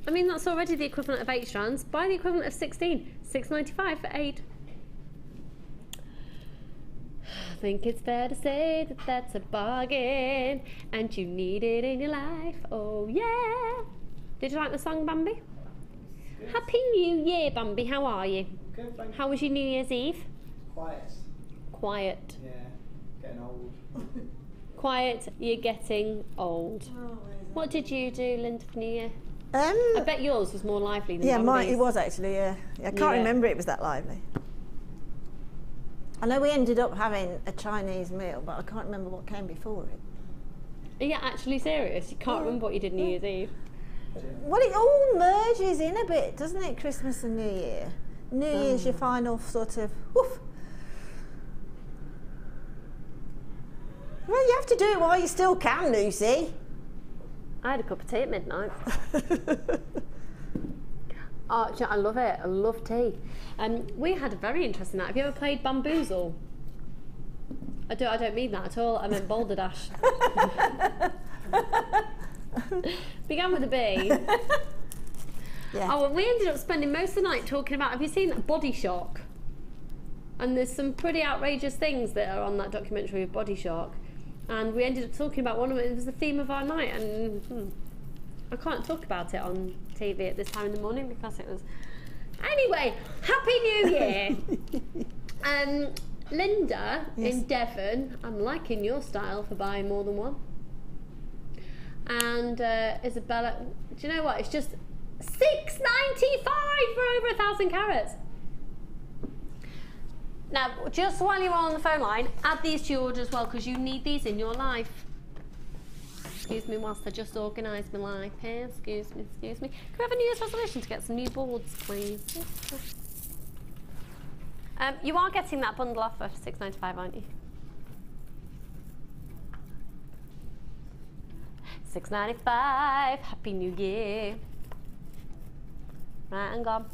I mean, that's already the equivalent of 8 strands. Buy the equivalent of 16. $6.95 for 8. I think it's fair to say that that's a bargain, and you need it in your life. Oh yeah. Did you like the song, Bambi? Yes. Happy New Year, Bambi. How are you? Good, thank you. How was your New Year's Eve? Quiet. Quiet. Yeah, getting old. Quiet, you're getting old. Oh, what did you do, Linda, for New Year? I bet yours was more lively than yeah, Bambi's. it was actually, yeah. I can't remember it was that lively. I know we ended up having a Chinese meal, but I can't remember what came before it. Are you actually serious? You can't remember what you did New Year's Eve? Well, it all merges in a bit, doesn't it? Christmas and New Year. New Year's your final sort of, woof. to do it while you still can, Lucy. I had a cup of tea at midnight. Oh, I love it. I love tea. We had a very interesting night. Have you ever played Bamboozle? I don't mean that at all. I meant Boulder Dash. Began with a B. Yeah. Oh, well, we ended up spending most of the night talking about, have you seen Body Shock? And there's some pretty outrageous things that are on that documentary of Body Shock. And we ended up talking about one of them. It was the theme of our night. And I can't talk about it on TV at this time in the morning because it was... Anyway, Happy New Year. Linda in Devon, I'm liking your style for buying more than one. And Isabella, do you know what? It's just $6.95 for over 1,000 carats. Now, just while you're on the phone line, add these to your order as well because you need these in your life. Excuse me whilst I just organise my life here. Excuse me, excuse me. Can we have a New Year's resolution to get some new boards, please? You are getting that bundle off for $6.95, aren't you? $6.95. Happy New Year. Right, and gone.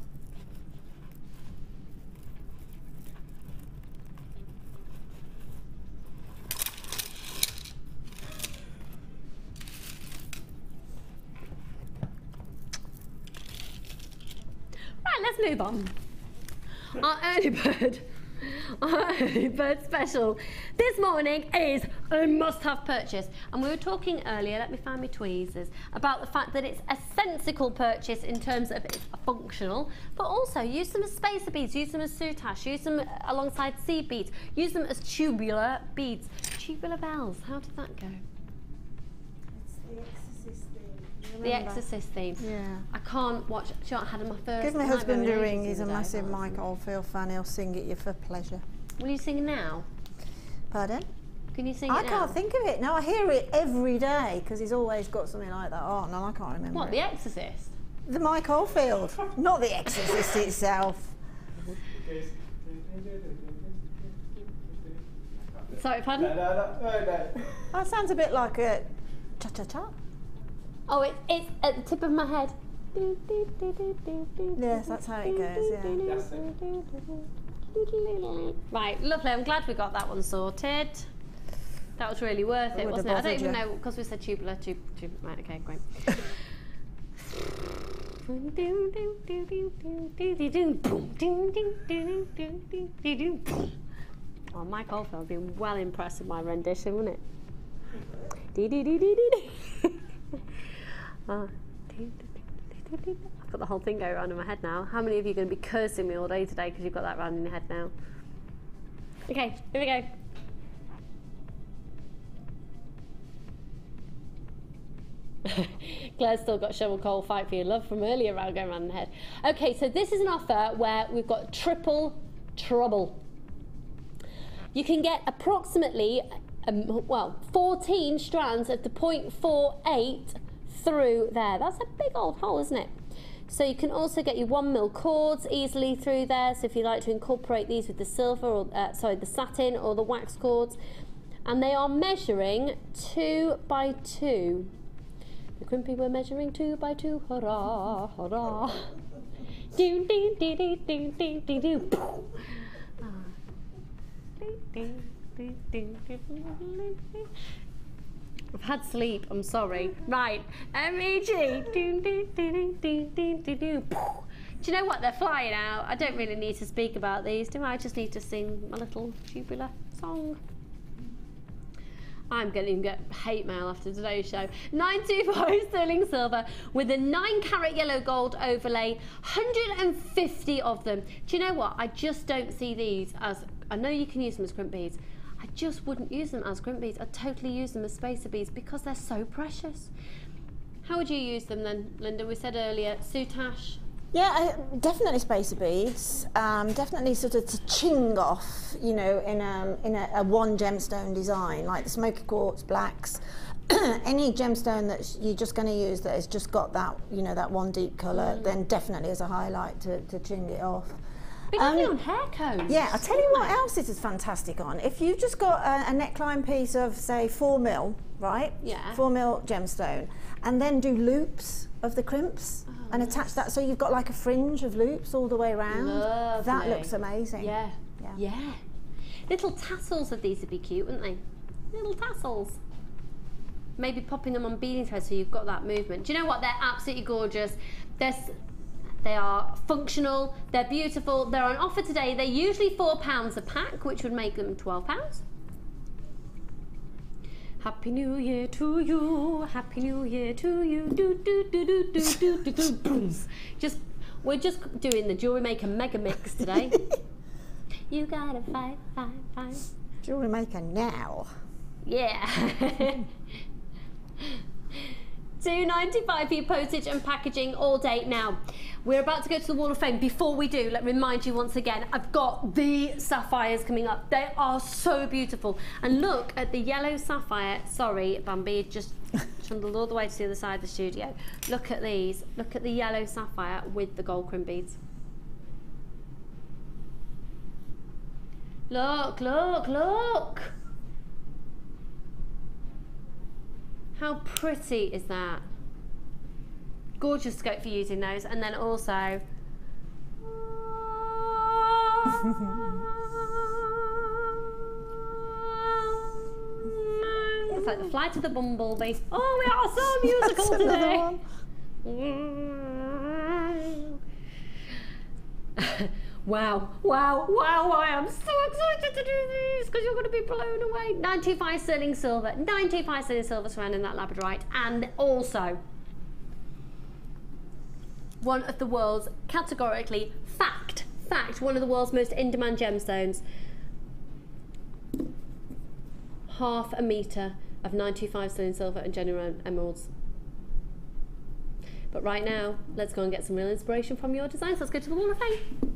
Right, let's move on. Our early bird special this morning is a must-have purchase, and we were talking earlier, let me find my tweezers, about the fact that it's a sensical purchase in terms of it's functional, but also use them as spacer beads, use them as soutache, use them alongside seed beads, use them as tubular beads. Tubular bells, how did that go? The Exorcist theme. Yeah. I can't watch. Do you know what I had in my first. Give my husband a ring. He's a massive Mike Oldfield fan. He'll sing at you for pleasure. Will you sing now? Pardon? Can you sing it I now? can't think of it. No, I hear it every day because he's always got something like that. Oh no, I can't remember. What? it. The Exorcist? The Mike Oldfield, not the Exorcist itself. Sorry, pardon? No. That sounds a bit like a cha-cha-cha. Oh, it's at the tip of my head. Yes, that's how it goes, yeah. That's it. Right, lovely. I'm glad we got that one sorted. That was really worth it, wasn't it? I don't even know, because we said tubular, right, okay, great. Oh, Mike Oldfield would be well impressed with my rendition, wouldn't it? I've got the whole thing going around in my head now. How many of you are going to be cursing me all day today because you've got that round in your head now? Okay, here we go. Claire's still got shovel coal fight for your love from earlier round going around in the head. Okay, so this is an offer where we've got triple trouble. You can get approximately 14 strands of the 0.48 through there. That's a big old hole, isn't it? So you can also get your 1mm cords easily through there. So if you like to incorporate these with the silver or the satin or the wax cords, and they are measuring 2 by 2. The crimpy were measuring 2 by 2. Hurrah, hurrah! Do do do do do do do do. I've had sleep, I'm sorry. Right, M-E-G. Do you know what? They're flying out. I don't really need to speak about these, do I? I just need to sing my little tubular song. I'm going to get hate mail after today's show. 925 sterling silver with a 9-carat yellow gold overlay. 150 of them. Do you know what? I just don't see these as... I know you can use them as crimp beads. I just wouldn't use them as crimp beads. I'd totally use them as spacer beads because they're so precious. How would you use them then, Linda? We said earlier, soutache. Yeah, definitely spacer beads. Definitely sort of to ching off, you know, in a one gemstone design, like the smoky quartz, blacks. Any gemstone that you're just going to use that has just got that, you know, that one deep colour, then definitely as a highlight to ching it off. Be lovely on hair combs. Yeah, I'll tell you what else it is fantastic on. If you've just got a neckline piece of, say, 4mm, right? Yeah. 4mm gemstone, and then do loops of the crimps and attach that, so you've got like a fringe of loops all the way around. Lovely. That looks amazing. Yeah. Yeah. Little tassels of these would be cute, wouldn't they? Little tassels. Maybe popping them on beading thread so you've got that movement. Do you know what? They're absolutely gorgeous. They are functional, they're beautiful, they're on offer today. They're usually £4 a pack, which would make them £12. Happy New Year to you, Happy New Year to you, do do do do do do do do do. We're just doing the Jewellery Maker mega mix today. You gotta fight, fight, fight. Jewellery Maker now. Yeah. £2.95 for your postage and packaging all day. Now, we're about to go to the Wall of Fame. Before we do, let me remind you once again, I've got the sapphires coming up. They are so beautiful. And look at the yellow sapphire. Sorry, Bambi, just trundled all the way to the other side of the studio. Look at these. Look at the yellow sapphire with the gold crimp beads. Look, look, look. How pretty is that? Gorgeous scope for using those, and then also it's like the flight of the bumblebee. Oh, we are so musical today. Wow, wow, wow, I am so excited to do these because you're going to be blown away. 925 sterling silver, 925 sterling silver surrounding that labradorite, and also one of the world's, categorically, fact, one of the world's most in-demand gemstones. Half a metre of 925 sterling silver and genuine emeralds. But right now, let's go and get some real inspiration from your designs. Let's go to the Wall of Fame.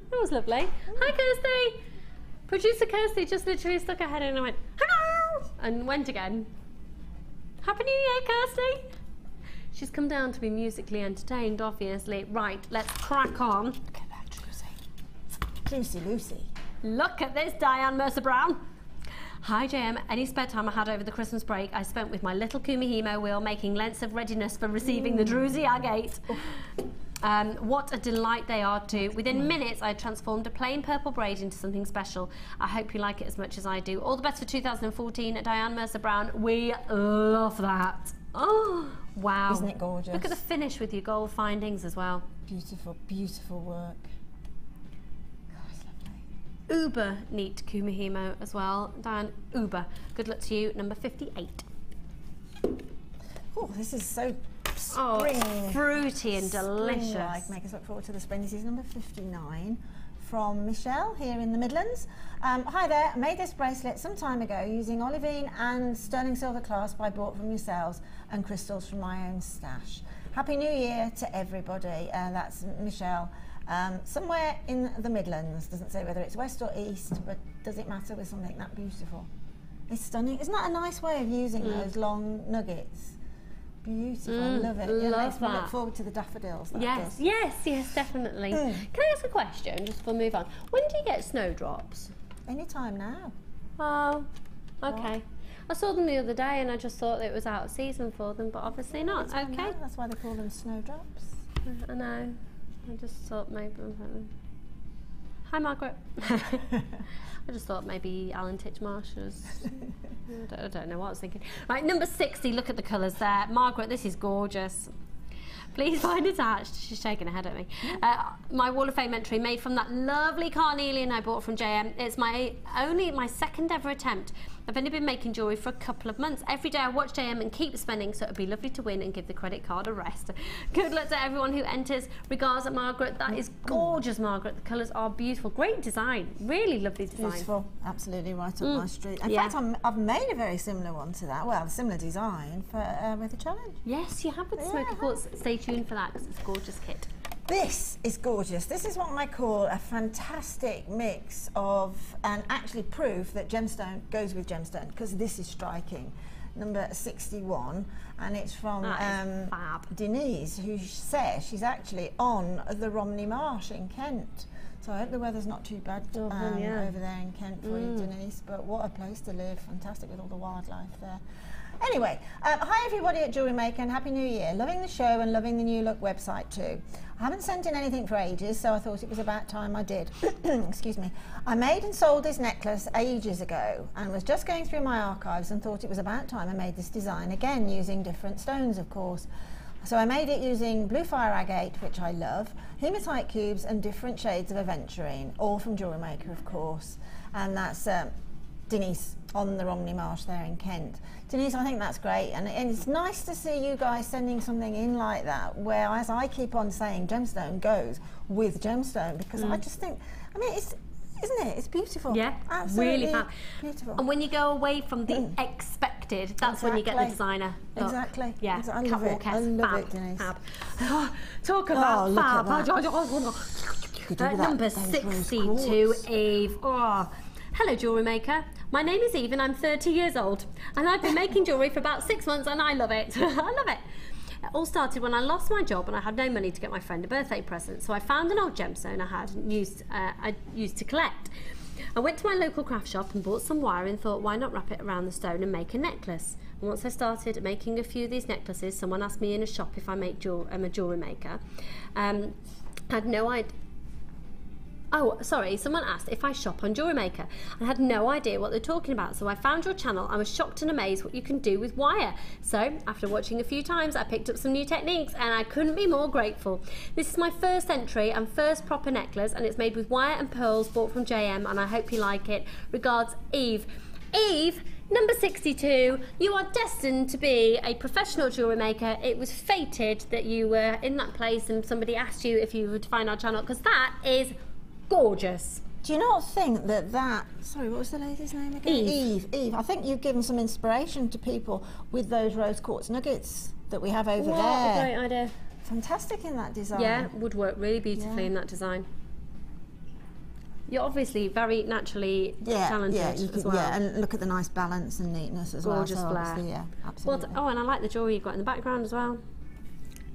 That was lovely. Hi, Kirsty. Producer Kirsty just literally stuck her head in and went, hello, and went again. Happy New Year, Kirsty. She's come down to be musically entertained, obviously. Right, let's crack on. Look at that, Juicy Lucy. Look at this, Diane Mercer-Brown. Hi, JM. Any spare time I had over the Christmas break, I spent with my little Kumihimo wheel making lengths of readiness for receiving the Druzy agate. What a delight they are too. Within minutes, I transformed a plain purple braid into something special. I hope you like it as much as I do. All the best for 2014, Diane Mercer-Brown. We love that. Oh, wow. Isn't it gorgeous? Look at the finish with your gold findings as well. Beautiful, beautiful work. God, it's lovely. Uber neat Kumihimo as well. Diane, uber. Good luck to you, number 58. Oh, this is so spring. Oh, fruity and delicious. Spring-like. Make us look forward to the spring. This is number 59 from Michelle here in the Midlands. Hi there, I made this bracelet some time ago using olivine and sterling silver clasp I bought from yourselves and crystals from my own stash. Happy New Year to everybody. That's Michelle. Somewhere in the Midlands, doesn't say whether it's west or east, but does it matter with something that beautiful? It's stunning. Isn't that a nice way of using those long nuggets? Beautiful, I love it. Yeah, love makes me that. Look forward to the daffodils. Yes, yes, definitely. Can I ask a question, just before we move on? When do you get snowdrops? Anytime now. Oh, okay. What? I saw them the other day and I just thought it was out of season for them, but obviously not. Okay. Now. That's why they call them snowdrops. I know. I just thought maybe... Hi, Margaret. I just thought maybe Alan Titchmarsh was... I don't know what I was thinking. Right, number 60, look at the colours there. Margaret, this is gorgeous. Please find attached. She's shaking her head at me. My Wall of Fame entry made from that lovely carnelian I bought from JM. It's only my second ever attempt. I've only been making jewellery for a couple of months. Every day I watch JM and keep spending, so it'd be lovely to win and give the credit card a rest. Good luck to everyone who enters. Regards, Margaret. That is gorgeous, Margaret. The colours are beautiful. Great design. Really lovely design. Beautiful. Absolutely right up my street. In fact, I've made a very similar one to that. Well, a similar design for with the challenge. Yes, you have with the Smoky Quartz. Stay tuned for that because it's a gorgeous kit. This is gorgeous. This is what I call a fantastic mix of, and actually proof that gemstone goes with gemstone, because this is striking. Number 61, and it's from Denise, who says she's actually on the Romney Marsh in Kent. So I hope the weather's not too bad over there in Kent for you, Denise. But what a place to live. Fantastic with all the wildlife there. Anyway, hi everybody at Jewellery Maker and Happy New Year. Loving the show and loving the new look website too. I haven't sent in anything for ages, so I thought it was about time I did. Excuse me. I made and sold this necklace ages ago and was just going through my archives and thought it was about time I made this design again, using different stones, of course. So I made it using blue fire agate, which I love, hematite cubes and different shades of aventurine, all from Jewellery Maker, of course. And that's Denise on the Romney Marsh there in Kent. Denise, I think that's great, and it's nice to see you guys sending something in like that, where, as I keep on saying, gemstone goes with gemstone, because I just think, I mean, it's, isn't it? It's beautiful. Yeah, absolutely really beautiful. And when you go away from the expected, that's when you get the designer look. Exactly. Yeah, I love it. I love it, Denise. Fab. Talk about fab. Number 62, Eve. Oh. Hello, Jewellery Maker. My name is Eve and I'm 30 years old, and I've been making jewellery for about 6 months and I love it. I love it. It all started when I lost my job and I had no money to get my friend a birthday present, so I found an old gemstone I used to collect. I went to my local craft shop and bought some wire and thought, why not wrap it around the stone and make a necklace? And once I started making a few of these necklaces, someone asked me in a shop if I'm a jewellery maker. I had no idea. Oh, sorry, someone asked if I shop on Jewellery Maker. I had no idea what they're talking about, so I found your channel. I was shocked and amazed what you can do with wire. So, after watching a few times, I picked up some new techniques and I couldn't be more grateful. This is my first entry and first proper necklace, and it's made with wire and pearls bought from JM, and I hope you like it. Regards, Eve. Eve, number 62, you are destined to be a professional jewellery maker. It was fated that you were in that place and somebody asked you if you would find our channel, because that is gorgeous. Do you not think that sorry, what was the lady's name again? Eve. I think you've given some inspiration to people with those rose quartz nuggets that we have over there. What a great idea. Fantastic in that design. Yeah, would work really beautifully in that design. You're obviously very naturally talented as well. Yeah, and look at the nice balance and neatness as well. Gorgeous flare. Yeah, absolutely. Well, and I like the jewellery you've got in the background as well.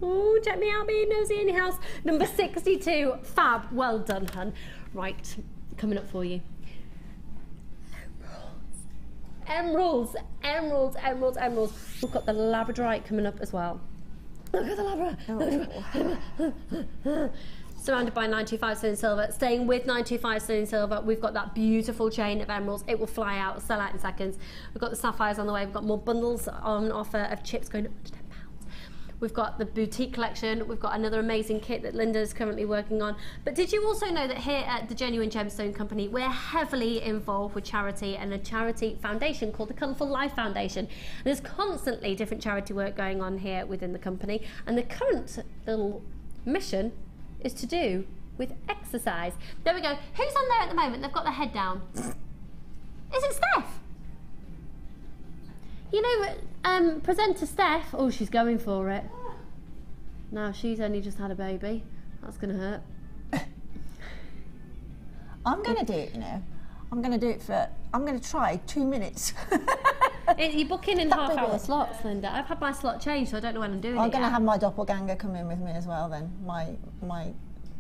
Oh, check me out, being nosy in your house. Number 62, fab. Well done, hun. Right, coming up for you. Emeralds. We've got the labradorite coming up as well. Look at the labradorite. Surrounded by 925 sterling silver, staying with 925 sterling silver. We've got that beautiful chain of emeralds. It will fly out, sell out in seconds. We've got the sapphires on the way. We've got more bundles on offer of chips going up to £10. We've got the boutique collection. We've got another amazing kit that Linda is currently working on. But did you also know that here at the Genuine Gemstone Company, we're heavily involved with charity and a charity foundation called the Colourful Life Foundation. And there's constantly different charity work going on here within the company. And the current little mission is to do with exercise. There we go. Who's on there at the moment? They've got their head down. Is it Steph? You know, presenter Steph, oh, she's going for it. Now, she's only just had a baby. That's going to hurt. I'm going to do it, you know. I'm going to try 2 minutes. You book in half-hour slots, Linda. I've had my slot changed, so I don't know when I'm doing it. I'm going to have my doppelganger come in with me as well then, my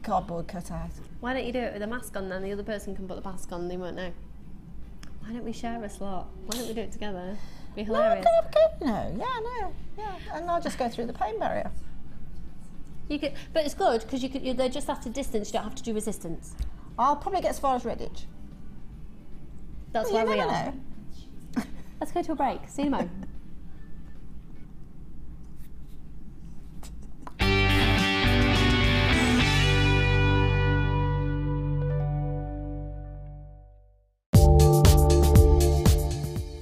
cardboard cutout. Why don't you do it with a mask on then? The other person can put the mask on and they won't know. Why don't we share a slot? Why don't we do it together? Be hilarious. And I'll just go through the pain barrier. You could, but it's good because they're just at a distance. You don't have to do resistance. I'll probably get as far as Redditch. That's where we are. Let's go to a break. See you in a moment.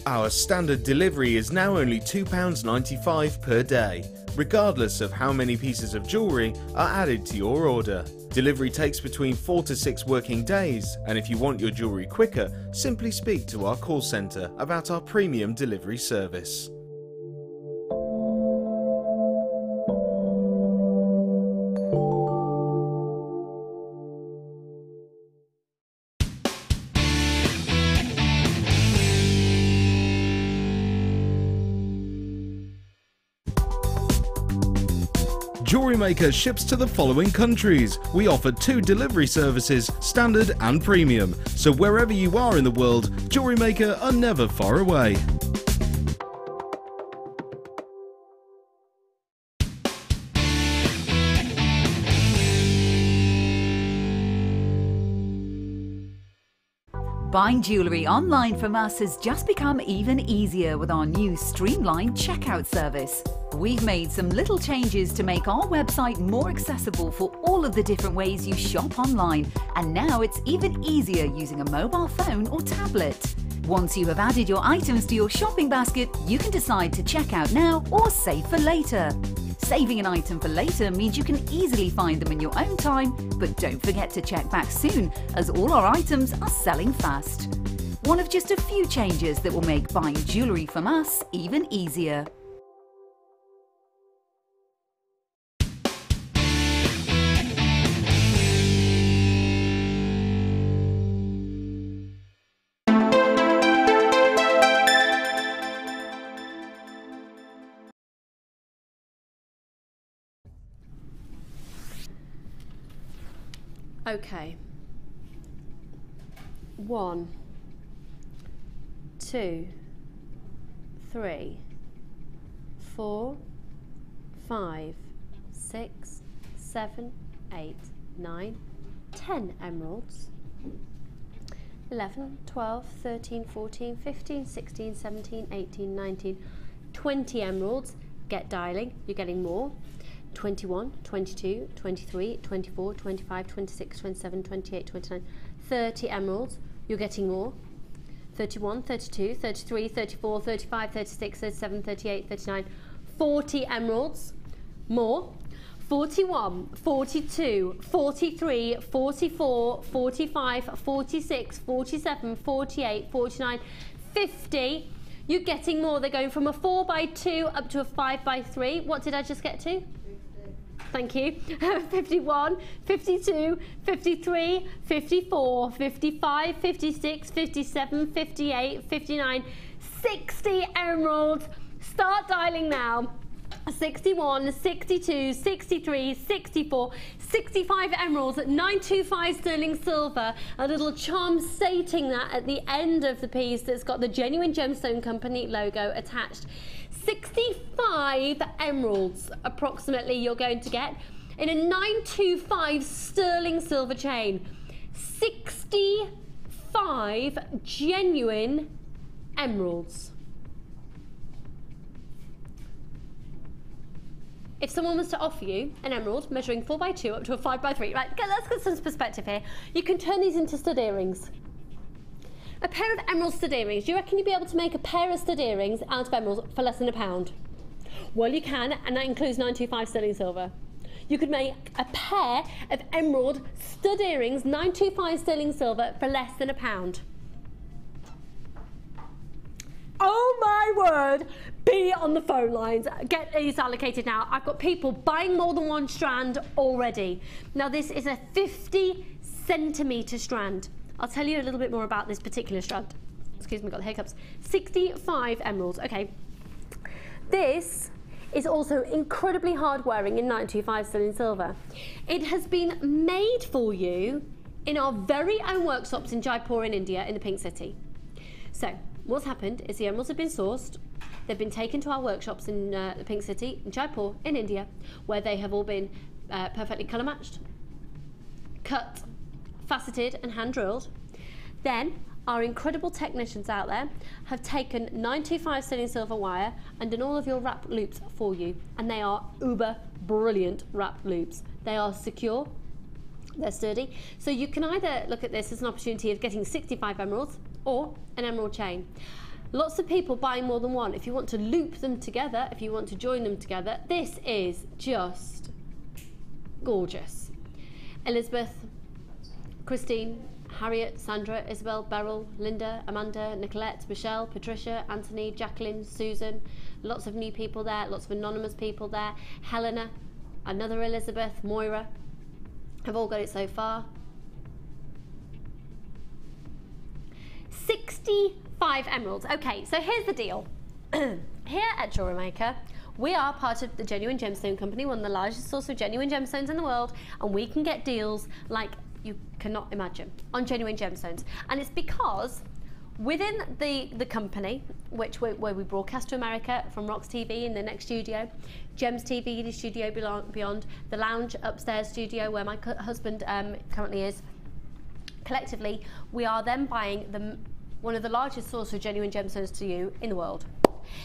Our standard delivery is now only £2.95 per day, regardless of how many pieces of jewellery are added to your order. Delivery takes between 4 to 6 working days, and if you want your jewellery quicker, simply speak to our call centre about our premium delivery service. Jewellery Maker ships to the following countries. We offer 2 delivery services, standard and premium. So wherever you are in the world, Jewellery Maker are never far away. Buying jewellery online from us has just become even easier with our new streamlined checkout service. We've made some little changes to make our website more accessible for all of the different ways you shop online, and now it's even easier using a mobile phone or tablet. Once you have added your items to your shopping basket, you can decide to check out now or save for later. Saving an item for later means you can easily find them in your own time, but don't forget to check back soon, as all our items are selling fast. One of just a few changes that will make buying jewellery from us even easier. Okay. 1, 2, 3, 4, 5, 6, 7, 8, 9, 10 emeralds. 11, 12, 13, 14, 15, 16, 17, 18, 19, 20 emeralds. Get dialing, you're getting more. 21, 22, 23, 24, 25, 26, 27, 28, 29, 30 emeralds, you're getting more. 31, 32, 33, 34, 35, 36, 37, 38, 39, 40 emeralds, more. 41, 42, 43, 44, 45, 46, 47, 48, 49, 50. You're getting more. They're going from a 4x2 up to a 5x3. What did I just get to? Thank you. 51, 52, 53, 54, 55, 56, 57, 58, 59, 60 emeralds. Start dialing now. 61, 62, 63, 64, 65 emeralds at 925 sterling silver. A little charm stating that at the end of the piece that's got the Genuine Gemstone Company logo attached. 65 emeralds approximately you're going to get in a 925 sterling silver chain. 65 genuine emeralds. If someone was to offer you an emerald measuring 4x2 up to a 5x3, right, let's get some perspective here. You can turn these into stud earrings. A pair of emerald stud earrings. Do you reckon you'd be able to make a pair of stud earrings out of emeralds for less than £1? Well, you can, and that includes 925 sterling silver. You could make a pair of emerald stud earrings, 925 sterling silver, for less than £1. Oh my word! Be on the phone lines. Get these allocated now. I've got people buying more than one strand already. Now this is a 50cm strand. I'll tell you a little bit more about this particular strand. Excuse me, got the hiccups. 65 emeralds. Okay. This is also incredibly hard wearing in 925 sterling silver. It has been made for you in our very own workshops in Jaipur in India, in the Pink City. So what's happened is the emeralds have been sourced. They've been taken to our workshops in the Pink City, in Jaipur, in India, where they have all been perfectly colour matched, cut, faceted and hand drilled. Then our incredible technicians out there have taken 925 sterling silver wire and done all of your wrap loops for you, and they are uber brilliant wrap loops. They are secure, they're sturdy, so you can either look at this as an opportunity of getting 65 emeralds or an emerald chain. Lots of people buying more than one. If you want to loop them together, if you want to join them together, this is just gorgeous. Elizabeth, Christine, Harriet, Sandra, Isabel, Beryl, Linda, Amanda, Nicolette, Michelle, Patricia, Anthony, Jacqueline, Susan, lots of new people there, lots of anonymous people there, Helena, another Elizabeth, Moira, have all got it so far. 65 emeralds. Okay, so here's the deal. Here at Jewellery Maker, We are part of the Genuine Gemstone Company, one of the largest source of genuine gemstones in the world, and we can get deals like you cannot imagine on genuine gemstones. And it's because within the company, where we broadcast to America from Rox TV in the next studio, Gems TV, the studio beyond, the lounge upstairs studio where my husband currently is, collectively, we are then buying one of the largest sources of genuine gemstones to you in the world.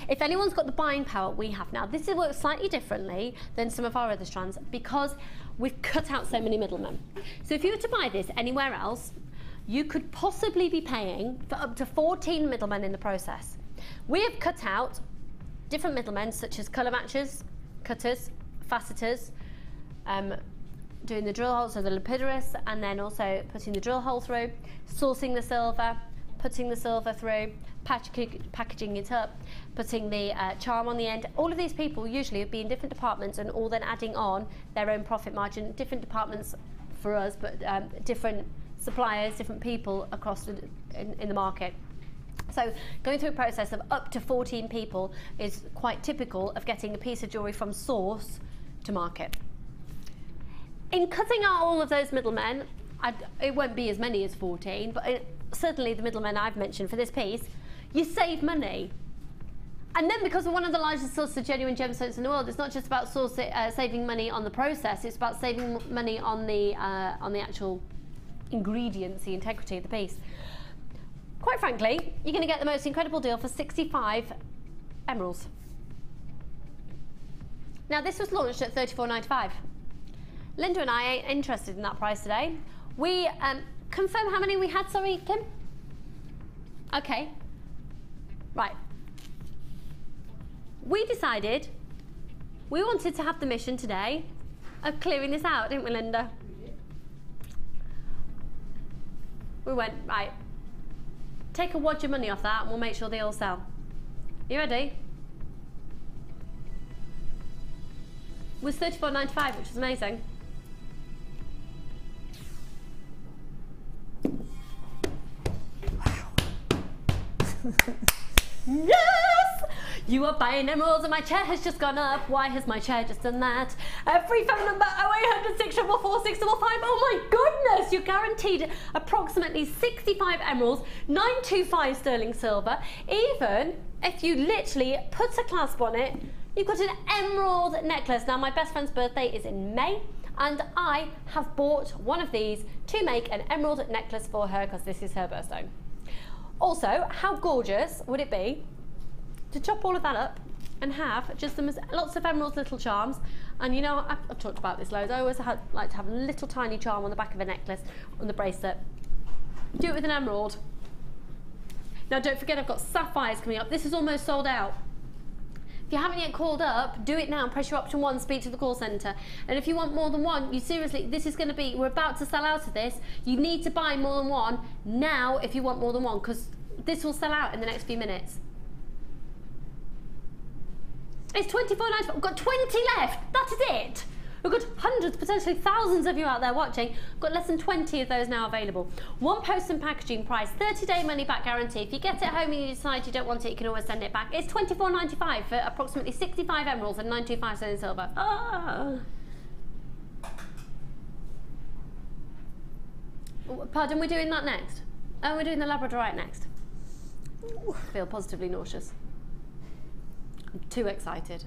If anyone's got the buying power we have now, this works slightly differently than some of our other strands because we've cut out so many middlemen. So if you were to buy this anywhere else, you could possibly be paying for up to 14 middlemen in the process. We have cut out different middlemen such as colour matchers, cutters, faceters, doing the drill holes, so the lapidarists, and then also putting the drill hole through, sourcing the silver, putting the silver through, packaging it up, putting the charm on the end. All of these people usually would be in different departments and all then adding on their own profit margin, different departments for us, but different suppliers, different people across in the market. So going through a process of up to 14 people is quite typical of getting a piece of jewellery from source to market. In cutting out all of those middlemen, it won't be as many as 14, but certainly the middlemen I've mentioned for this piece, you save money. And then because we're one of the largest sources of genuine gemstones in the world, it's not just about saving money on the process, it's about saving money on the actual ingredients, the integrity of the piece. Quite frankly, you're going to get the most incredible deal for 65 emeralds. Now this was launched at $34.95. Linda and I ain't interested in that price today. We confirm how many we had, sorry, Kim? Okay. Right. We decided we wanted to have the mission today of clearing this out, didn't we, Linda? We went, right, take a wad your money off that and we'll make sure they all sell. You ready? It was $34.95, which was amazing. Yes! You are buying emeralds and my chair has just gone up. Why has my chair just done that? Free phone number 0800 644 655. Oh my goodness! You're guaranteed approximately 65 emeralds, 925 sterling silver. Even if you literally put a clasp on it, you've got an emerald necklace. Now my best friend's birthday is in May and I have bought one of these to make an emerald necklace for her because this is her birthday. Also, how gorgeous would it be to chop all of that up and have just lots of emerald little charms? And you know, I've talked about this loads. I always like to have a little tiny charm on the back of a necklace, on the bracelet. Do it with an emerald. Now don't forget I've got sapphires coming up. This is almost sold out. If you haven't yet called up, do it now. Press your option 1, speak to the call centre. And if you want more than one, you seriously, this is going to be, we're about to sell out of this. You need to buy more than one now if you want more than one, because this will sell out in the next few minutes. It's $24.95. We've got 20 left. That is it. We've got hundreds, potentially thousands of you out there watching. We've got less than 20 of those now available. One post and packaging price, 30-day money-back guarantee. If you get it home and you decide you don't want it, you can always send it back. It's $24.95 for approximately 65 emeralds and 925 sterling silver. Ah. Pardon, we're doing that next? Oh, we're doing the Labradorite next. I feel positively nauseous. I'm too excited.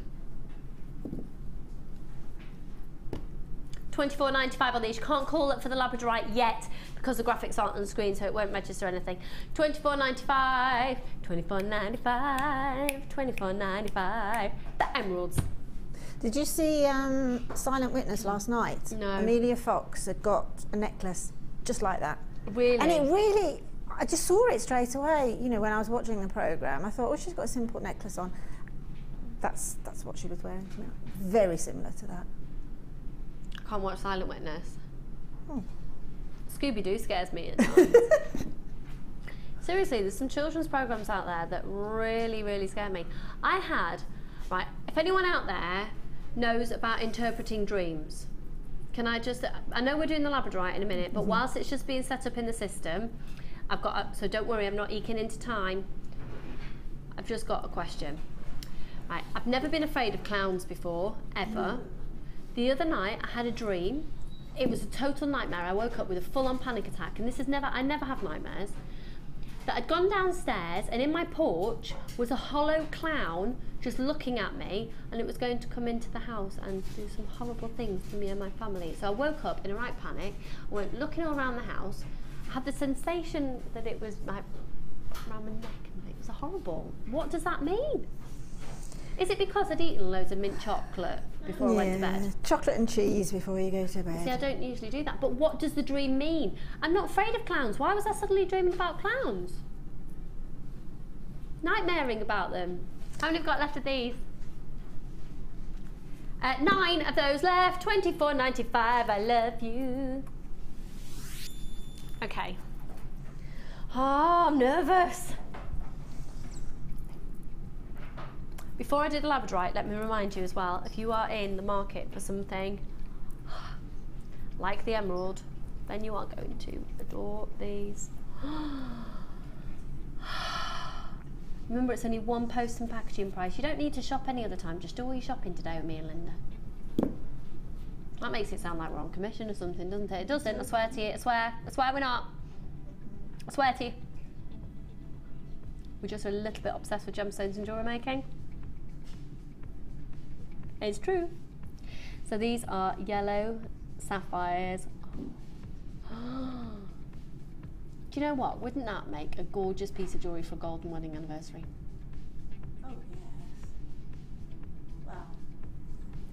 $24.95 on these. You can't call it for the Labradorite yet because the graphics aren't on the screen, so it won't register anything. $24.95, $24.95, $24.95. The emeralds. Did you see Silent Witness last night? No. Amelia Fox had got a necklace just like that. Really? And it really, I just saw it straight away. You know, when I was watching the programme, I thought, oh, she's got a simple necklace on. That's what she was wearing. Very similar to that. I can't watch Silent Witness. Oh. Scooby-Doo scares me at times. Seriously, there's some children's programmes out there that really, really scare me. Right, if anyone out there knows about interpreting dreams, can I just, I know we're doing the Labradorite in a minute, but whilst it's just being set up in the system, so don't worry, I'm not eking into time. I've just got a question. Right, I've never been afraid of clowns before, ever. The other night I had a dream. It was a total nightmare. I woke up with a full-on panic attack, and I never have nightmares. That I'd gone downstairs, and in my porch was a hollow clown just looking at me, and it was going to come into the house and do some horrible things to me and my family. So I woke up in a right panic. I went looking all around the house. I had the sensation that it was like around my neck, and it was horrible. What does that mean? Is it because I'd eaten loads of mint chocolate before I went to bed? Chocolate and cheese before you go to bed. See, I don't usually do that. But what does the dream mean? I'm not afraid of clowns. Why was I suddenly dreaming about clowns? Nightmaring about them. How many have got left of these? 9 of those left. 24.95. I love you. Okay. Oh, I'm nervous. Before I do the labradorite, let me remind you as well, if you are in the market for something like the emerald, then you are going to adore these. Remember, it's only one post and packaging price. You don't need to shop any other time. Just do all your shopping today with me and Linda. That makes it sound like we're on commission or something, doesn't it? It doesn't, I swear to you. I swear we're not. I swear to you. We're just a little bit obsessed with gemstones and jewellery making. It's true. So these are yellow sapphires. Do you know what? Wouldn't that make a gorgeous piece of jewellery for a golden wedding anniversary? Oh, yes. Wow.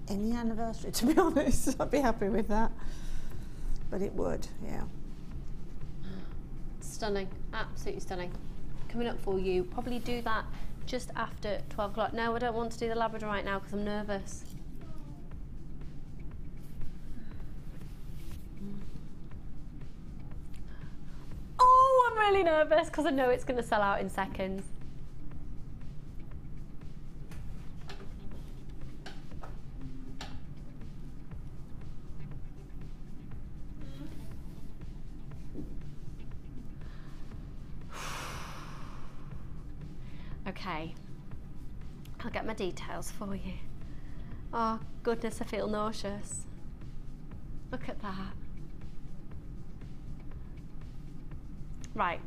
Any anniversary, to be honest. I'd be happy with that. But it would, yeah. Stunning. Absolutely stunning. Coming up for you. Probably do that just after 12 o'clock. No, I don't want to do the labrador right now because I'm nervous. Oh, I'm really nervous because I know it's going to sell out in seconds. Okay, I'll get my details for you. Oh goodness, I feel nauseous. Look at that. Right.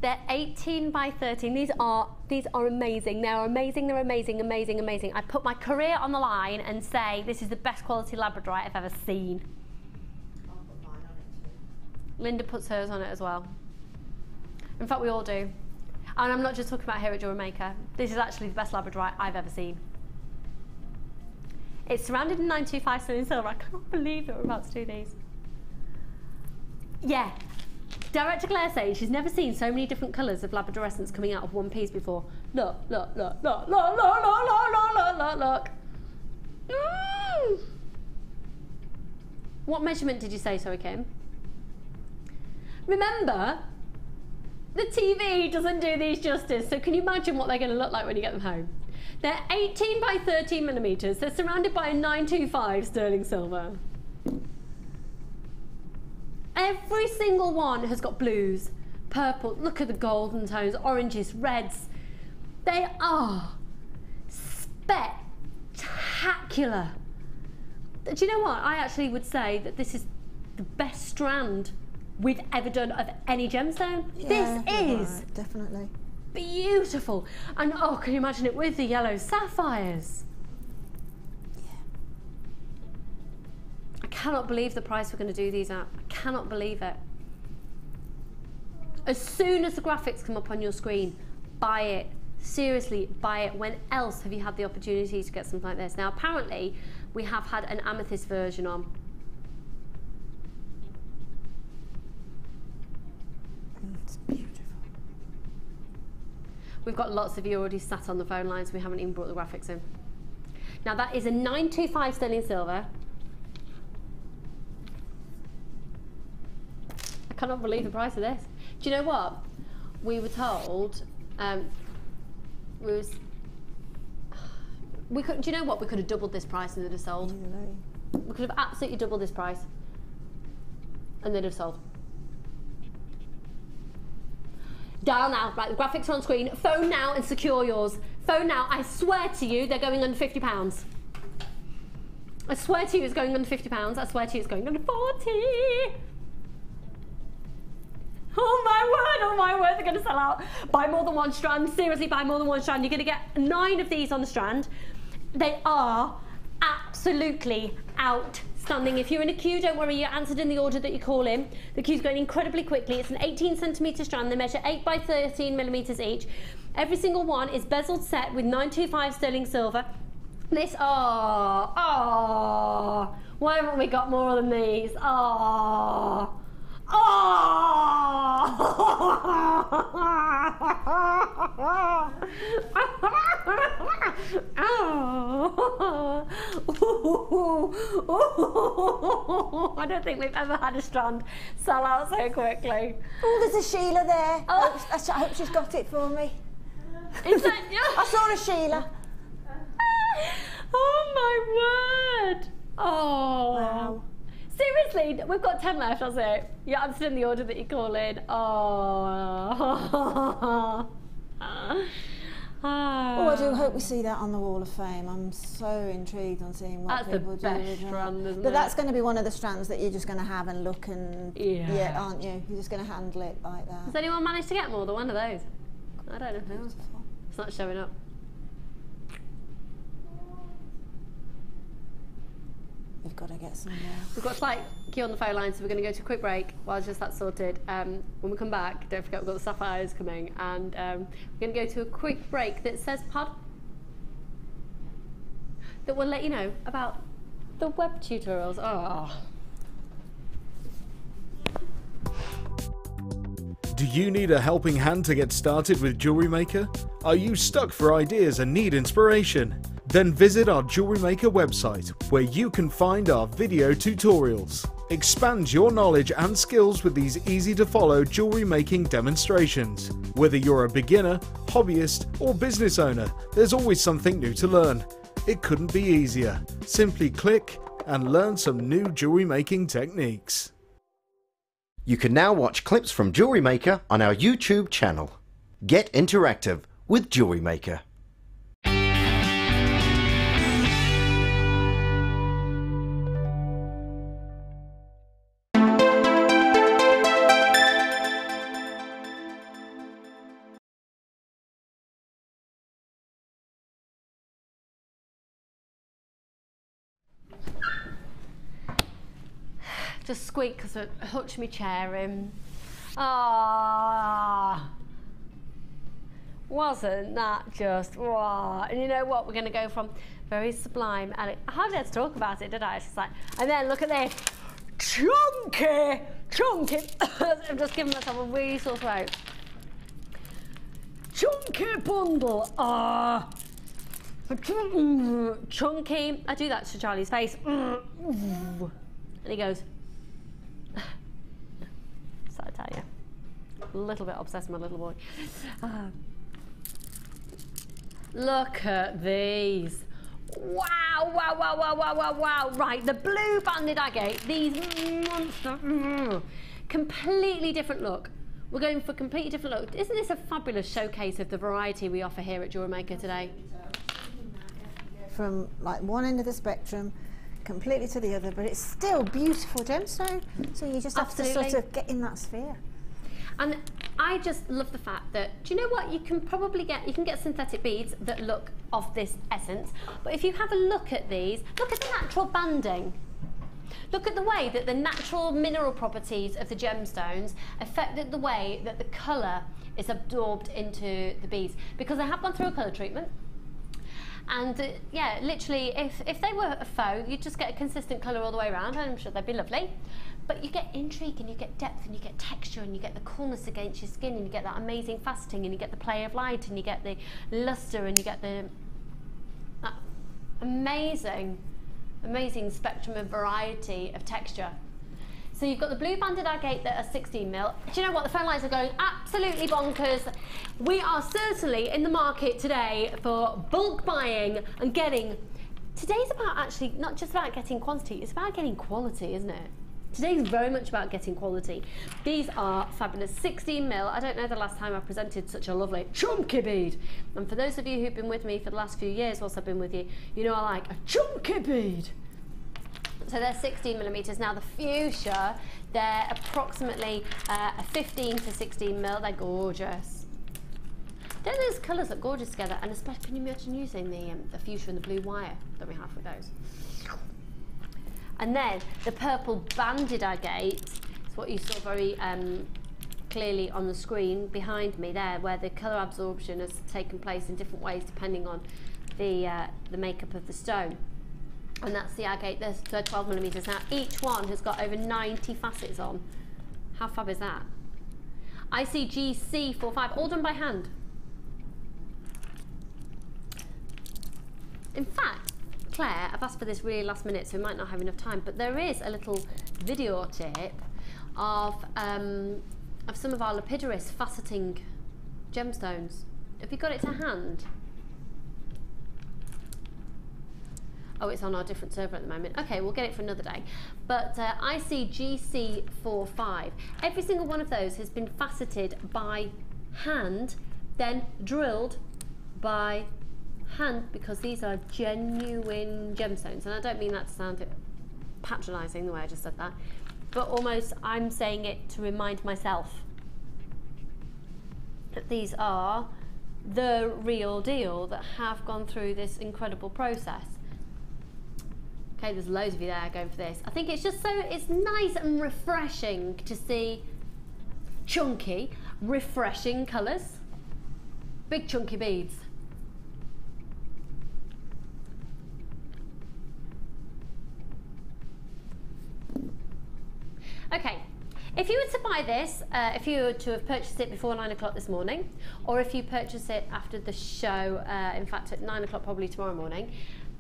They're 18 by 13. These are amazing. They're amazing, they're amazing, amazing, amazing. I put my career on the line and say this is the best quality labradorite I've ever seen. I'll put mine on it too. Linda puts hers on it as well. In fact, we all do. And I'm not just talking about here at Jewellery Maker. This is actually the best labradorite I've ever seen. It's surrounded in 925 sterling silver. I can't believe that we're about to do these. Yeah. Director Claire says she's never seen so many different colours of labradorescence coming out of one piece before. Look, look, look, look, look, look, look, look, look, look, look. Mm. What measurement did you say, sorry, Kim? Remember, the TV doesn't do these justice, so can you imagine what they're going to look like when you get them home? They're 18 by 13 millimetres. They're surrounded by a 925 sterling silver. Every single one has got blues, purple, look at the golden tones, oranges, reds. They are spectacular. Do you know what? I actually would say that this is the best strand we've ever done of any gemstone. Yeah, this is right, definitely beautiful. And oh, can you imagine it with the yellow sapphires? Yeah. I cannot believe the price we're going to do these at. I cannot believe it. As soon as the graphics come up on your screen, buy it. Seriously, buy it. When else have you had the opportunity to get something like this? Now, apparently, we have had an amethyst version on. It's beautiful. We've got lots of you already sat on the phone lines. We haven't even brought the graphics in. Now, that is a 925 sterling silver. I cannot believe the price of this. Do you know what? We were told, we could. Do you know what? We could have doubled this price and they'd have sold. We could have absolutely doubled this price and they'd have sold. Dial now. Right, the graphics are on screen. Phone now and secure yours. Phone now. I swear to you, they're going under £50. I swear to you it's going under £50. I swear to you it's going under 40. Oh my word, they're going to sell out. Buy more than one strand. Seriously, buy more than one strand. You're going to get 9 of these on the strand. They are absolutely outstanding. If you're in a queue, don't worry, you're answered in the order that you call in. The queue's going incredibly quickly. It's an 18cm strand. They measure 8 by 13mm each. Every single one is bezeled set with 925 sterling silver. This, why haven't we got more than these? I don't think we've ever had a strand sell out so quickly. Oh, there's a Sheila there. Oh. I hope she's got it for me. Is that, I saw a Sheila. Oh my word. Oh. Wow. Seriously, we've got 10 left, that's it. You're answered in the order that you call in. Oh. Oh, I do hope we see that on the Wall of Fame. I'm so intrigued on seeing what people do. That's the best strand, isn't it? But that's going to be one of the strands that you're just going to have and look and... Yeah, aren't you? You're just going to handle it like that. Has anyone managed to get more than one of those? I don't know. Beautiful. It's not showing up. We've got to get some more. We've got a slight queue on the phone line, so we're going to go to a quick break while just that's sorted. When we come back, don't forget we've got the sapphires coming, and we're going to go to a quick break that says pod, that will let you know about the web tutorials. Do you need a helping hand to get started with Jewellery Maker? Are you stuck for ideas and need inspiration? Then visit our Jewellery Maker website, where you can find our video tutorials. Expand your knowledge and skills with these easy-to-follow jewellery making demonstrations. Whether you're a beginner, hobbyist, or business owner, there's always something new to learn. It couldn't be easier. Simply click and learn some new jewellery making techniques. You can now watch clips from Jewellery Maker on our YouTube channel. Get interactive with Jewellery Maker. Just squeak because I hooked my chair in. Wasn't that just wow? And you know what? We're going to go from very sublime. And I hardly had to talk about it, did I? It's just like, and then look at this, chunky. I'm just giving myself a really sore throat. Chunky bundle. Chunky. I do that to Charlie's face. And he goes. So I tell you, a little bit obsessed with my little boy. Look at these. Wow. Right, the blue banded agate, these monster, completely different look. We're going for a completely different look. Isn't this a fabulous showcase of the variety we offer here at Jewellery Maker today? From like one end of the spectrum completely to the other, but it's still beautiful gemstone, so you just have to sort of get in that sphere. And I just love the fact that, do you know what, you can get synthetic beads that look of this essence, but if you have a look at these, look at the natural banding. Look at the way that the natural mineral properties of the gemstones affected the way that the colour is absorbed into the beads, because they have gone through a colour treatment. And yeah, literally, if they were a faux, you'd just get a consistent colour all the way around, and I'm sure they'd be lovely. But you get intrigue, and you get depth, and you get texture, and you get the coolness against your skin, and you get that amazing faceting, and you get the play of light, and you get the lustre, and you get the amazing spectrum of variety of texture. So you've got the blue banded agate that are 16mm. Do you know what? The phone lines are going absolutely bonkers. We are certainly in the market today for bulk buying and getting. Today's about actually not just about getting quantity, it's about getting quality, isn't it? Today's very much about getting quality. These are fabulous 16mm. I don't know the last time I presented such a lovely chunky bead. And for those of you who've been with me for the last few years whilst I've been with you, you know I like a chunky bead. So they're 16mm. Now the fuchsia, they're approximately a 15 to 16mm. They're gorgeous. Don't those colours look gorgeous together? And especially, can you imagine using the fuchsia and the blue wire that we have with those? And then the purple banded agate is what you saw very clearly on the screen behind me there, where the colour absorption has taken place in different ways depending on the makeup of the stone. And that's the agate. They're 12mm. Now each one has got over 90 facets on. How fab is that? ICGC45, all done by hand. In fact, Claire, I've asked for this really last minute, so we might not have enough time, but there is a little video tip of some of our lapidaries faceting gemstones. Have you got it to hand? Oh, it's on our different server at the moment. Okay, we'll get it for another day. But ICGC45, every single one of those has been faceted by hand, then drilled by hand, because these are genuine gemstones. And I don't mean that to sound patronising the way I just said that, but almost I'm saying it to remind myself that these are the real deal that have gone through this incredible process. Okay, there's loads of you there going for this. I think it's just so, it's nice and refreshing to see chunky, refreshing colours. Big chunky beads. Okay, if you were to buy this, if you were to have purchased it before 9 o'clock this morning, or if you purchase it after the show, in fact at 9 o'clock probably tomorrow morning,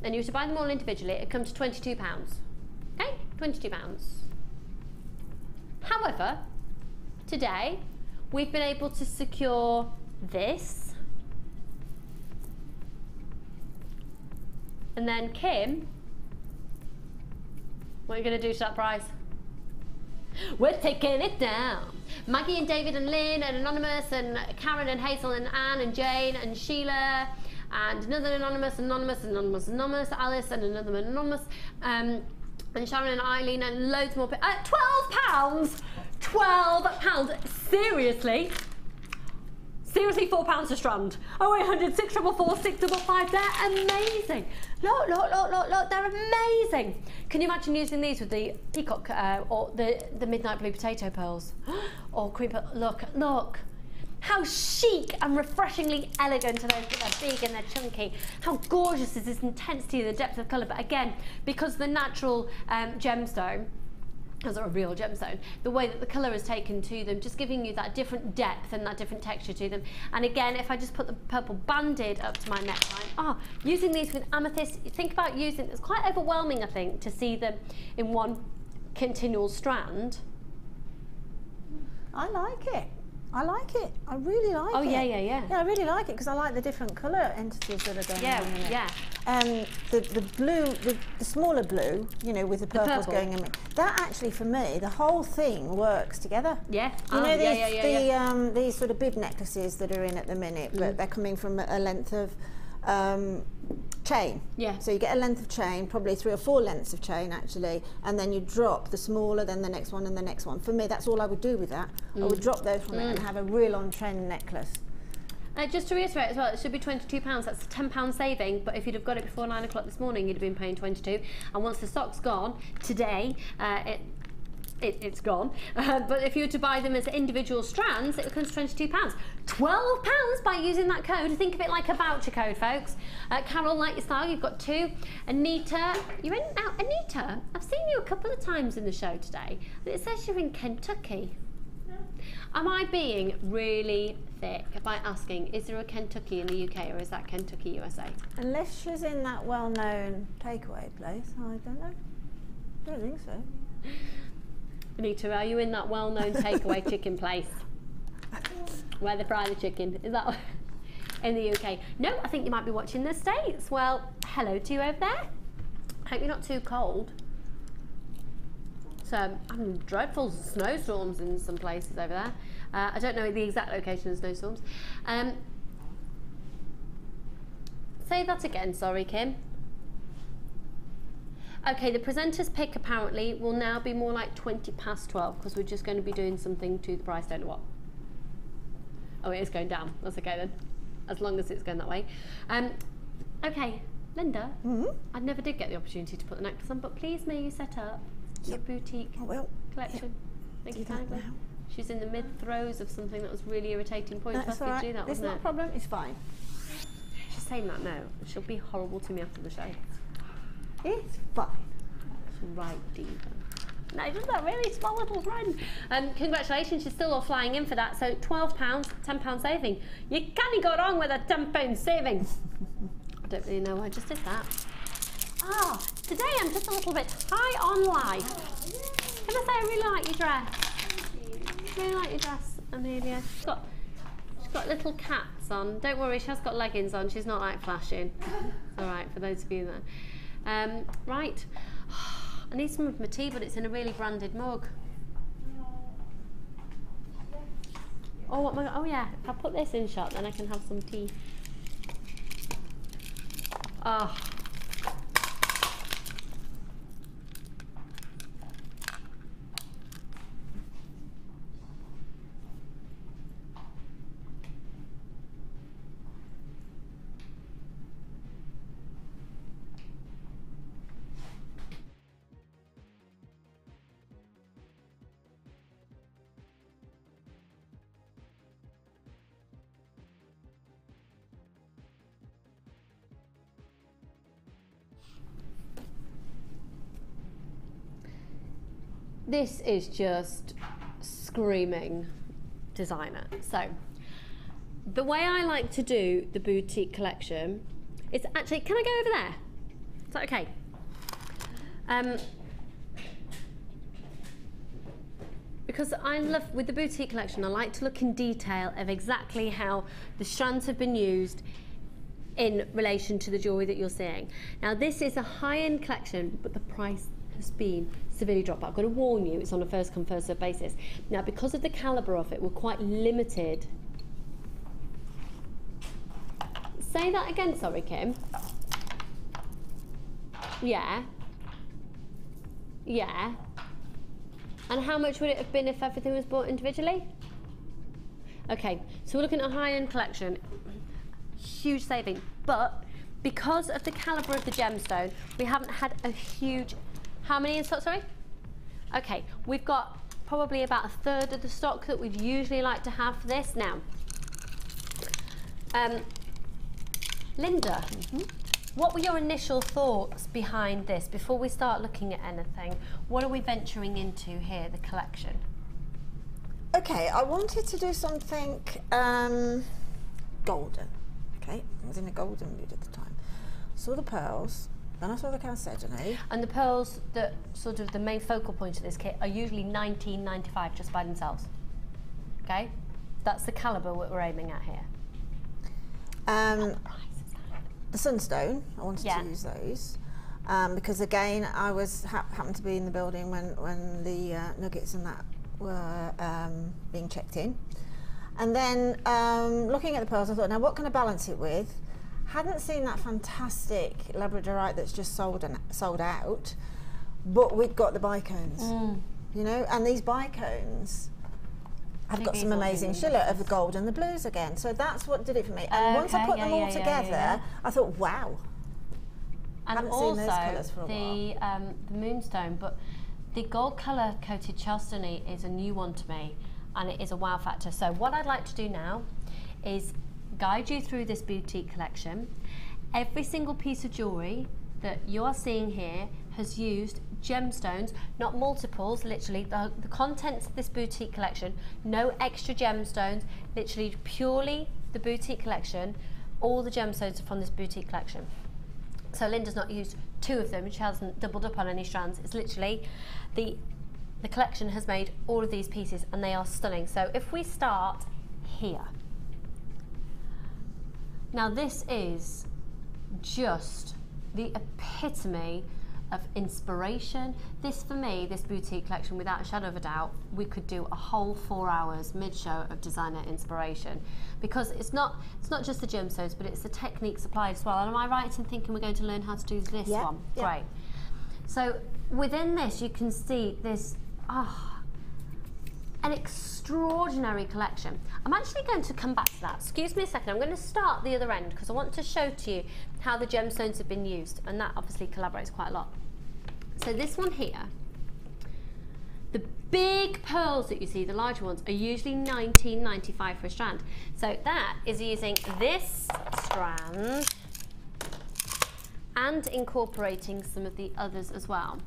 and you were to buy them all individually, it comes to £22. Okay, £22. However, today we've been able to secure this, and then Kim, what are you going to do to that price? We're taking it down. Maggie and David and Lynn and Anonymous and Karen and Hazel and Anne and Jane and Sheila and another Anonymous, Alice and another Anonymous, and Sharon and Eileen and loads more people. £12! £12! Seriously? Seriously, £4 a strand. 0800 644 655. They're amazing. Look, they're amazing. Can you imagine using these with the peacock or the midnight blue potato pearls? Or cream pearl. Look. How chic and refreshingly elegant are those, but they're big and they're chunky. How gorgeous is this intensity and the depth of colour? But again, because the natural gemstone, as a real gemstone, the way that the colour is taken to them, just giving you that different depth and that different texture to them. And again, if I just put the purple banded up to my neckline, using these with amethyst, think about using, it's quite overwhelming, I think, to see them in one continual strand. I like it. I like it. I really like it. Yeah. Yeah, I really like it because I like the different colour entities that are going on in it. Yeah. The blue, the smaller blue, you know, with the purples going in. That actually, for me, the whole thing works together. Yeah. You know, these sort of bib necklaces that are in at the minute, but they're coming from a length of chain. Yeah. So you get a length of chain, probably 3 or 4 lengths of chain actually, and then you drop the smaller, then the next one and the next one. For me, that's all I would do with that. I would drop those from it and have a real on-trend necklace. Just to reiterate as well, it should be £22. That's a £10 saving, but if you'd have got it before 9 o'clock this morning, you'd have been paying 22. And once the stock's gone today, it's gone. But if you were to buy them as individual strands, it comes to £22. £12 by using that code. Think of it like a voucher code, folks. Carol, like your style, you've got 2. Anita, you're in now. Anita, I've seen you a couple of times in the show today. It says you're in Kentucky. Am I being really thick by asking, is there a Kentucky in the UK or is that Kentucky, USA? Unless she's in that well-known takeaway place, I don't know. I don't think so. Anita, are you in that well-known takeaway chicken place where they fry the chicken? Is that in the UK? No, I think you might be watching the States. Well, hello to you over there. Hope you're not too cold. dreadful snowstorms in some places over there. I don't know the exact location of snowstorms. Say that again, sorry, Kim. Okay, the presenter's pick apparently will now be more like 12:20 because we're just going to be doing something to the price, don't know what. Oh, it is going down. That's okay then, as long as it's going that way. Okay, Linda, I never did get the opportunity to put the necklace on, but please may you set up your boutique collection. Thank you kindly. She's in the mid-throes of something that was really irritating point. That's all right. Do that, it's not a problem, it's fine. She's saying that now. She'll be horrible to me after the show. It's fine. Right, diva. No, just that really small little friend. Congratulations, she's still all flying in for that. So £12, £10 saving. You can't go wrong with a £10 saving. I don't really know why I just did that. Today I'm just a little bit high on life. Can I say I really like your dress? I really like your dress, Amelia. She's got little cats on. Don't worry, she has got leggings on. She's not like flashing. It's all right for those of you that. Right. I need some of my tea, but it's in a really branded mug. Oh, what am I? Oh yeah, if I put this in shot, then I can have some tea. Oh. This is just screaming designer. So the way I like to do the boutique collection is actually, can I go over there? Is that okay? Because I love, with the boutique collection, I like to look in detail of exactly how the strands have been used in relation to the jewellery that you're seeing. Now this is a high-end collection, but the price has been severely dropped. I've got to warn you, it's on a first come first served basis. Now because of the calibre of it, we're quite limited. Say that again, sorry Kim. Yeah. Yeah. And how much would it have been if everything was bought individually? Okay, so we're looking at a high-end collection, huge saving, but because of the calibre of the gemstone, we haven't had a huge. How many in stock, sorry? Okay, we've got probably about a third of the stock that we'd usually like to have for this. Now, Linda, what were your initial thoughts behind this before we start looking at anything? What are we venturing into here, the collection? Okay, I wanted to do something golden. Okay, I was in a golden mood at the time. Saw the pearls. Then I saw the chalcedony. And the pearls that sort of the main focal point of this kit are usually $19.95 just by themselves. Okay? That's the calibre we're aiming at here. The sunstone, I wanted to use those. Because again, I was happened to be in the building when the nuggets and that were being checked in. And then looking at the pearls, I thought, now what can I balance it with? Hadn't seen that fantastic labradorite that's just sold out, but we've got the bicones, you know, and these bicones have got some amazing shiller of the gold and the blues again. So that's what did it for me. And once I put them all together, I thought, wow. And haven't also seen those colours for a while. The moonstone, but the gold colour coated chalcedony is a new one to me, and it is a wow factor. So what I'd like to do now is guide you through this boutique collection. Every single piece of jewellery that you are seeing here has used gemstones, not multiples, literally the contents of this boutique collection, no extra gemstones, literally purely the boutique collection, all the gemstones are from this boutique collection. So Linda's not used two of them, she hasn't doubled up on any strands, it's literally the collection has made all of these pieces and they are stunning. So if we start here. Now this is just the epitome of inspiration. This, for me, this boutique collection, without a shadow of a doubt, we could do a whole 4 hours mid-show of designer inspiration, because it's not just the gemstones, but it's the techniques applied as well. And am I right in thinking we're going to learn how to do this one? Yep. Great. So within this, you can see this, an extraordinary collection. I'm actually going to come back to that. Excuse me a second. I'm going to start the other end because I want to show to you how the gemstones have been used, and that obviously collaborates quite a lot. So this one here, the big pearls that you see, the larger ones, are usually $19.95 for a strand. So that is using this strand and incorporating some of the others as well.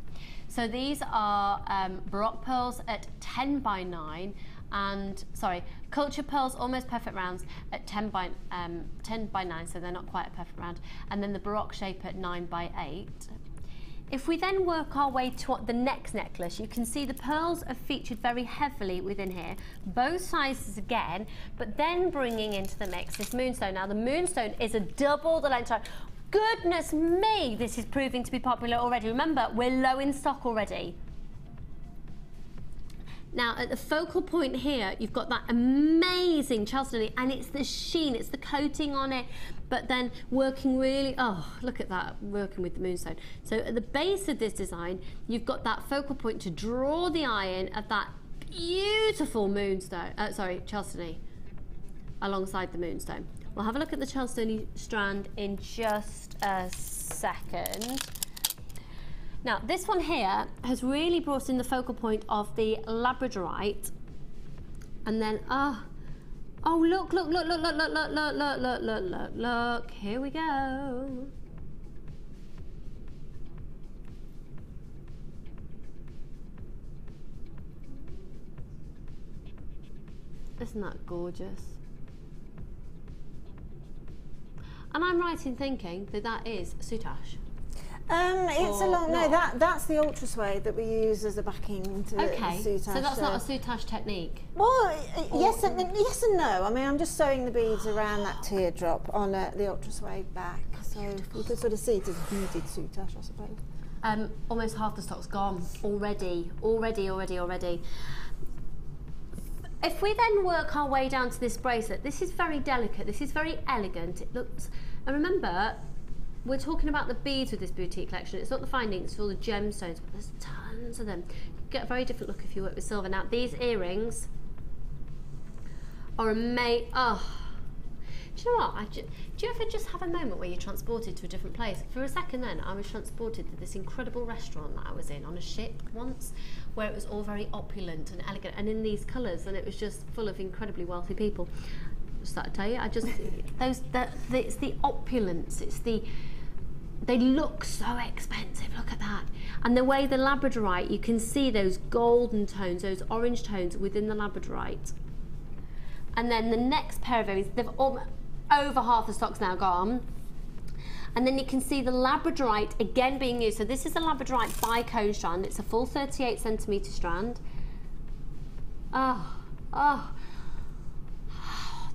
So these are Baroque pearls at 10 by 9, and culture pearls, almost perfect rounds, at 10 by 9, so they're not quite a perfect round, and then the Baroque shape at 9 by 8. If we then work our way to the next necklace, you can see the pearls are featured very heavily within here, both sizes again, but then bringing into the mix this moonstone. Now the moonstone is a double the length. Goodness me, this is proving to be popular already. Remember, we're low in stock already. Now, at the focal point here, you've got that amazing chalcedony, and it's the sheen, it's the coating on it, but then working really, look at that, working with the moonstone. So at the base of this design, you've got that focal point to draw the eye in of that beautiful moonstone, chalcedony, alongside the moonstone. We'll have a look at the chalcedony strand in just a second. Now, this one here has really brought in the focal point of the labradorite, and then look, here we go. Isn't that gorgeous? And I'm right in thinking that that is soutache. It's that's the ultra suede that we use as a backing to the soutache. So that's not a soutache technique? Well, yes and no. I mean, I'm just sewing the beads around that teardrop on the ultra suede back. So you can sort of see it as beaded soutache, I suppose. Almost half the stock's gone already. If we then work our way down to this bracelet, this is very delicate, this is very elegant. It looks, and remember, we're talking about the beads with this boutique collection. It's not the findings, it's all the gemstones, but there's tons of them. You get a very different look if you work with silver. Now, these earrings are amazing. Do you know what? Do you ever just have a moment where you're transported to a different place? For a second then, I was transported to this incredible restaurant that I was in on a ship once, where it was all very opulent and elegant and in these colours, and it was just full of incredibly wealthy people. Just that to tell you, it's the opulence, they look so expensive, look at that. And the way the labradorite, you can see those golden tones, those orange tones within the labradorite. And then the next pair of earrings, they've over half the stock's now gone. And then you can see the labradorite again being used. So this is a labradorite bicone strand. It's a full 38 centimetre strand.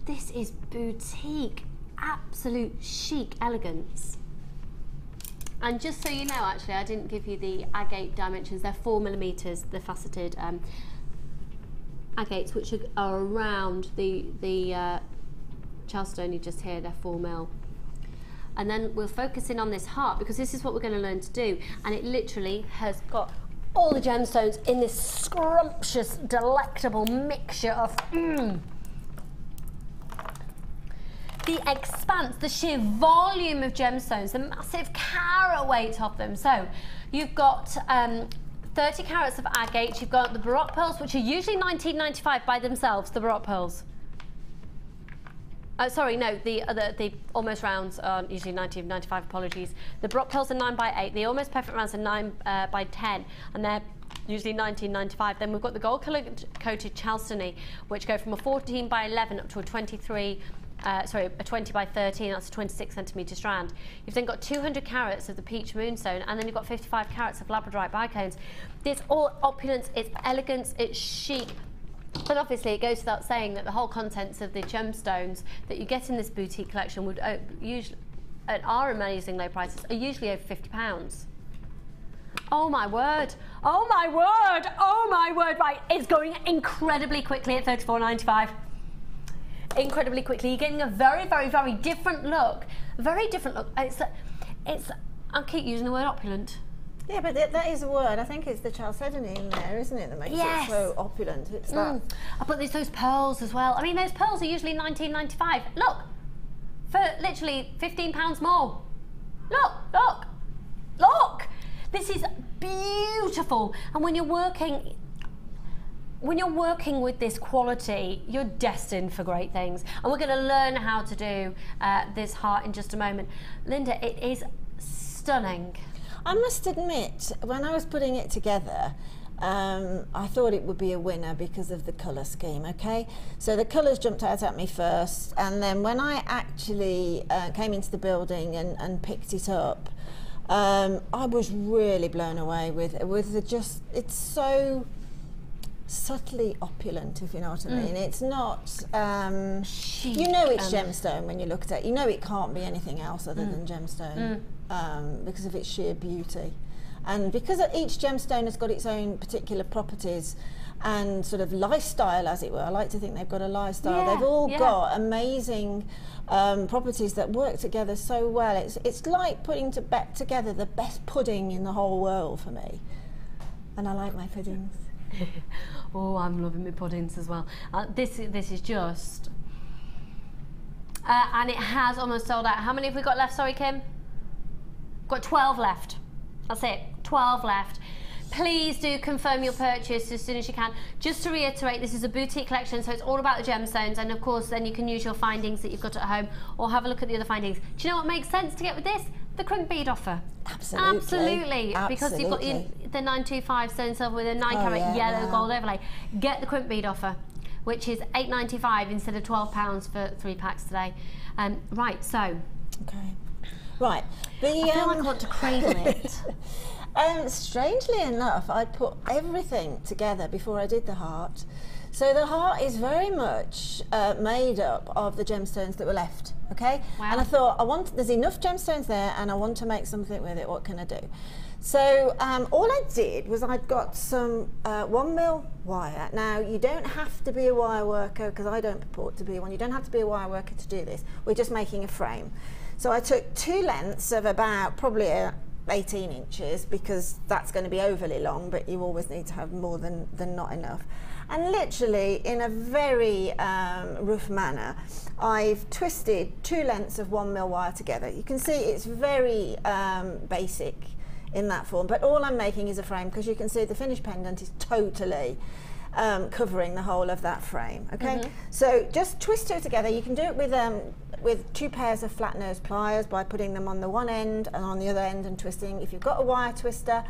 This is boutique, absolute chic elegance. And just so you know, actually, I didn't give you the agate dimensions. They're 4mm, the faceted agates, which are around the chalcedony just here. They're 4mm. And then we'll focus in on this heart, because this is what we're going to learn to do. And it literally has got all the gemstones in this scrumptious, delectable mixture of the expanse, the sheer volume of gemstones, the massive carat weight of them. So you've got 30 carats of agate. You've got the Baroque pearls, which are usually $19.95 by themselves, the Baroque pearls. Sorry, no, the almost rounds are usually $19.95, apologies. The Baroque pearls are 9 by 8, the almost perfect rounds are 9 by 10, and they're usually $19.95. Then we've got the gold coated chalcedony, which go from a 14 by 11 up to a 23, a 20 by 13, that's a 26 centimetre strand. You've then got 200 carats of the peach moonstone, and then you've got 55 carats of labradorite bicones. It's all opulence, it's elegance, it's chic. But obviously it goes without saying that the whole contents of the gemstones that you get in this boutique collection would usually, at our amazing low prices, are usually over £50. Oh my word. Oh my word. Oh my word. Right, it's going incredibly quickly at $34.95. Incredibly quickly. You're getting a very, very, very different look. Very different look. It's I keep using the word opulent. Yeah, but that is a word. I think it's the chalcedony in there, isn't it, that makes it so opulent. It's that. But there's those pearls as well. I mean, those pearls are usually $19.95. Look, for literally £15 more. Look, look, look. This is beautiful. And when you're working with this quality, you're destined for great things. And we're going to learn how to do this heart in just a moment. Linda, it is stunning. I must admit, when I was putting it together, I thought it would be a winner because of the colour scheme, okay? So the colours jumped out at me first, and then when I actually came into the building and picked it up, I was really blown away with the it's so subtly opulent, if you know what I mean. It's not, you know it's gemstone when you look at it. You know it can't be anything else other than gemstone because of its sheer beauty. And because each gemstone has got its own particular properties and sort of lifestyle, as it were. I like to think they've got a lifestyle. Yeah, they've all got amazing properties that work together so well. It's like putting together the best pudding in the whole world for me. And I like my puddings. Oh, I'm loving my puddings as well. This is just... and it has almost sold out. How many have we got left? Sorry, Kim? Got 12 left. That's it, 12 left. Please do confirm your purchase as soon as you can. Just to reiterate, this is a boutique collection, so it's all about the gemstones, and of course then you can use your findings that you've got at home or have a look at the other findings. Do you know what makes sense to get with this? The crimp bead offer. Absolutely. Absolutely. Because you've got the 925 stone silver with a 9 carat yellow gold overlay. Get the crimp bead offer, which is $8.95 instead of £12 for 3 packs today. Right, so. Okay. Right. I feel like I want to cradle it. Strangely enough, I put everything together before I did the heart. So the heart is very much made up of the gemstones that were left, okay? Wow. And I thought, there's enough gemstones there and I want to make something with it, what can I do? So all I did was I'd got some 1mm wire. Now, you don't have to be a wire worker, because I don't purport to be one. You don't have to be a wire worker to do this. We're just making a frame. So I took 2 lengths of about probably 18 inches, because that's going to be overly long, but you always need to have more than not enough. And literally, in a very rough manner, I've twisted 2 lengths of 1mm wire together. You can see it's very basic in that form, but all I'm making is a frame, because you can see the finished pendant is totally covering the whole of that frame, okay? So just twist it together. You can do it with 2 pairs of flat nose pliers by putting them on the one end and on the other end and twisting. If you've got a wire twister,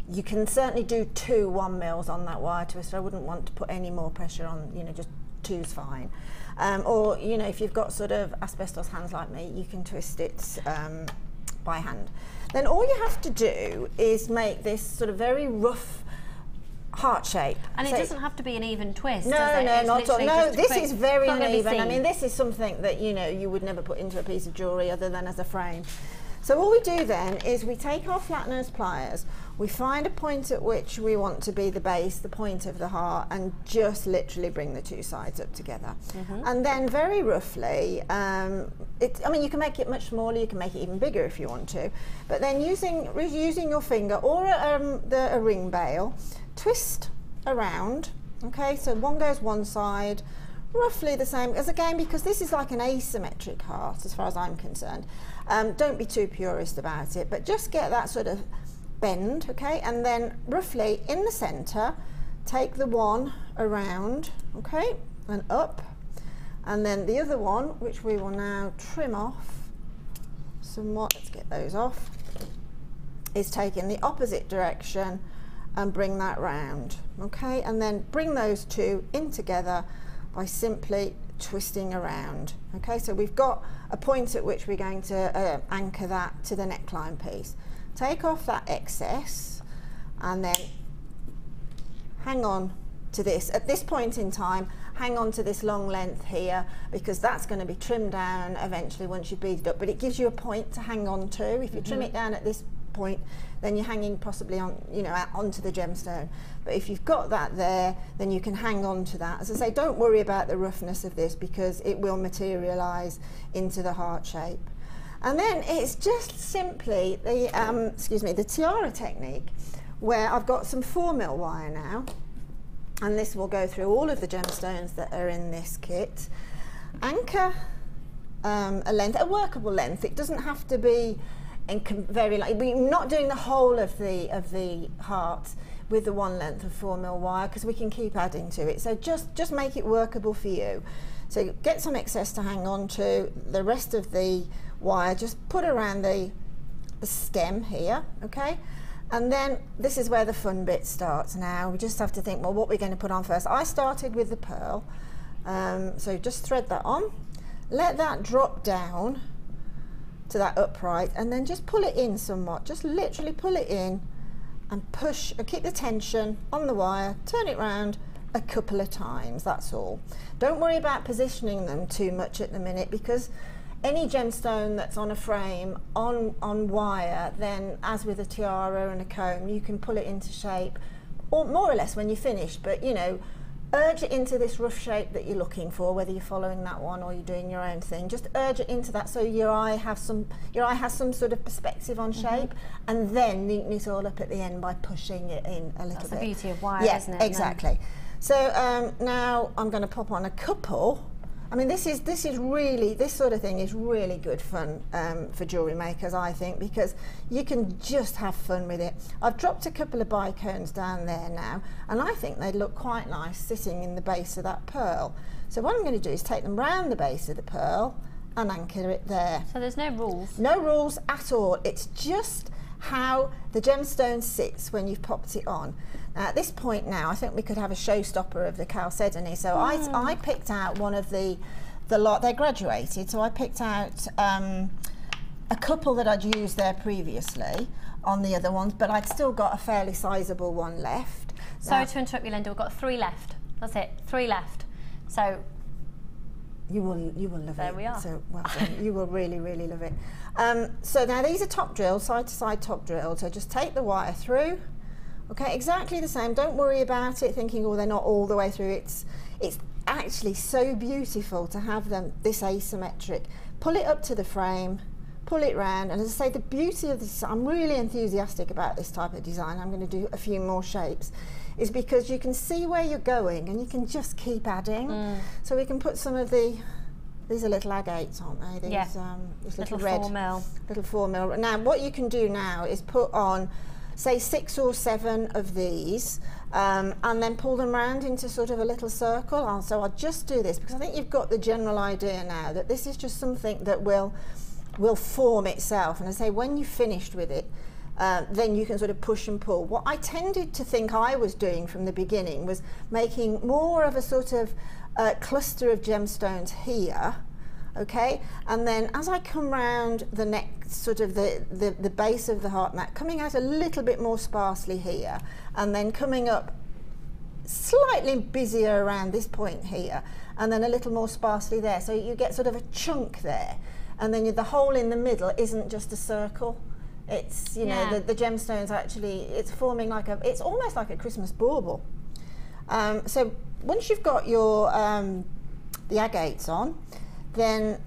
you can certainly do 2 1mm on that wire twister. I wouldn't want to put any more pressure on, you know, just 2's fine. Or, you know, if you've got sort of asbestos hands like me, you can twist it by hand. Then all you have to do is make this sort of very rough heart shape. And it doesn't have to be an even twist, no, does it? No, not at all. No, this is very uneven. I mean, this is something that, you know, you would never put into a piece of jewellery other than as a frame. So all we do then is we take our flat nose pliers, we find a point at which we want to be the base, the point of the heart, and just literally bring the 2 sides up together. And then very roughly, I mean, you can make it much smaller, you can make it even bigger if you want to, but then using your finger or a ring bail, twist around, okay? So one goes one side, roughly the same as, again, because this is like an asymmetric heart as far as I'm concerned. Don't be too purist about it, but just get that sort of bend, okay? And then roughly in the center, take the one around, okay, and up, and then the other one, which we will now trim off somewhat, let's get those off, is taking the opposite direction and bring that round, okay? And then bring those 2 in together by simply twisting around, okay? So we've got a point at which we're going to anchor that to the neckline piece. Take off that excess and then hang on to this. At this point in time, hang on to this long length here, because that's going to be trimmed down eventually once you've beaded up, but it gives you a point to hang on to. If you trim it down at this point, then you're hanging possibly on, you know, out onto the gemstone. But if you've got that there, then you can hang on to that. As I say, don't worry about the roughness of this because it will materialise into the heart shape. And then it's just simply the, the tiara technique, where I've got some 4mm wire now, and this will go through all of the gemstones that are in this kit. Anchor a length, a workable length. It doesn't have to be very like, we're not doing the whole of the heart with the one length of 4mm wire because we can keep adding to it. So just make it workable for you. So get some excess to hang on to. The rest of the wire just put around the stem here, okay? And then this is where the fun bit starts now. We just have to think, well, what we're going to put on first. I started with the pearl, so just thread that on, let that drop down to that upright, and then just pull it in somewhat, just literally pull it in and push, and keep the tension on the wire, turn it round a couple of times, that's all. Don't worry about positioning them too much at the minute, because any gemstone that's on a frame on wire, then as with a tiara and a comb, you can pull it into shape, or more or less when you're finished, but you know, urge it into this rough shape that you're looking for, whether you're following that one or you're doing your own thing. Just urge it into that so your eye has some sort of perspective on shape, and then neaten it all up at the end by pushing it in a little bit. That's the beauty of wire, isn't it? Exactly. So now I'm going to pop on a couple. I mean, this sort of thing is really good fun for jewellery makers, I think, because you can just have fun with it. I've dropped a couple of bicones down there now, and I think they'd look quite nice sitting in the base of that pearl. So what I'm going to do is take them round the base of the pearl and anchor it there. So there's no rules? No rules at all. It's just how the gemstone sits when you've popped it on. Now, at this point now, I think we could have a showstopper of the chalcedony. So I picked out one of the lot. They're graduated, so I picked out a couple that I'd used there previously on the other ones, but I'd still got a fairly sizable one left. Sorry to interrupt you, Linda. We've got 3 left. That's it, 3 left. So you will love it. There we are. So well done. You will really, really love it. So now these are top drilled, side to side top drilled. So just take the wire through. Okay, exactly the same. Don't worry about it thinking, oh, they're not all the way through. It's actually so beautiful to have them this asymmetric. Pull it up to the frame, pull it round, and as I say, the beauty of this, I'm really enthusiastic about this type of design. I'm going to do a few more shapes, is because you can see where you're going and you can just keep adding. So we can put some of these are little agates, aren't they? These, these little red 4mm. Little 4mm. Now what you can do now is put on, say, 6 or 7 of these, and then pull them round into sort of a little circle. So I'll just do this because I think you've got the general idea now that this is just something that will form itself. And I say, when you've finished with it, then you can sort of push and pull. What I tended to think I was doing from the beginning was making more of a sort of cluster of gemstones here, okay, and then as I come round the neck, sort of the base of the heart mat, coming out a little bit more sparsely here, and then coming up slightly busier around this point here, and then a little more sparsely there, so you get sort of a chunk there, and then the hole in the middle isn't just a circle. It's, you know, the gemstones actually, it's forming like it's almost like a Christmas bauble. So once you've got your the agates on, then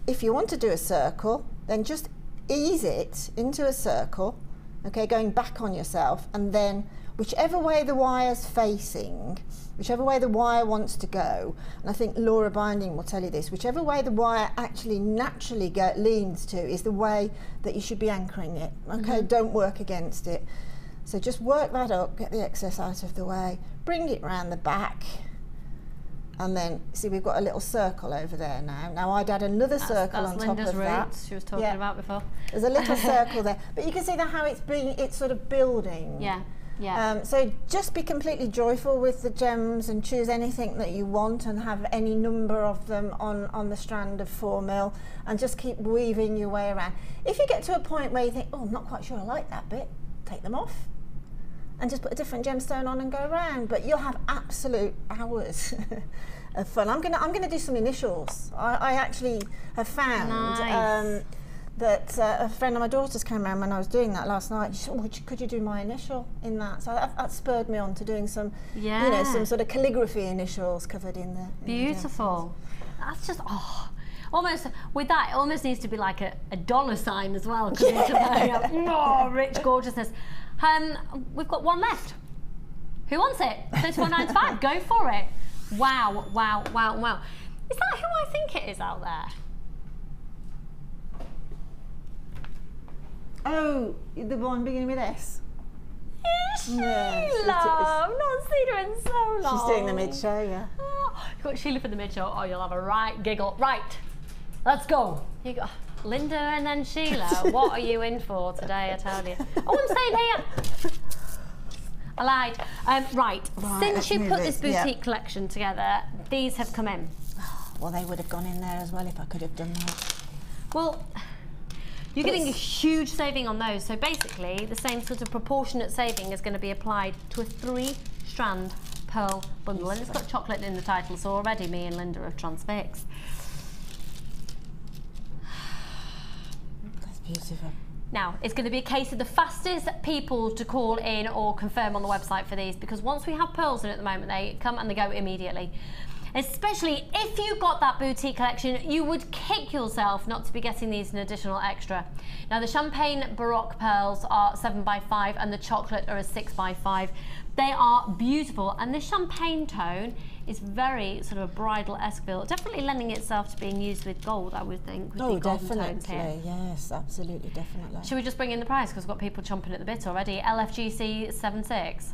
if you want to do a circle, then just ease it into a circle, okay, going back on yourself, and then whichever way the wire's facing, whichever way the wire wants to go, and I think Laura Binding will tell you this, whichever way the wire actually naturally leans to is the way that you should be anchoring it, okay? Don't work against it. So just work that up, get the excess out of the way, bring it round the back, and then see we've got a little circle over there now. Now I'd add another circle on top of that. She was talking about before. There's a little circle there, but you can see how it's sort of building. Yeah. Yeah. So just be completely joyful with the gems and choose anything that you want and have any number of them on the strand of 4mm, and just keep weaving your way around. If you get to a point where you think, oh, I'm not quite sure I like that bit, take them off and just put a different gemstone on and go around, but you'll have absolute hours of fun. I'm gonna do some initials. I actually have found that a friend of my daughter's came around when I was doing that last night. She said, oh, could you do my initial in that? So that spurred me on to doing some, you know, some sort of calligraphy initials covered in the. Beautiful. That's just almost with that. It almost needs to be like a $sign as well. Oh, rich gorgeousness. We've got one left. Who wants it? $34.95. Go for it. Wow, wow, wow, wow. Is that who I think it is out there? Oh, the one beginning with S. Is she? I've not seen her in so long. She's doing the mid-show, yeah. Oh, you've got Sheila for the mid-show. Oh, you'll have a right giggle. Right, let's go. You got Linda and then Sheila. What are you in for today, I tell you? Oh, I'm staying here. I lied. Right, since you put this boutique collection together, these have come in. Well, they would have gone in there as well if I could have done that. Well, you're getting a huge saving on those. So basically, the same sort of proportionate saving is going to be applied to a 3-strand pearl bundle. And it's got chocolate in the title, so already me and Linda have transfixed. That's beautiful. Now, it's going to be a case of the fastest people to call in or confirm on the website for these, because once we have pearls in at the moment, they come and they go immediately. Especially if you got that boutique collection, you would kick yourself not to be getting these an additional extra. Now, the champagne baroque pearls are 7x5 and the chocolate are a 6x5. They are beautiful, and the champagne tone is very sort of a bridal-esque feel, definitely lending itself to being used with gold, I would think, with the golden tones here. Yes, absolutely, definitely. Should we just bring in the price, because we've got people chomping at the bit already? LFGC 76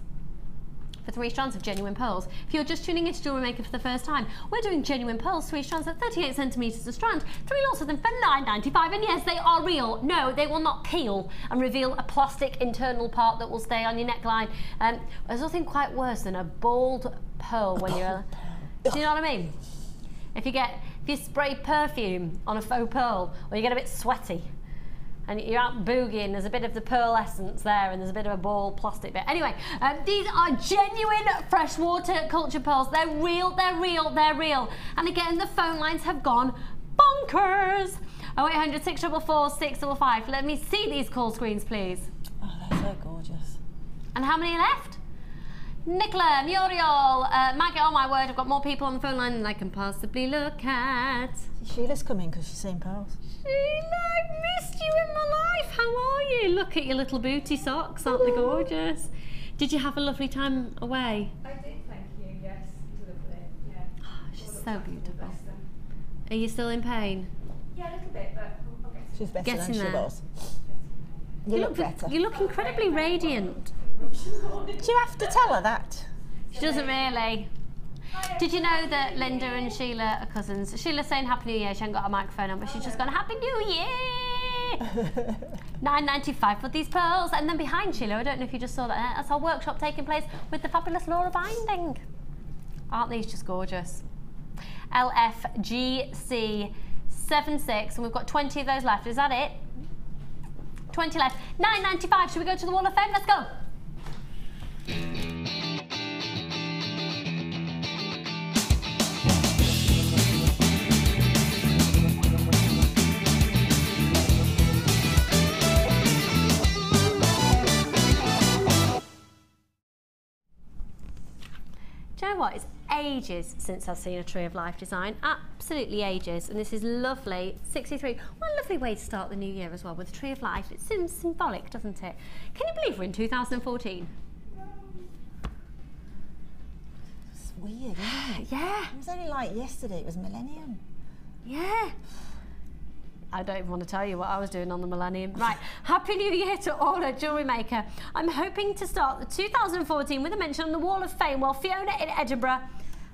for 3 strands of genuine pearls. If you're just tuning into Jewellery Maker for the first time, we're doing genuine pearls, 3 strands at 38 centimetres a strand, 3 lots of them for $9.95, and yes, they are real. No, they will not peel and reveal a plastic internal part that will stay on your neckline. There's nothing quite worse than a bald pearl when you're... Do you know what I mean? If you spray perfume on a faux pearl, or you get a bit sweaty, and you're out boogieing, there's a bit of the pearl essence there, and there's a bit of a ball plastic bit. Anyway, these are genuine freshwater culture pearls. They're real, they're real, they're real. And again, the phone lines have gone bonkers. 0800 644 655. Let me see these call screens, please. Oh, they're so gorgeous. And how many left? Nicola, Muriel, Maggie, oh my word, I've got more people on the phone line than I can possibly look at. Sheila's coming because she's seen pearls. Sheila, I've missed you in my life. How are you? Look at your little booty socks, aren't they gorgeous? Did you have a lovely time away? I did, thank you, yes. It was lovely, yeah. Oh, she's so beautiful. Are you still in pain? Yeah, a little bit, but I'll get She's better Getting than there. she was. You look better. You look incredibly radiant. Do you have to tell her that? She doesn't really. Did you know that Linda and Sheila are cousins? Sheila's saying Happy New Year. She hasn't got a microphone on, but she's just gone Happy New Year. $9.95 for these pearls. And then behind Sheila, I don't know if you just saw that, that's our workshop taking place with the fabulous Laura binding. Aren't these just gorgeous? LFGC 76, and we've got 20 of those left. Is that it? 20 left. $9.95. Should we go to the Wall of Fame? Let's go. Do you know what? It's ages since I've seen a Tree of Life design. Absolutely ages. And this is lovely. 63. What a lovely way to start the new year as well with a Tree of Life. It seems symbolic, doesn't it? Can you believe we're in 2014? It's weird, isn't it? Yeah. It was only like yesterday, it was millennium. Yeah. I don't even want to tell you what I was doing on the millennium. Right, Happy New Year to all at Jewellery Maker. I'm hoping to start the 2014 with a mention on the Wall of Fame. Well, Fiona in Edinburgh.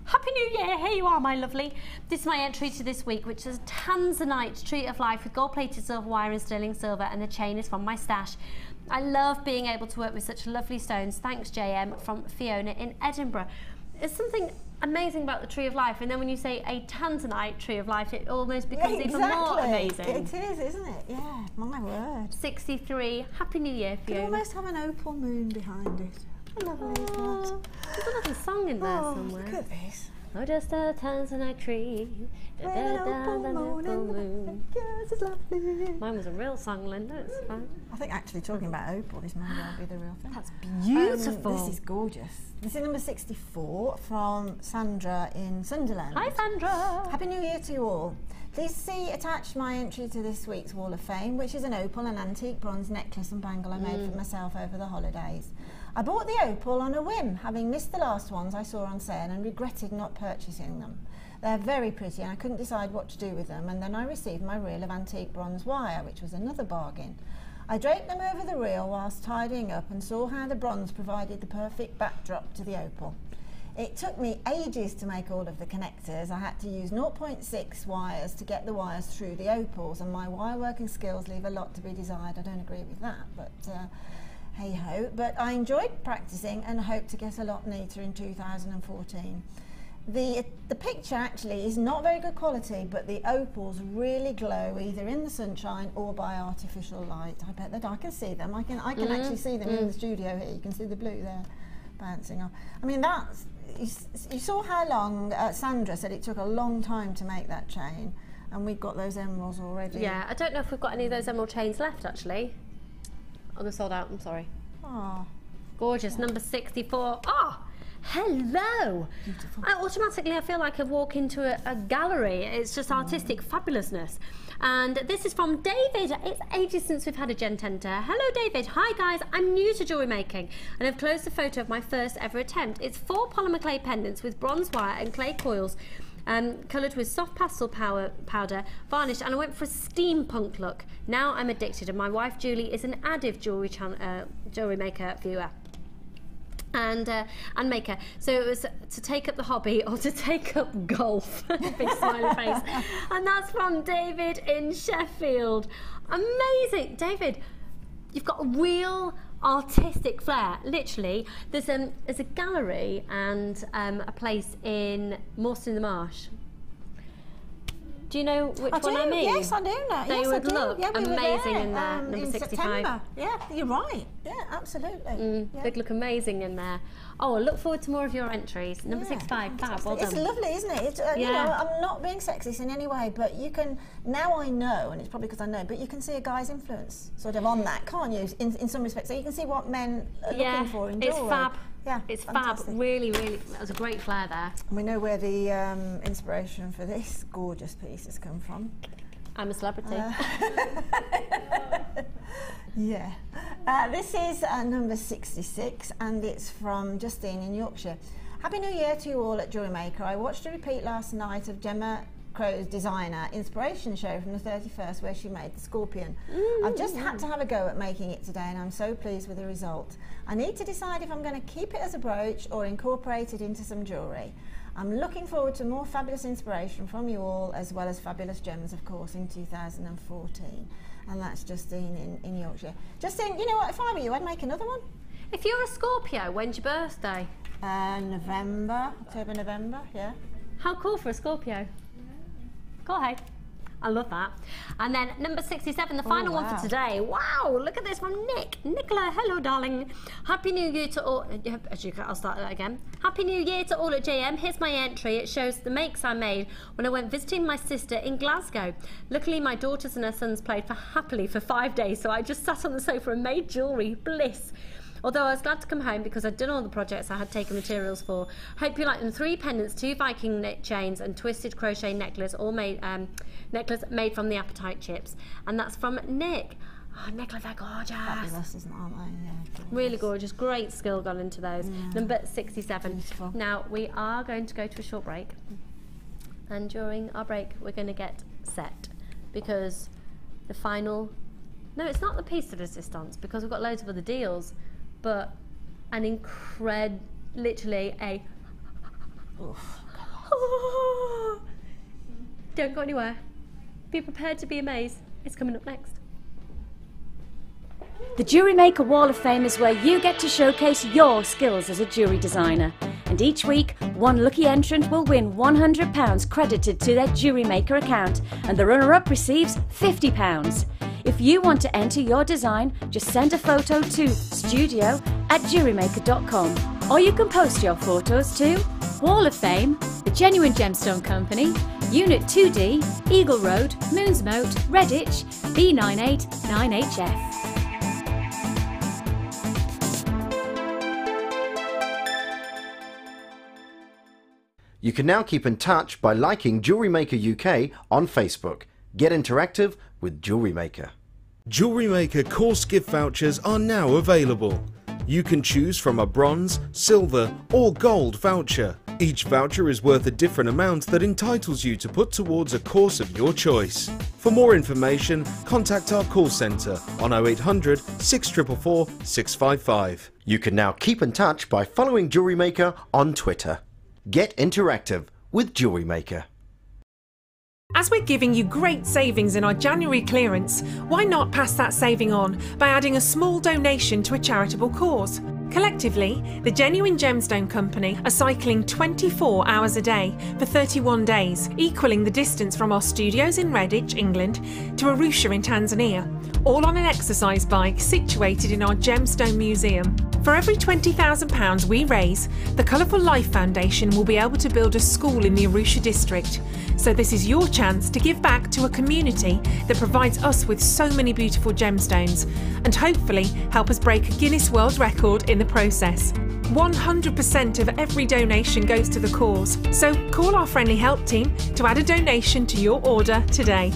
Happy New Year, here you are, my lovely. This is my entry to this week, which is Tanzanite Tree of Life with gold-plated silver wire and sterling silver, and the chain is from my stash. I love being able to work with such lovely stones. Thanks, JM, from Fiona in Edinburgh. There's something amazing about the Tree of Life, and then when you say a Tanzanite Tree of Life, it almost becomes even more amazing. It is, isn't it? Yeah, my word. 63. Happy New Year, Fiona. You almost have an opal moon behind it. How lovely is that? There's a lovely song in there somewhere. Look at this. Oh, just a tanzanite tree. Moon. Yes, it's lovely. Mine was a real song, Linda. It's fine. I think actually talking about opal, this might well be the real thing. That's beautiful. This is gorgeous. This is number 64 from Sandra in Sunderland. Hi, Sandra. Happy New Year to you all. Please see attached my entry to this week's Wall of Fame, which is an opal and antique bronze necklace and bangle I made for myself over the holidays. I bought the opal on a whim, having missed the last ones I saw on sale and regretted not purchasing them. They're very pretty and I couldn't decide what to do with them, and then I received my reel of antique bronze wire, which was another bargain. I draped them over the reel whilst tidying up and saw how the bronze provided the perfect backdrop to the opal. It took me ages to make all of the connectors. I had to use 0.6 wires to get the wires through the opals, and my wire working skills leave a lot to be desired. I don't agree with that, but hey ho. But I enjoyed practicing and hope to get a lot neater in 2014. The picture actually is not very good quality, but the opals really glow either in the sunshine or by artificial light. I bet that I can see them. I can actually see them in the studio here. You can see the blue there bouncing off. I mean, that's, you saw how long, Sandra said it took a long time to make that chain, and we've got those emeralds already. Yeah, I don't know if we've got any of those emerald chains left actually. Oh, they're sold out, I'm sorry. Oh, gorgeous, number 64. Oh, hello. Beautiful. I feel like I walk into a gallery. It's just artistic fabulousness. And this is from David. It's ages since we've had a gent enter. Hello, David. Hi, guys. I'm new to jewellery making and I've closed the photo of my first ever attempt. It's 4 polymer clay pendants with bronze wire and clay coils, coloured with soft pastel powder, varnished, and I went for a steampunk look. Now I'm addicted, and my wife Julie is an avid Jewellery Maker viewer and maker. So it was to take up the hobby or to take up golf. Big smiley face. And that's from David in Sheffield. Amazing, David. You've got a real artistic flair. Literally, there's a gallery and a place in Morston-in-the-Marsh. Do you know which one I mean? Yes, I do know. They would look amazing in there, number 65. September. Yeah, you're right. Yeah, absolutely. Yeah. They'd look amazing in there. Oh, I look forward to more of your entries. Number 65, fab, well done. It's lovely, isn't it? It's, you know, I'm not being sexist in any way, but you can, now I know, and it's probably because I know, but you can see a guy's influence sort of on that, can't you, in some respects? So you can see what men are looking for in jewellery. It's fab. Yeah, it's fantastic. Fab. Really, that was a great flair there. We know where the inspiration for this gorgeous piece has come from. I'm a celebrity. Yeah. This is number 66, and it's from Justine in Yorkshire. Happy New Year to you all at Jewellery Maker. I watched a repeat last night of Gemma Crow's designer inspiration show from the 31st, where she made the scorpion. I've just had to have a go at making it today, and I'm so pleased with the result. I need to decide if I'm going to keep it as a brooch or incorporate it into some jewellery. I'm looking forward to more fabulous inspiration from you all, as well as fabulous gems, of course, in 2014. And that's Justine in Yorkshire. Justine, you know what, if I were you, I'd make another one. If you're a Scorpio, when's your birthday? November, October, November, yeah. How cool for a Scorpio. Go ahead. I love that. And then number 67, the final one for today. Wow, look at this from Nick. Nicola, hello, darling. Happy New Year to all. I'll start that again. Happy New Year to all at JM. Here's my entry. It shows the makes I made when I went visiting my sister in Glasgow. Luckily, my daughters and her sons played happily for 5 days, so I just sat on the sofa and made jewellery. Bliss. Although I was glad to come home because I'd done all the projects I had taken materials for. Hope you like them. 3 pendants, 2 Viking knit chains, and twisted crochet necklace, all made necklace made from the apatite chips. And that's from Nick. Oh, Nicola, they're gorgeous. Fabulous, isn't it? Aren't they? Yeah, gorgeous. Really gorgeous. Great skill gone into those. Yeah. Number 67. Beautiful. Now we are going to go to a short break, and during our break we're going to get set, because the final. No, it's not the piece de resistance, because we've got loads of other deals. But an literally a don't go anywhere. Be prepared to be amazed. It's coming up next. The Jewellery Maker Wall of Fame is where you get to showcase your skills as a jewellery designer. And each week, one lucky entrant will win £100 credited to their Jewellery Maker account, and the runner-up receives £50. If you want to enter your design, just send a photo to studio@jewellerymaker.com, or you can post your photos to Wall of Fame, the Genuine Gemstone Company, Unit 2D, Eagle Road, Moonsmoat, Redditch, B989HF. You can now keep in touch by liking Jewellery Maker UK on Facebook. Get interactive with Jewellery Maker. Jewellery Maker course gift vouchers are now available. You can choose from a bronze, silver or gold voucher. Each voucher is worth a different amount that entitles you to put towards a course of your choice. For more information, contact our call centre on 0800 644 655. You can now keep in touch by following Jewellery Maker on Twitter. Get interactive with Jewellery Maker. As we're giving you great savings in our January clearance, why not pass that saving on by adding a small donation to a charitable cause? Collectively, the Genuine Gemstone Company are cycling 24 hours a day for 31 days, equalling the distance from our studios in Redditch, England, to Arusha in Tanzania, all on an exercise bike situated in our Gemstone Museum. For every £20,000 we raise, the Colourful Life Foundation will be able to build a school in the Arusha district. So this is your chance to give back to a community that provides us with so many beautiful gemstones and hopefully help us break a Guinness World Record in the process. 100% of every donation goes to the cause, so call our friendly help team to add a donation to your order today.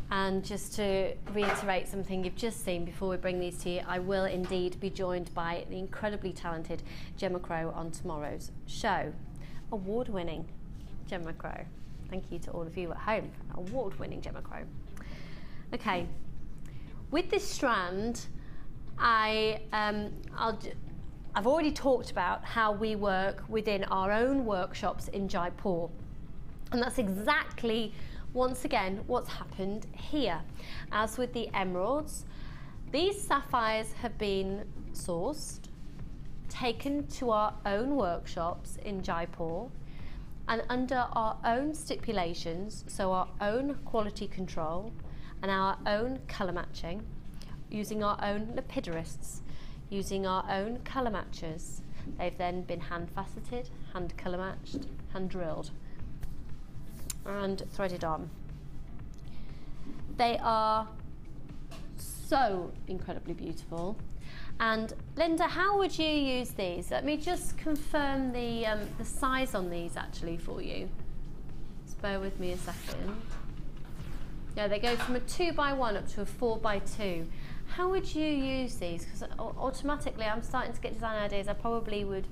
And just to reiterate something you've just seen before we bring these to you, I will indeed be joined by the incredibly talented Gemma Crow on tomorrow's show. Award-winning Gemma Crow. Thank you to all of you at home. Award-winning Gemma Crow. Okay, with this strand, I've already talked about how we work within our own workshops in Jaipur, and that's exactly once again what's happened here. As with the emeralds, these sapphires have been sourced, taken to our own workshops in Jaipur, and under our own stipulations, so our own quality control and our own colour matching, using our own lapidarists, using our own colour matchers. They've then been hand faceted, hand colour matched, hand drilled and threaded on. They are so incredibly beautiful. And Linda, how would you use these? Let me just confirm the size on these actually for you. Just bear with me a second. Yeah, they go from a 2x1 up to a 4x2. How would you use these? Because automatically I'm starting to get design ideas. I probably would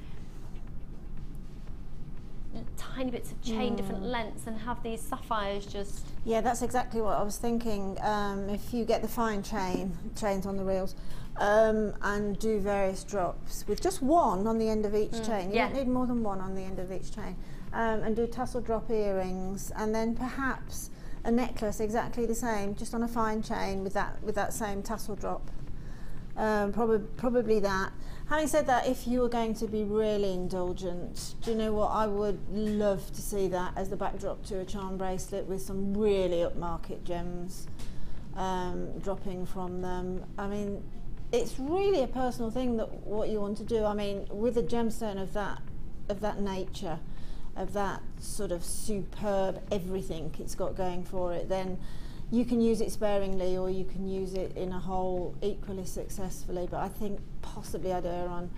tiny bits of chain, different lengths, and have these sapphires just... Yeah, that's exactly what I was thinking. If you get the fine chains on the reels, and do various drops with just one on the end of each chain. You don't need more than one on the end of each chain. And do tassel drop earrings, and then perhaps a necklace exactly the same, just on a fine chain with that same tassel drop. Probably that. Having said that, if you were going to be really indulgent, do you know what, I would love to see that as the backdrop to a charm bracelet with some really upmarket gems dropping from them. I mean, it's really a personal thing, that what you want to do. I mean, with a gemstone of that nature, of that sort of superb everything it's got going for it, then you can use it sparingly or you can use it in a whole equally successfully. But I think possibly I'd err on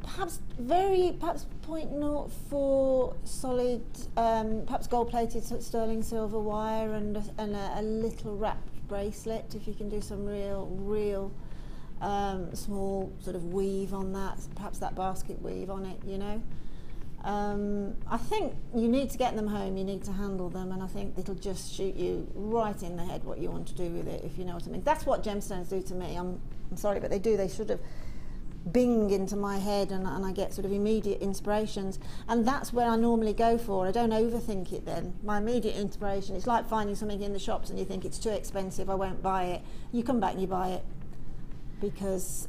perhaps 0.04 solid, perhaps gold-plated sterling silver wire and a little wrapped bracelet, if you can do some real small sort of weave on that, perhaps that basket weave on it, you know. I think you need to get them home, you need to handle them, and I think it'll just shoot you right in the head what you want to do with it, if you know what I mean. That's what gemstones do to me. I'm sorry, but they do. They sort of bing into my head, and I get sort of immediate inspirations, and that's where I normally go for. I don't overthink it then. My immediate inspiration, it's like finding something in the shops and you think it's too expensive, I won't buy it. You come back and you buy it, because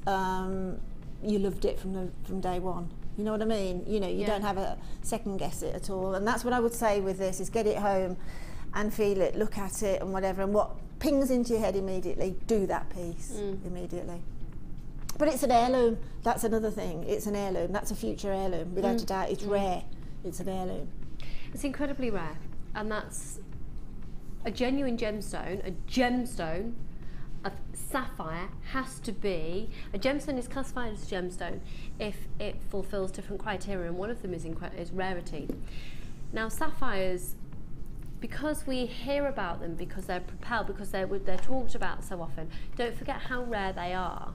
you loved it from day one. You know what I mean? You know, you don't have a second guess it at all. And that's what I would say with this, is get it home and feel it, look at it and whatever, and what pings into your head immediately, do that piece immediately. But it's an heirloom. That's another thing. It's an heirloom. That's a future heirloom, without a doubt. It's rare. It's an heirloom. It's incredibly rare, and that's a genuine gemstone. A gemstone of sapphire has to be, a gemstone is classified as a gemstone if it fulfills different criteria, and one of them is rarity. Now sapphires, because we hear about them, because they're propelled, because they're talked about so often, don't forget how rare they are.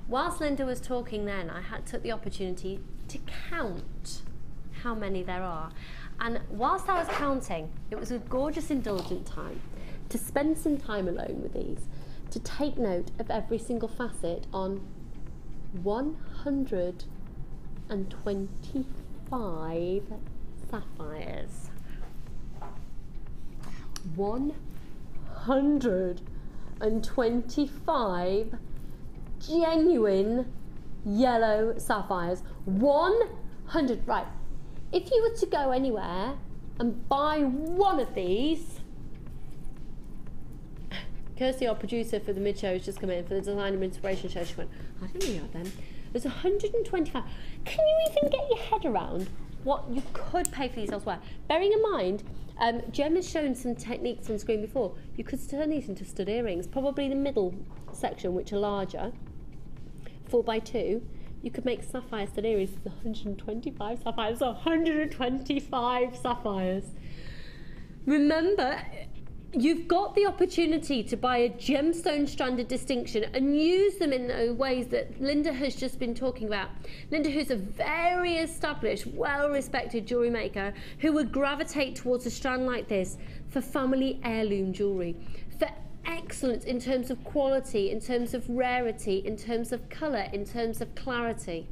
Whilst Linda was talking then, I took the opportunity to count how many there are. And whilst I was counting, it was a gorgeous indulgent time to spend some time alone with these, to take note of every single facet on 125 sapphires. 125 genuine yellow sapphires. 100, right. If you were to go anywhere and buy one of these, Kirsty, our producer for the mid-show, has just come in for the design and inspiration show. She went, I didn't know you had them. There's 125. Can you even get your head around what you could pay for these elsewhere? Bearing in mind, Jem has shown some techniques on screen before. You could turn these into stud earrings, probably the middle section, which are larger, 4x2. You could make sapphire stud earrings with 125 sapphires. 125 sapphires. Remember, you've got the opportunity to buy a gemstone stranded distinction and use them in the ways that Linda has just been talking about. Linda, who's a very established, well-respected jewellery maker, who would gravitate towards a strand like this for family heirloom jewellery, for excellence in terms of quality, in terms of rarity, in terms of colour, in terms of clarity.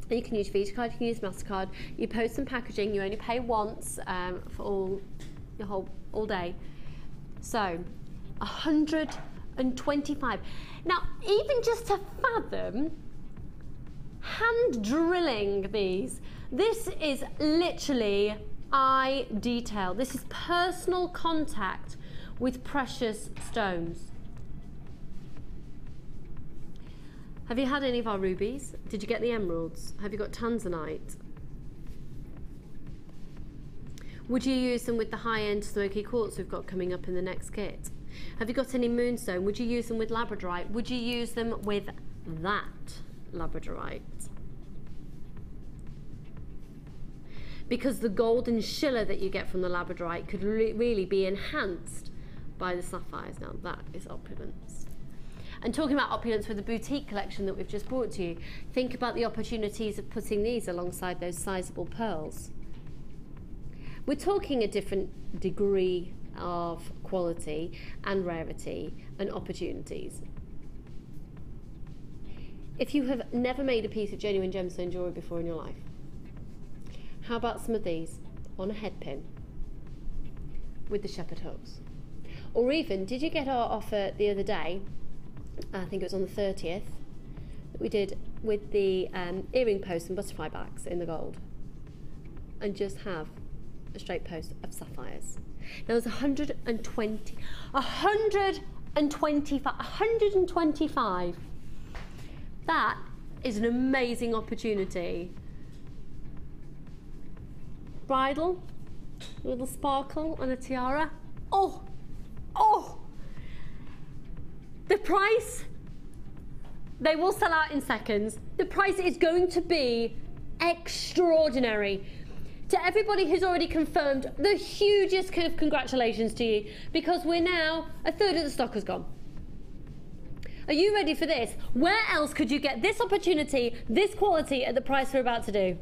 And you can use Visa card, you can use MasterCard. You post some packaging, you only pay once for all day. So 125. Now, even just to fathom hand drilling these, this is literally eye detail. This is personal contact with precious stones. Have you had any of our rubies? Did you get the emeralds? Have you got tanzanite? Would you use them with the high-end smoky quartz we've got coming up in the next kit? Have you got any moonstone? Would you use them with labradorite? Would you use them with that labradorite? Because the golden schiller that you get from the labradorite could really be enhanced by the sapphires. Now that is opulence. And talking about opulence with the boutique collection that we've just brought to you, think about the opportunities of putting these alongside those sizable pearls. We're talking a different degree of quality and rarity and opportunities. If you have never made a piece of genuine gemstone jewellery before in your life, how about some of these on a head pin with the shepherd hooks? Or even, did you get our offer the other day, I think it was on the 30th, that we did with the earring posts and butterfly backs in the gold, and just have a straight post of sapphires. Now there's 125. That is an amazing opportunity. Bridal, a little sparkle on a tiara. Oh, oh! The price, they will sell out in seconds. The price is going to be extraordinary. To everybody who's already confirmed, the hugest congratulations to you, because we're now, a third of the stock has gone. Are you ready for this? Where else could you get this opportunity, this quality at the price we're about to do?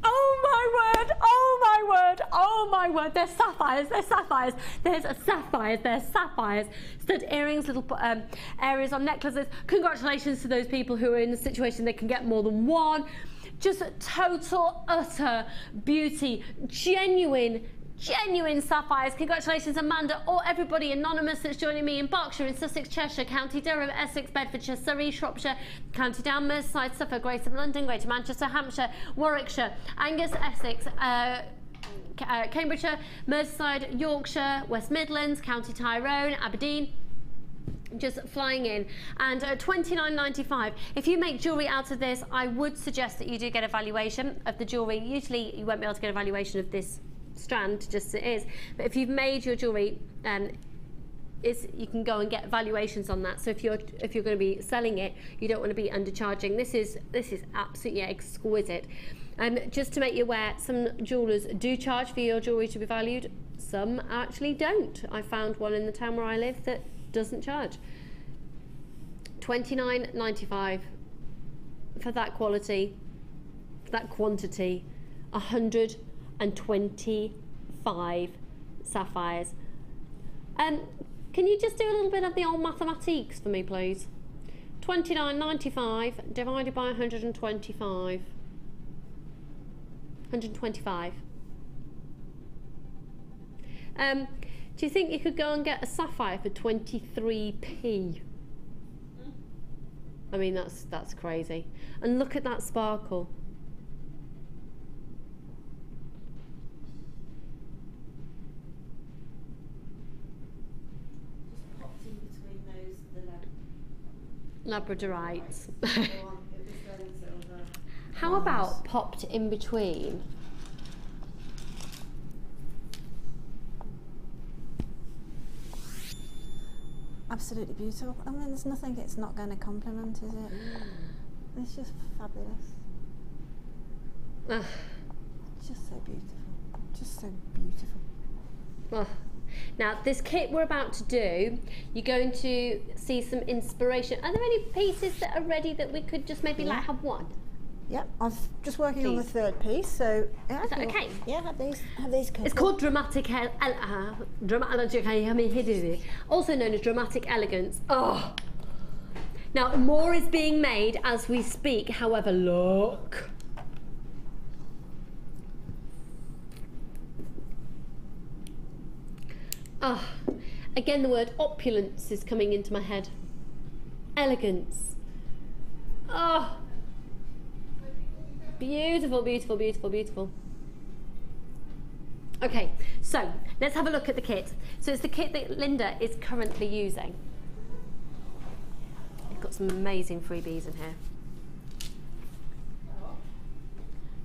Oh my word, oh my word, oh my word. There's sapphires, there's sapphires, there's sapphires, there's sapphires. Stud earrings, little areas on necklaces. Congratulations to those people who are in the situation they can get more than one. Just total, utter beauty. Genuine genuine sapphires. Congratulations, Amanda, or everybody anonymous that's joining me in Berkshire, in Sussex, Cheshire, County Durham, Essex, Bedfordshire, Surrey, Shropshire, County Down, Merseyside, Suffolk, Greater London, Greater Manchester, Hampshire, Warwickshire, Angus, Essex, Cambridgeshire, Merseyside, Yorkshire, West Midlands, County Tyrone, Aberdeen. Just flying in. And $29.95. If you make jewellery out of this, I would suggest that you do get a valuation of the jewellery. Usually you won't be able to get a valuation of this strand just as it is, but if you've made your jewellery, you can go and get valuations on that. So if you're going to be selling it, you don't want to be undercharging. This is absolutely exquisite. Just to make you aware, some jewellers do charge for your jewellery to be valued. Some actually don't. I found one in the town where I live that doesn't charge. $29.95 for that quality, for that quantity. 125 sapphires. Can you just do a little bit of the old mathematics for me, please? $29.95 divided by 125. 125. Do you think you could go and get a sapphire for 23p? I mean, that's crazy. And look at that sparkle. Just popped in between those, the Labradorites. How about popped in between? Absolutely beautiful. I mean, there's nothing it's not going to complement, is it? It's just fabulous. Just so beautiful. Just so beautiful. Now, this kit we're about to do, you're going to see some inspiration. Are there any pieces that are ready that we could just maybe like have one? Yep, I'm just working on the third piece, so yeah. Is that okay? Yeah, have these couple. It's called dramatic, also known as dramatic elegance. Oh, now more is being made as we speak. However, look. Again, the word opulence is coming into my head. Elegance. Beautiful, beautiful, beautiful, beautiful. Okay, so let's have a look at the kit. So it's the kit that Linda is currently using. We've got some amazing freebies in here.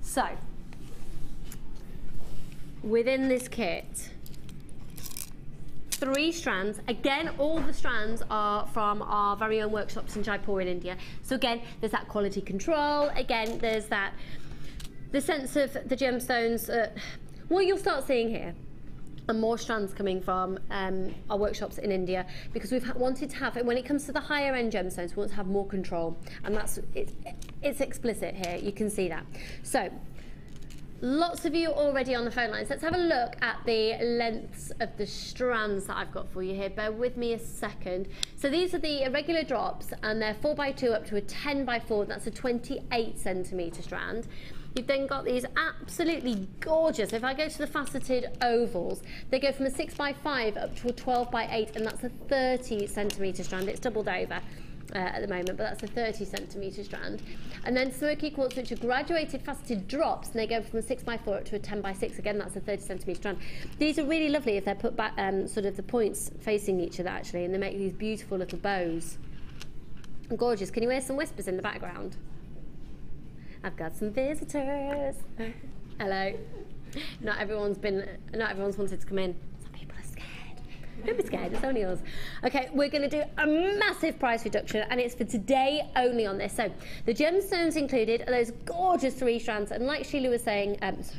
So, within this kit, 3 strands. Again, all the strands are from our very own workshops in Jaipur in India. So again, there's that quality control. Again, there's that, the sense of the gemstones. What you'll start seeing here are more strands coming from our workshops in India, because we've wanted to have, when it comes to the higher end gemstones, we want to have more control. And that's, it's explicit here, you can see that. So, lots of you already on the phone lines. Let's have a look at the lengths of the strands that I've got for you here. Bear with me a second. So these are the irregular drops, and they're 4x2 up to a 10x4. That's a 28 centimetre strand. You've then got these absolutely gorgeous, if I go to the faceted ovals, they go from a 6x5 up to a 12x8, and that's a 30 centimetre strand. It's doubled over at the moment, but that's a 30 centimetre strand. And then smoky quartz, which are graduated faceted drops, and they go from a 6x4 up to a 10x6. Again, that's a 30 centimetre strand. These are really lovely if they're put back, sort of the points facing each other actually, and they make these beautiful little bows. Gorgeous. Can you hear some whispers in the background? I've got some visitors. Hello. Not everyone's wanted to come in. Don't be scared, it's only us. Okay, we're going to do a massive price reduction, and it's for today only on this. So the gemstones included are those gorgeous 3 strands, and like Sheila was saying, it's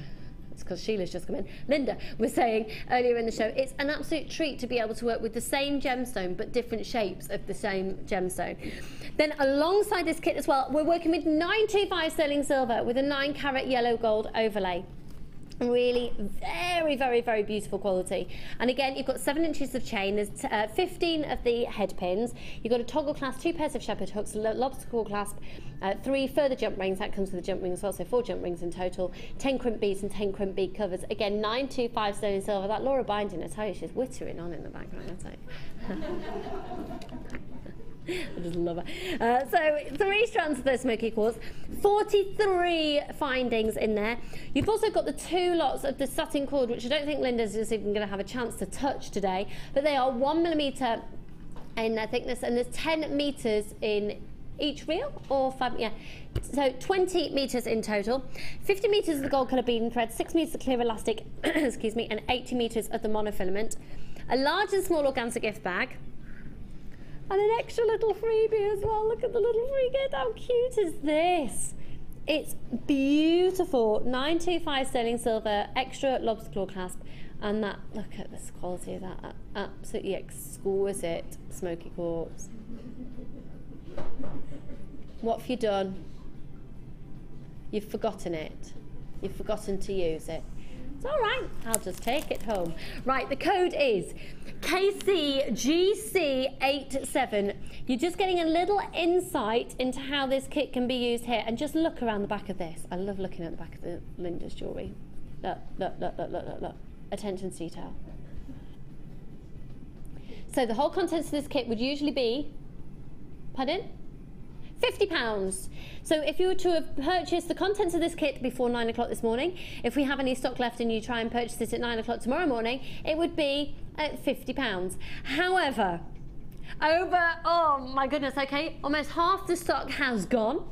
because Sheila's just come in, Linda was saying earlier in the show, it's an absolute treat to be able to work with the same gemstone but different shapes of the same gemstone. Then alongside this kit as well, we're working with 925 sterling silver with a 9 carat yellow gold overlay. Really very, very, very beautiful quality. And again, you've got 7 inches of chain, there's 15 of the head pins, you've got a toggle clasp, 2 pairs of shepherd hooks, lobster claw clasp, 3 further jump rings, that comes with the jump ring as well, so 4 jump rings in total, 10 crimp beads and 10 crimp bead covers. Again, 925 sterling silver. That Laura binding, I tell you, she's wittering on in the background, I tell you. I just love her. So 3 strands of those smoky quartz, 43 findings in there. You've also got the 2 lots of the satin cord, which I don't think Linda's just even going to have a chance to touch today, but they are 1mm in their thickness, and there's 10 meters in each reel, or 5, yeah, so 20 meters in total. 50 meters of the gold colour beading thread, 6 meters of clear elastic, excuse me, and 80 meters of the monofilament. A large and small organza gift bag. And an extra little freebie as well. Look at the little free gift. How cute is this? It's beautiful. 925 sterling silver, extra lobster claw clasp. And that, look at this quality of that. Absolutely exquisite smoky quartz. What have you done? You've forgotten it. You've forgotten to use it. It's all right, I'll just take it home. Right, the code is KCGC87. You're just getting a little insight into how this kit can be used here. And just look around the back of this. I love looking at the back of the Linda's jewellery. Look, look, look, look, look, look, look. Attention to detail. So the whole contents of this kit would usually be, pardon? £50. So if you were to have purchased the contents of this kit before 9 o'clock this morning, if we have any stock left and you try and purchase it at 9 o'clock tomorrow morning, it would be at £50. However, oh my goodness, okay, almost half the stock has gone.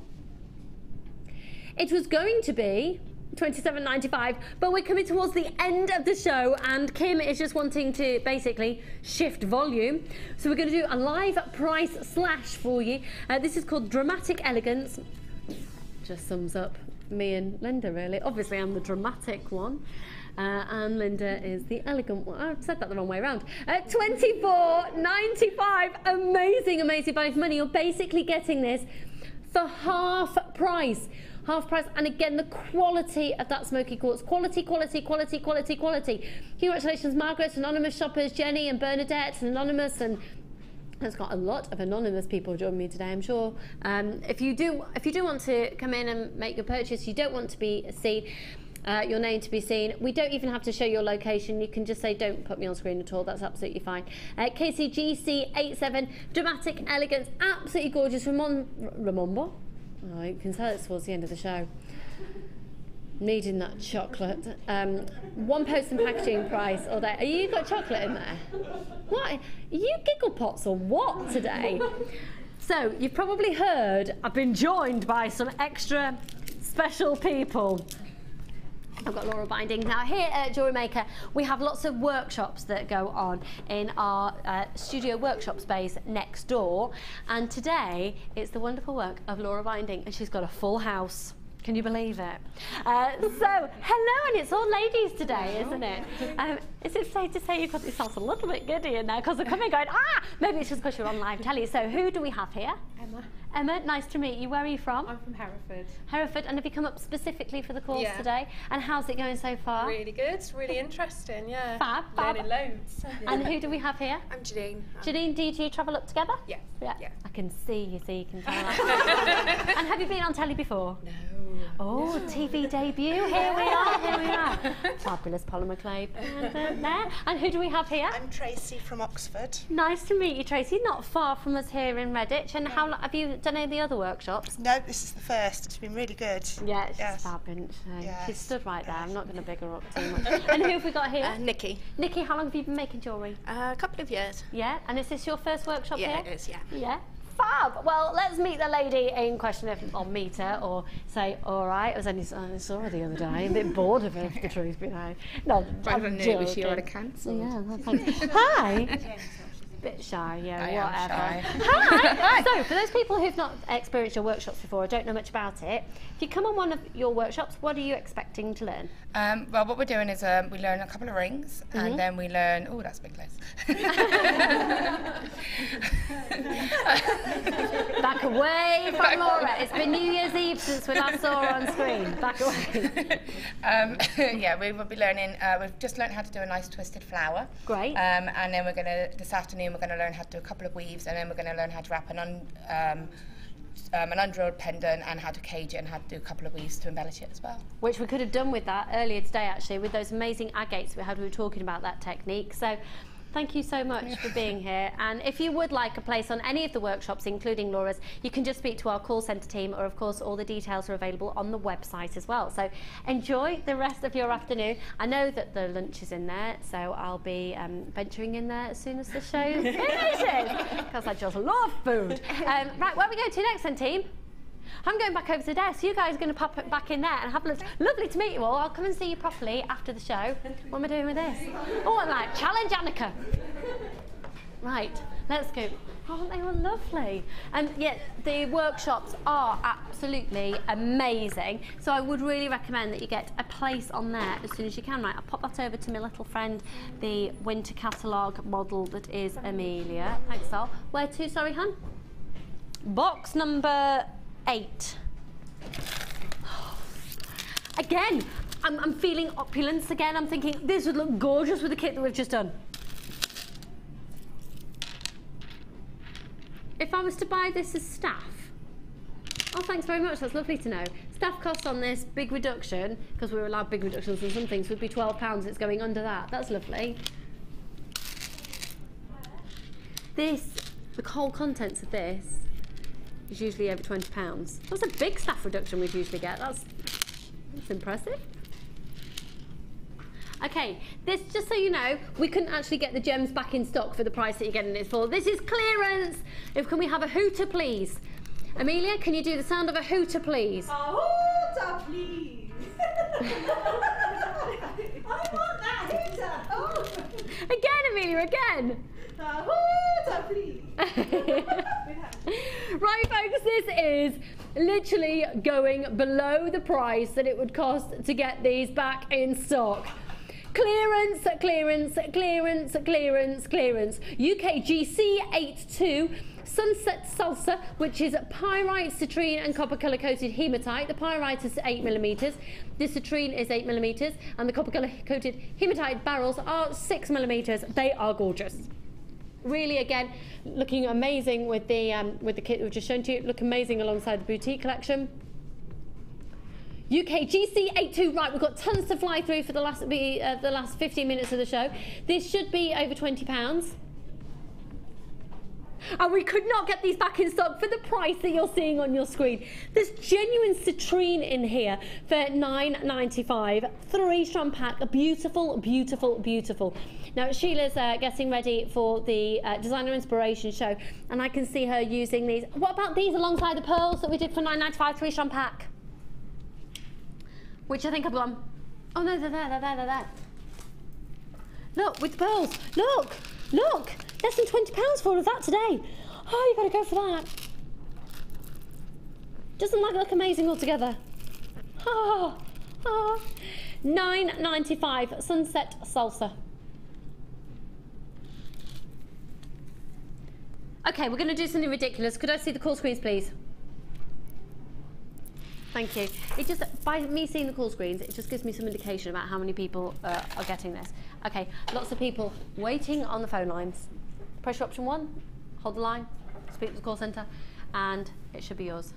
It was going to be £27.95, but we're coming towards the end of the show and Kim is just wanting to basically shift volume, so we're going to do a live price slash for you. This is called Dramatic Elegance. Just sums up me and Linda, really. Obviously I'm the dramatic one, and Linda is the elegant one. I said that the wrong way around. £24.95. Amazing, amazing value for money. You're basically getting this for half price. Half price, and again, the quality of that smoky quartz. Quality, quality, quality, quality, quality. Congratulations, Margaret, anonymous shoppers, Jenny and Bernadette, and anonymous, and there's got a lot of anonymous people joining me today, I'm sure. If you do want to come in and make your purchase, you don't want to be seen, your name to be seen. We don't even have to show your location. You can just say, don't put me on screen at all. That's absolutely fine. KCGC87, Dramatic Elegance, absolutely gorgeous. Remember? Oh, you can tell it's towards the end of the show. Needing that chocolate. £1 post and packaging price all day. You got chocolate in there? What? Are you giggle pots or what today? So, you've probably heard I've been joined by some extra special people. I've got Laura binding. Now here at Jewellery Maker, we have lots of workshops that go on in our studio workshop space next door. And today, it's the wonderful work of Laura binding, and she's got a full house. Can you believe it? So, hello, and it's all ladies today, isn't it? Is it safe to say you've got yourself a little bit giddy in there because they're coming going, maybe it's just because you're on live telly. So who do we have here? Emma. Emma, nice to meet you. Where are you from? I'm from Hereford. Hereford, and have you come up specifically for the course today? And how's it going so far? Really good, really interesting, yeah. Fab. Learning loads. And who do we have here? I'm Janine. Janine, do you travel up together? Yes. Yeah. I can see, you can tell. And have you been on telly before? No. Oh, TV debut. Here we are. Fabulous polymer clay. And who do we have here? I'm Tracy from Oxford. Nice to meet you, Tracy. Not far from us here in Redditch. And how have you done any of the other workshops? No, this is the first. It's been really good. Yeah, she's fabulous. She's stood right there. I'm not going to big her up too much. And who have we got here? Nikki. Nikki, how long have you been making jewellery? A couple of years. Yeah, and is this your first workshop here? Yeah, it is, yeah. Yeah. Fab. Well, let's meet the lady in question, or meet her, or say, all right. I saw her the other day. I'm a bit bored of her, if the truth be known. No, I'm joking. She already cancelled. Yeah, thanks. Hi. Bit shy, I whatever. Hi. So, for those people who've not experienced your workshops before, or don't know much about it, if you come on one of your workshops, what are you expecting to learn? Well, what we're doing is we learn a couple of rings, and then we learn. Oh, that's a big list. Back away from Laura. It's been New Year's Eve since we last saw her on screen. Back away. Yeah, we will be learning, we've just learned how to do a nice twisted flower. Great. And then we're going to, this afternoon, we're going to learn how to do a couple of weaves, and then we're going to learn how to wrap an undrilled pendant and how to cage it and how to do a couple of weaves to embellish it as well. Which we could have done with that earlier today, actually, with those amazing agates we had. We were talking about that technique. So thank you so much for being here. And if you would like a place on any of the workshops, including Laura's, you can just speak to our call centre team, or of course all the details are available on the website as well. So enjoy the rest of your afternoon. I know that the lunch is in there, so I'll be venturing in there as soon as the show finishes, because I just love food. Right, where we go to next then, team? I'm going back over to the desk. You guys are going to pop it back in there and have a look. Lovely to meet you all. I'll come and see you properly after the show. What am I doing with this? Oh, I'm like, challenge Annika. Right, let's go. Aren't they all lovely? And yet the workshops are absolutely amazing. So I would really recommend that you get a place on there as soon as you can. Right, I'll pop that over to my little friend, the winter catalogue model that is Amelia. Thanks, Sol. Where to, sorry, hun? Box number 8. Again, I'm feeling opulence again. I'm thinking this would look gorgeous with the kit that we've just done. If I was to buy this as staff, oh, thanks very much, that's lovely to know. Staff costs on this, big reduction, because we were allowed big reductions on some things, would be £12. It's going under that. That's lovely. This, the whole contents of this, is usually over £20. That's a big staff reduction we'd usually get. That's impressive. Okay, this, just so you know, we couldn't actually get the gems back in stock for the price that you're getting it for. This is clearance. Can we have a hooter, please? Amelia, can you do the sound of a hooter, please? A hooter, please. I want that hooter. Oh. Again, Amelia, again. A hooter, please. Right, folks, this is literally going below the price that it would cost to get these back in stock. Clearance, clearance, clearance, clearance, clearance. UK GC 82 Sunset Salsa, which is pyrite, citrine and copper colour coated hematite. The pyrite is 8mm, the citrine is 8mm, and the copper colour coated hematite barrels are 6mm. They are gorgeous. Really, again, looking amazing with the kit we've just shown to you. Look amazing alongside the boutique collection. UK GC 82, right, we've got tons to fly through for the last 15 minutes of the show. This should be over £20. And we could not get these back in stock for the price that you're seeing on your screen. There's genuine citrine in here for £9.95. 3-strand pack, beautiful, beautiful, beautiful. Now Sheila's getting ready for the Designer Inspiration show, and I can see her using these. What about these alongside the pearls that we did for £9.95, 3-strand pack? Which I think I've gone. Oh no, they're there, they're there, they're there. Look, with the pearls. Look, look. Less than £20 for all of that today. Oh, you better go for that. Doesn't that look amazing altogether? Oh, oh. £9.95 Sunset Salsa. Okay, we're going to do something ridiculous. Could I see the call screens, please? Thank you. It just, by me seeing the call screens, it just gives me some indication about how many people are getting this. Okay, lots of people waiting on the phone lines. Pressure option 1, hold the line, speak to the call centre, and it should be yours.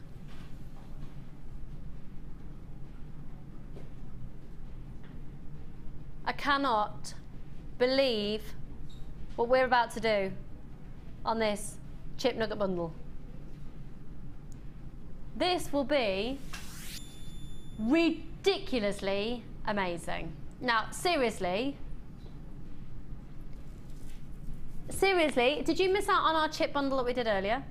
I cannot believe what we're about to do on this chip nugget bundle. This will be ridiculously amazing. Now, seriously, did you miss out on our chip bundle that we did earlier?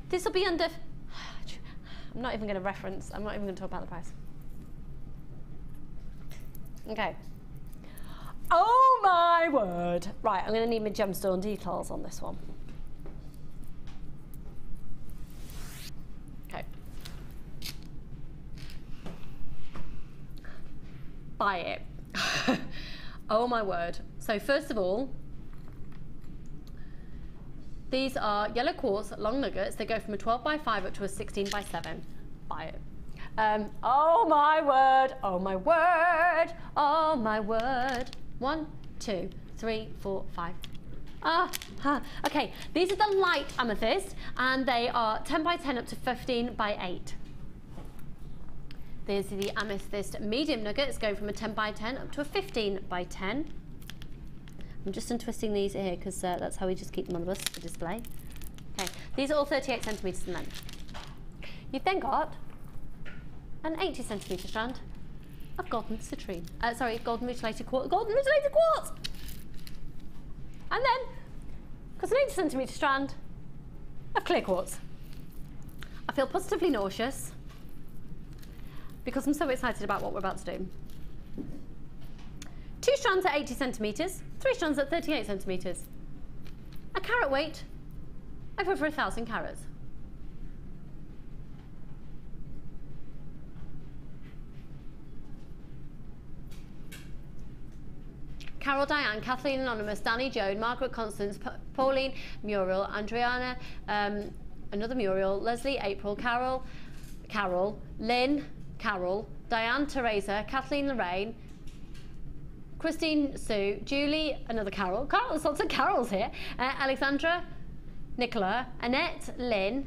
This will be under, I'm not even going to reference, I'm not even going to talk about the price. Okay. Oh my word. Right, I'm going to need my gemstone details on this one. Okay. Buy it. Oh my word. So first of all, These are yellow quartz long nuggets. They go from a 12 by 5 up to a 16 by 7. Buy it. Oh my word, oh my word, oh my word. 1, 2, 3, 4, 5. Okay, these are the light amethyst, and they are 10 by 10 up to 15 by 8. These are the amethyst medium nuggets, going from a 10 by 10 up to a 15 by 10. I'm just untwisting these here because that's how we just keep them on the bus for display. Okay, these are all 38 centimetres in length. You've then got an 80 centimetre strand of golden citrine. Golden mutilated quartz. Golden mutilated quartz! And then, got an 80 centimetre strand of clear quartz. I feel positively nauseous because I'm so excited about what we're about to do. 2 strands at 80 centimetres, 3 strands at 38 centimetres. A carat weight of over 1,000 carats. Carol, Diane, Kathleen Anonymous, Danny, Joan, Margaret, Constance, Pauline, Muriel, Andriana, another Muriel, Leslie, April, Carol, Lynn, Carol, Diane, Teresa, Kathleen, Lorraine, Christine, Sue, Julie, another Carol. There's lots of Carols here. Alexandra, Nicola, Annette, Lynn,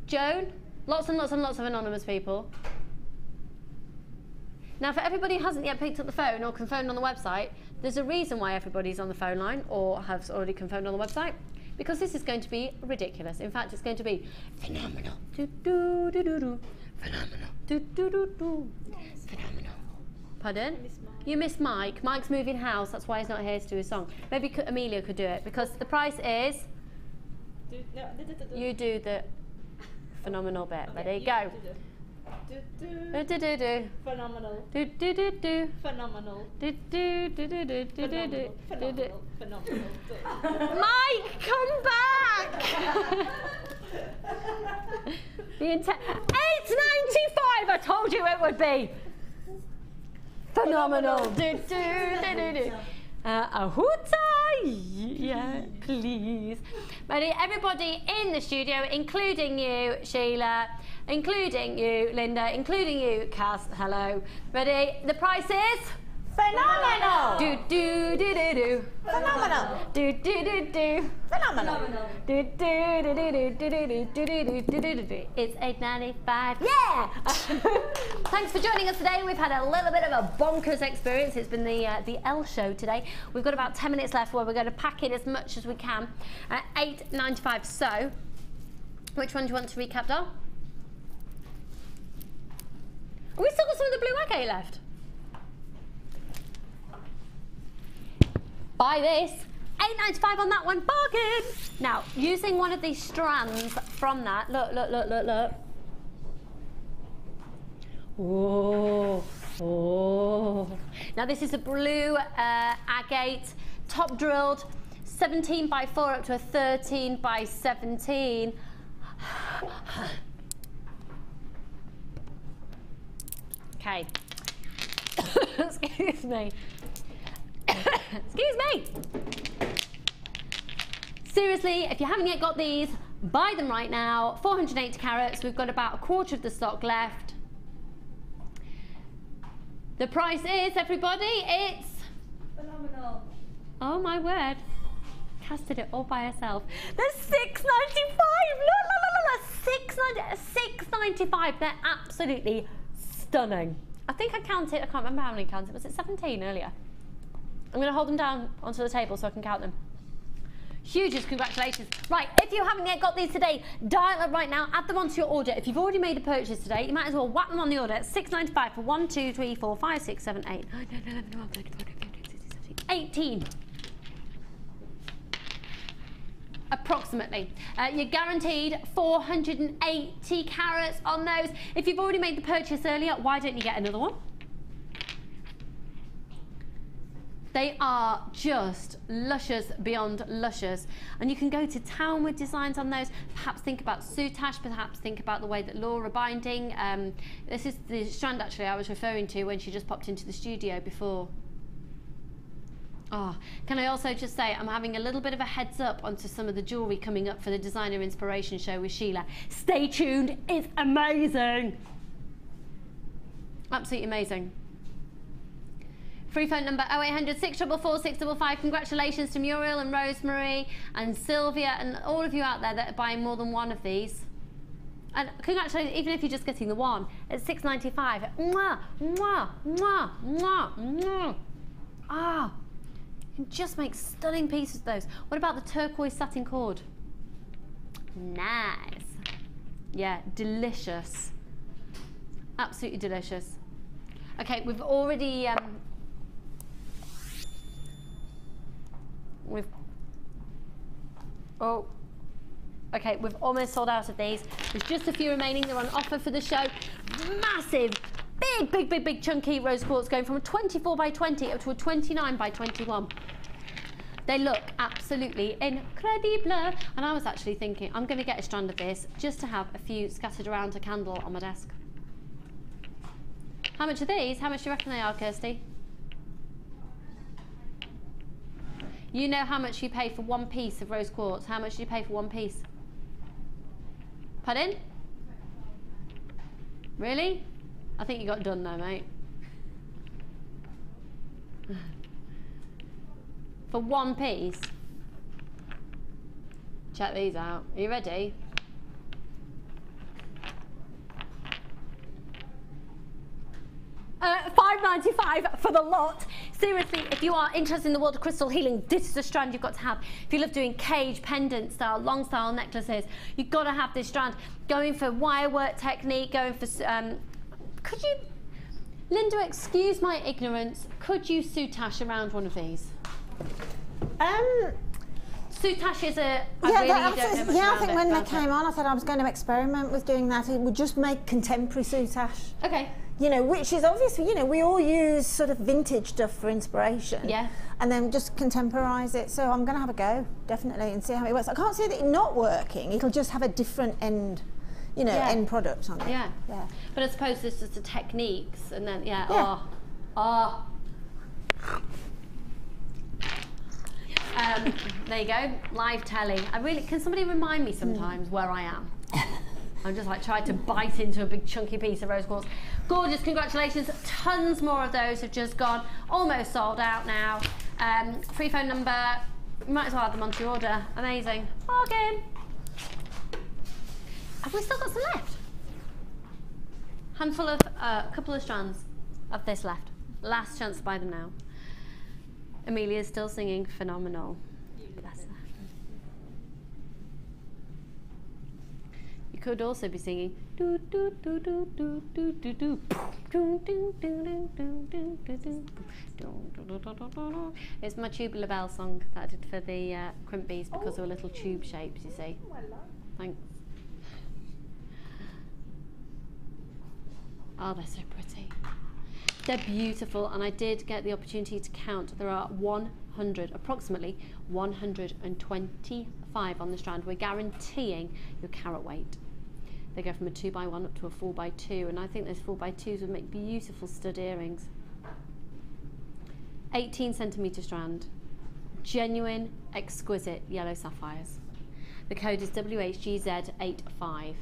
Joan, lots and lots and lots of anonymous people. Now, for everybody who hasn't yet picked up the phone or confirmed on the website, there's a reason why everybody's on the phone line or has already confirmed on the website, because this is going to be ridiculous. In fact, it's going to be phenomenal. Do, do, do, do, do. Phenomenal. Do, do, do, do. Phenomenal. Pardon? You missed Mike. Mike's moving house. That's why he's not here to do his song. Maybe Amelia could do it, because the price is... You do the phenomenal bit. Ready? Go. Do-do-do. Phenomenal. Do-do-do-do. Phenomenal. Do-do-do-do-do. Phenomenal. Phenomenal. Mike, come back! The $8.95. I told you it would be. Phenomenal. Do-do-do-do-do. A hoota, yeah, please. Ready, everybody in the studio, including you, Sheila, including you, Linda, including you, Cass, hello. Ready, the price is? Phenomenal! Do, do, do, do, do. Phenomenal! Do, do, do, do. Phenomenal! Do, do, do, do, do, do, do, do, do, do, do, do. It's $8.95. Yeah! Thanks for joining us today. We've had a little bit of a bonkers experience. It's been the L show today. We've got about 10 minutes left where we're going to pack in as much as we can at $8.95. So, which one do you want to recap, Dom? We still got some of the blue agate left. Buy this. $8.95 on that one, bargain! Now, using one of these strands from that, look. Oh. Now, this is a blue agate, top drilled, 17 by 4 up to a 13 by 17. Okay. Excuse me. Excuse me. Seriously, if you haven't yet got these, buy them right now. 480 carats. We've got about a quarter of the stock left. The price is, everybody, it's phenomenal. Oh my word. Cass did it all by herself. There's $6.95. Look, $6.95. They're absolutely stunning. I think I counted. I can't remember how many I counted. Was it 17 earlier? I'm going to hold them down onto the table so I can count them. Hugest congratulations. Right, if you haven't yet got these today, dial up right now, add them onto your order. If you've already made a purchase today, you might as well whack them on the order at $6.95 for 1, 2, 3, 4, 5, 6, 7, 8, 9, 10, 11, 12, 13, 14, 15, 16, 17, 18. Approximately. You're guaranteed 480 carats on those. If you've already made the purchase earlier, why don't you get another one? They are just luscious beyond luscious. And you can go to town with designs on those. Perhaps think about soutache, perhaps think about the way that Laura binding. This is the strand actually I was referring to when she just popped into the studio before. Oh, can I also just say I'm having a little bit of a heads up onto some of the jewellery coming up for the Designer Inspiration Show with Sheila. Stay tuned, it's amazing. Absolutely amazing. Free phone number 0800 644 655. Congratulations to Muriel and Rosemary and Sylvia and all of you out there that are buying more than one of these. And congratulations, even if you're just getting the one, it's $6.95. Mwah, mwah, mwah, mwah, mwah. Ah, you can just make stunning pieces of those. What about the turquoise satin cord? Nice. Yeah, delicious. Absolutely delicious. Okay, we've already okay, we've almost sold out of these. There's just a few remaining. They're on offer for the show. Massive, big chunky rose quartz, going from a 24 by 20 up to a 29 by 21. They look absolutely incredible. And I was actually thinking I'm going to get a strand of this just to have a few scattered around a candle on my desk. How much are these? How much do you reckon they are, Kirsty? You know how much you pay for one piece of rose quartz. How much do you pay for one piece? Pardon? Really? I think you got done though, mate. For one piece. Check these out. Are you ready? $5.95 for the lot. Seriously, if you are interested in the world of crystal healing, this is the strand you've got to have. If you love doing cage, pendant style, long style necklaces, you've got to have this strand. Going for wire work technique, going for, could you, Linda, excuse my ignorance, could you soutache around one of these? Soutache is a, I think when they came on, I thought I was going to experiment with doing that. It would just make contemporary soutache. Okay. You know, which is obviously, you know, we all use sort of vintage stuff for inspiration. Yeah. And then just contemporise it. So I'm going to have a go, definitely, and see how it works. I can't see it not working. It'll just have a different end, you know, end product on it. Yeah. Yeah. But I suppose this is the techniques, and then, there you go, live telly. Can somebody remind me sometimes where I am? I'm just like trying to bite into a big chunky piece of rose quartz. Gorgeous, congratulations. Tons more of those have just gone. Almost sold out now. Free phone number, you might as well add them onto your order. Amazing. Bargain. Have we still got some left? Handful of, a couple of strands of this left. Last chance to buy them now. Amelia's still singing phenomenal. Bless her. You could also be singing do do do do do do do do do do do do do. It's my tubular bell song that I did for the Crimpbees because they were little tube shapes, you see. Thanks. Oh, they're so pretty. They're beautiful, and I did get the opportunity to count. There are approximately 125 on the strand. We're guaranteeing your carat weight. They go from a 2x1 up to a 4x2, and I think those 4x2s would make beautiful stud earrings. 18cm strand, genuine, exquisite yellow sapphires. The code is WHGZ85.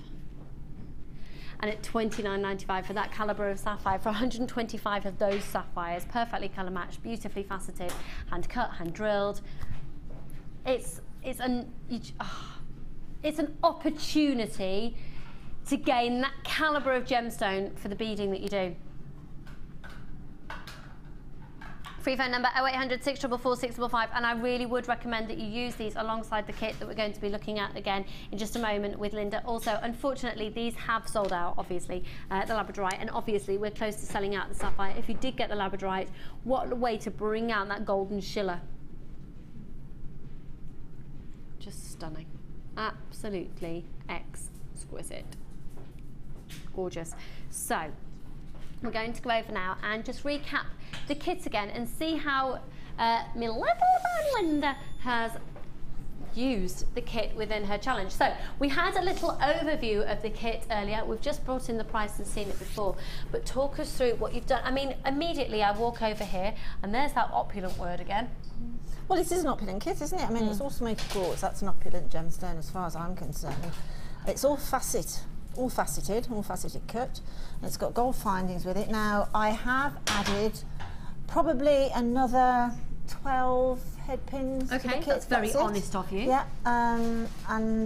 And at $29.95 for that calibre of sapphire, for 125 of those sapphires, perfectly colour matched, beautifully faceted, hand cut, hand drilled. It's an opportunity to gain that calibre of gemstone for the beading that you do. Free phone number 0800 644 655, and I really would recommend that you use these alongside the kit that we're going to be looking at again in just a moment with Linda. Also, unfortunately, these have sold out, obviously, the labradorite, and obviously we're close to selling out the sapphire. If you did get the labradorite, what a way to bring out that golden schiller. Just stunning. Absolutely exquisite. Gorgeous. So, we're going to go over now and just recap the kit again and see how my little friend Linda has used the kit within her challenge. So we had a little overview of the kit earlier. We've just brought in the price and seen it before, but talk us through what you've done. I mean, immediately I walk over here and there's that opulent word again. Well, this is an opulent kit, isn't it? I mean, it's all smoky quartz. That's an opulent gemstone as far as I'm concerned. It's all faceted cut. And it's got gold findings with it. Now, I have added probably another 12 head pins. Okay, to the kit. That's very honest of you. Yeah, and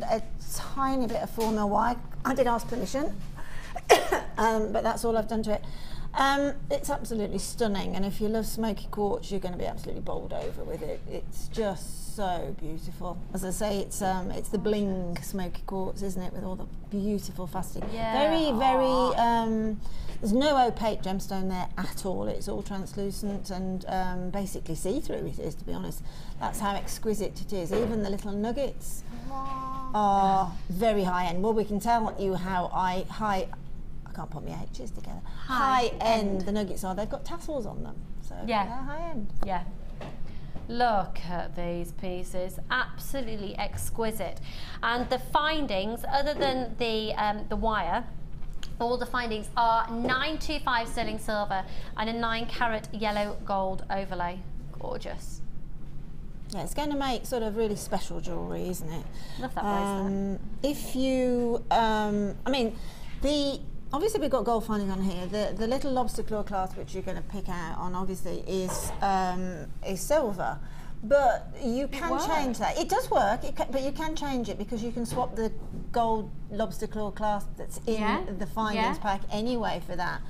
a tiny bit of 4mm wire. I did ask permission, but that's all I've done to it. It's absolutely stunning, and if you love smoky quartz, you're going to be absolutely bowled over with it. It's just so beautiful. As I say, it's the bling smoky quartz, isn't it, with all the beautiful faceting. Yeah. Very, there's no opaque gemstone there at all. It's all translucent and basically see-through it is, to be honest. That's how exquisite it is. Even the little nuggets are very high-end. Well, we can tell you how I can't put my H's together. High end the nuggets are. They've got tassels on them, so they're high end. Yeah. Look at these pieces, absolutely exquisite. And the findings, other than the wire, all the findings are 925 sterling silver and a 9-carat yellow gold overlay. Gorgeous. Yeah, it's going to make sort of really special jewellery, isn't it? Love that bracelet. If you, I mean, obviously we've got gold finding on here. The little lobster claw clasp, which you're going to pick out on, obviously is silver, but you can change that. It does work, but you can change it because you can swap the gold lobster claw clasp that's in the findings pack anyway for that.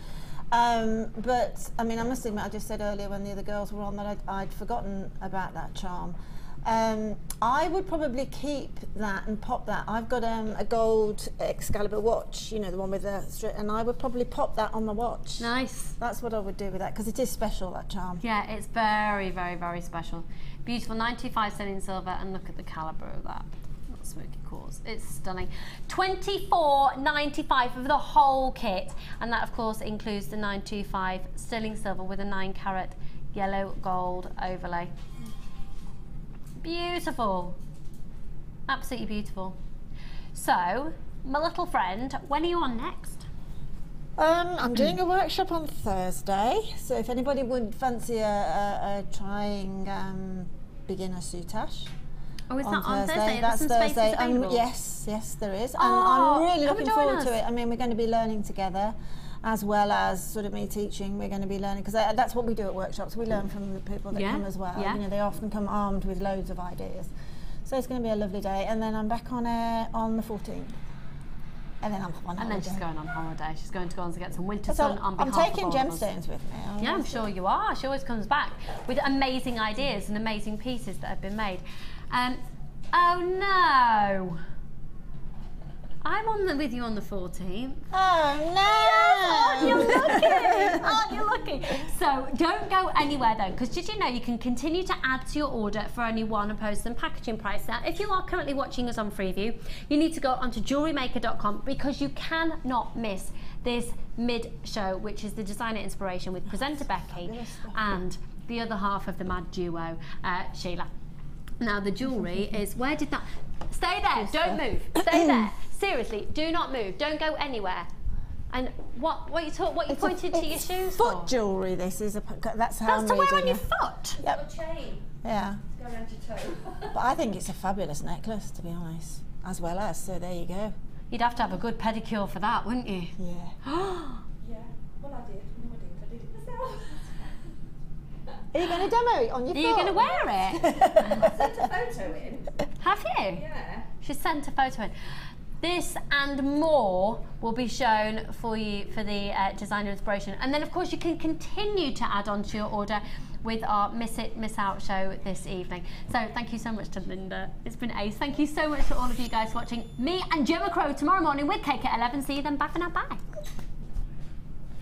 But I mean, I must admit, I just said earlier when the other girls were on that I'd forgotten about that charm. I would probably keep that and pop that. I've got a gold Excalibur watch, you know, the one with the strip, and I would probably pop that on my watch. Nice. That's what I would do with that, because it is special, that charm. Yeah, it's very, very, very special. Beautiful, 925 sterling silver, and look at the calibre of that. Not smoky quartz. It's stunning. $24.95 for the whole kit, and that, of course, includes the 925 sterling silver with a 9-carat yellow gold overlay. Beautiful, absolutely beautiful. So, my little friend, when are you on next? I'm doing a workshop on Thursday, so if anybody would fancy trying beginner soutache. Oh, is that on Thursday? That's Thursday. Yes, there is. And I'm really looking forward to it. I mean, we're going to be learning together, as well as sort of me teaching. We're going to be learning, because that's what we do at workshops. We learn from the people that come as well. You know, they often come armed with loads of ideas. So it's going to be a lovely day. And then I'm back on air on the 14th. And then I'm on holiday. And then she's going on holiday. She's going to go on to get some winter sun on behalf of I'm taking gemstones with me. Yeah, I'm sure you are. She always comes back with amazing ideas and amazing pieces that have been made. Oh no! I'm on with you on the 14th. Oh no! Yes, aren't you lucky? Aren't you lucky? So don't go anywhere though, because did you know you can continue to add to your order for only one opposed and packaging price. Now, if you are currently watching us on Freeview, you need to go onto JewelleryMaker.com, because you cannot miss this mid-show, which is the designer inspiration with presenter Becky and the other half of the mad duo, Sheila. Now the jewellery is, where did that, stay there, don't move, stay there. Seriously, do not move, don't go anywhere. And what you pointed to your shoes for? Foot jewellery, this is, that's how That's to wear on your foot? Yep. A chain. Yeah. To go around your toe. But I think it's a fabulous necklace, to be honest, as well as, so there you go. You'd have to have a good pedicure for that, wouldn't you? Yeah. Yeah, well I did. No, I did it myself. Are you going to demo it on your foot? Are you going to wear it? I sent a photo in. Have you? Yeah. She sent a photo in. This and more will be shown for you for the designer inspiration. And then, of course, you can continue to add on to your order with our Miss It, Miss Out show this evening. So thank you so much to Linda. It's been ace. Thank you so much to all of you guys watching. Me and Gemma Crow tomorrow morning with Cake at 11. See you then. Bye for now. Bye.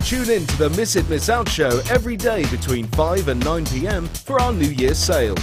Tune in to the Miss It, Miss Out show every day between 5 and 9 p.m. for our New Year's sale.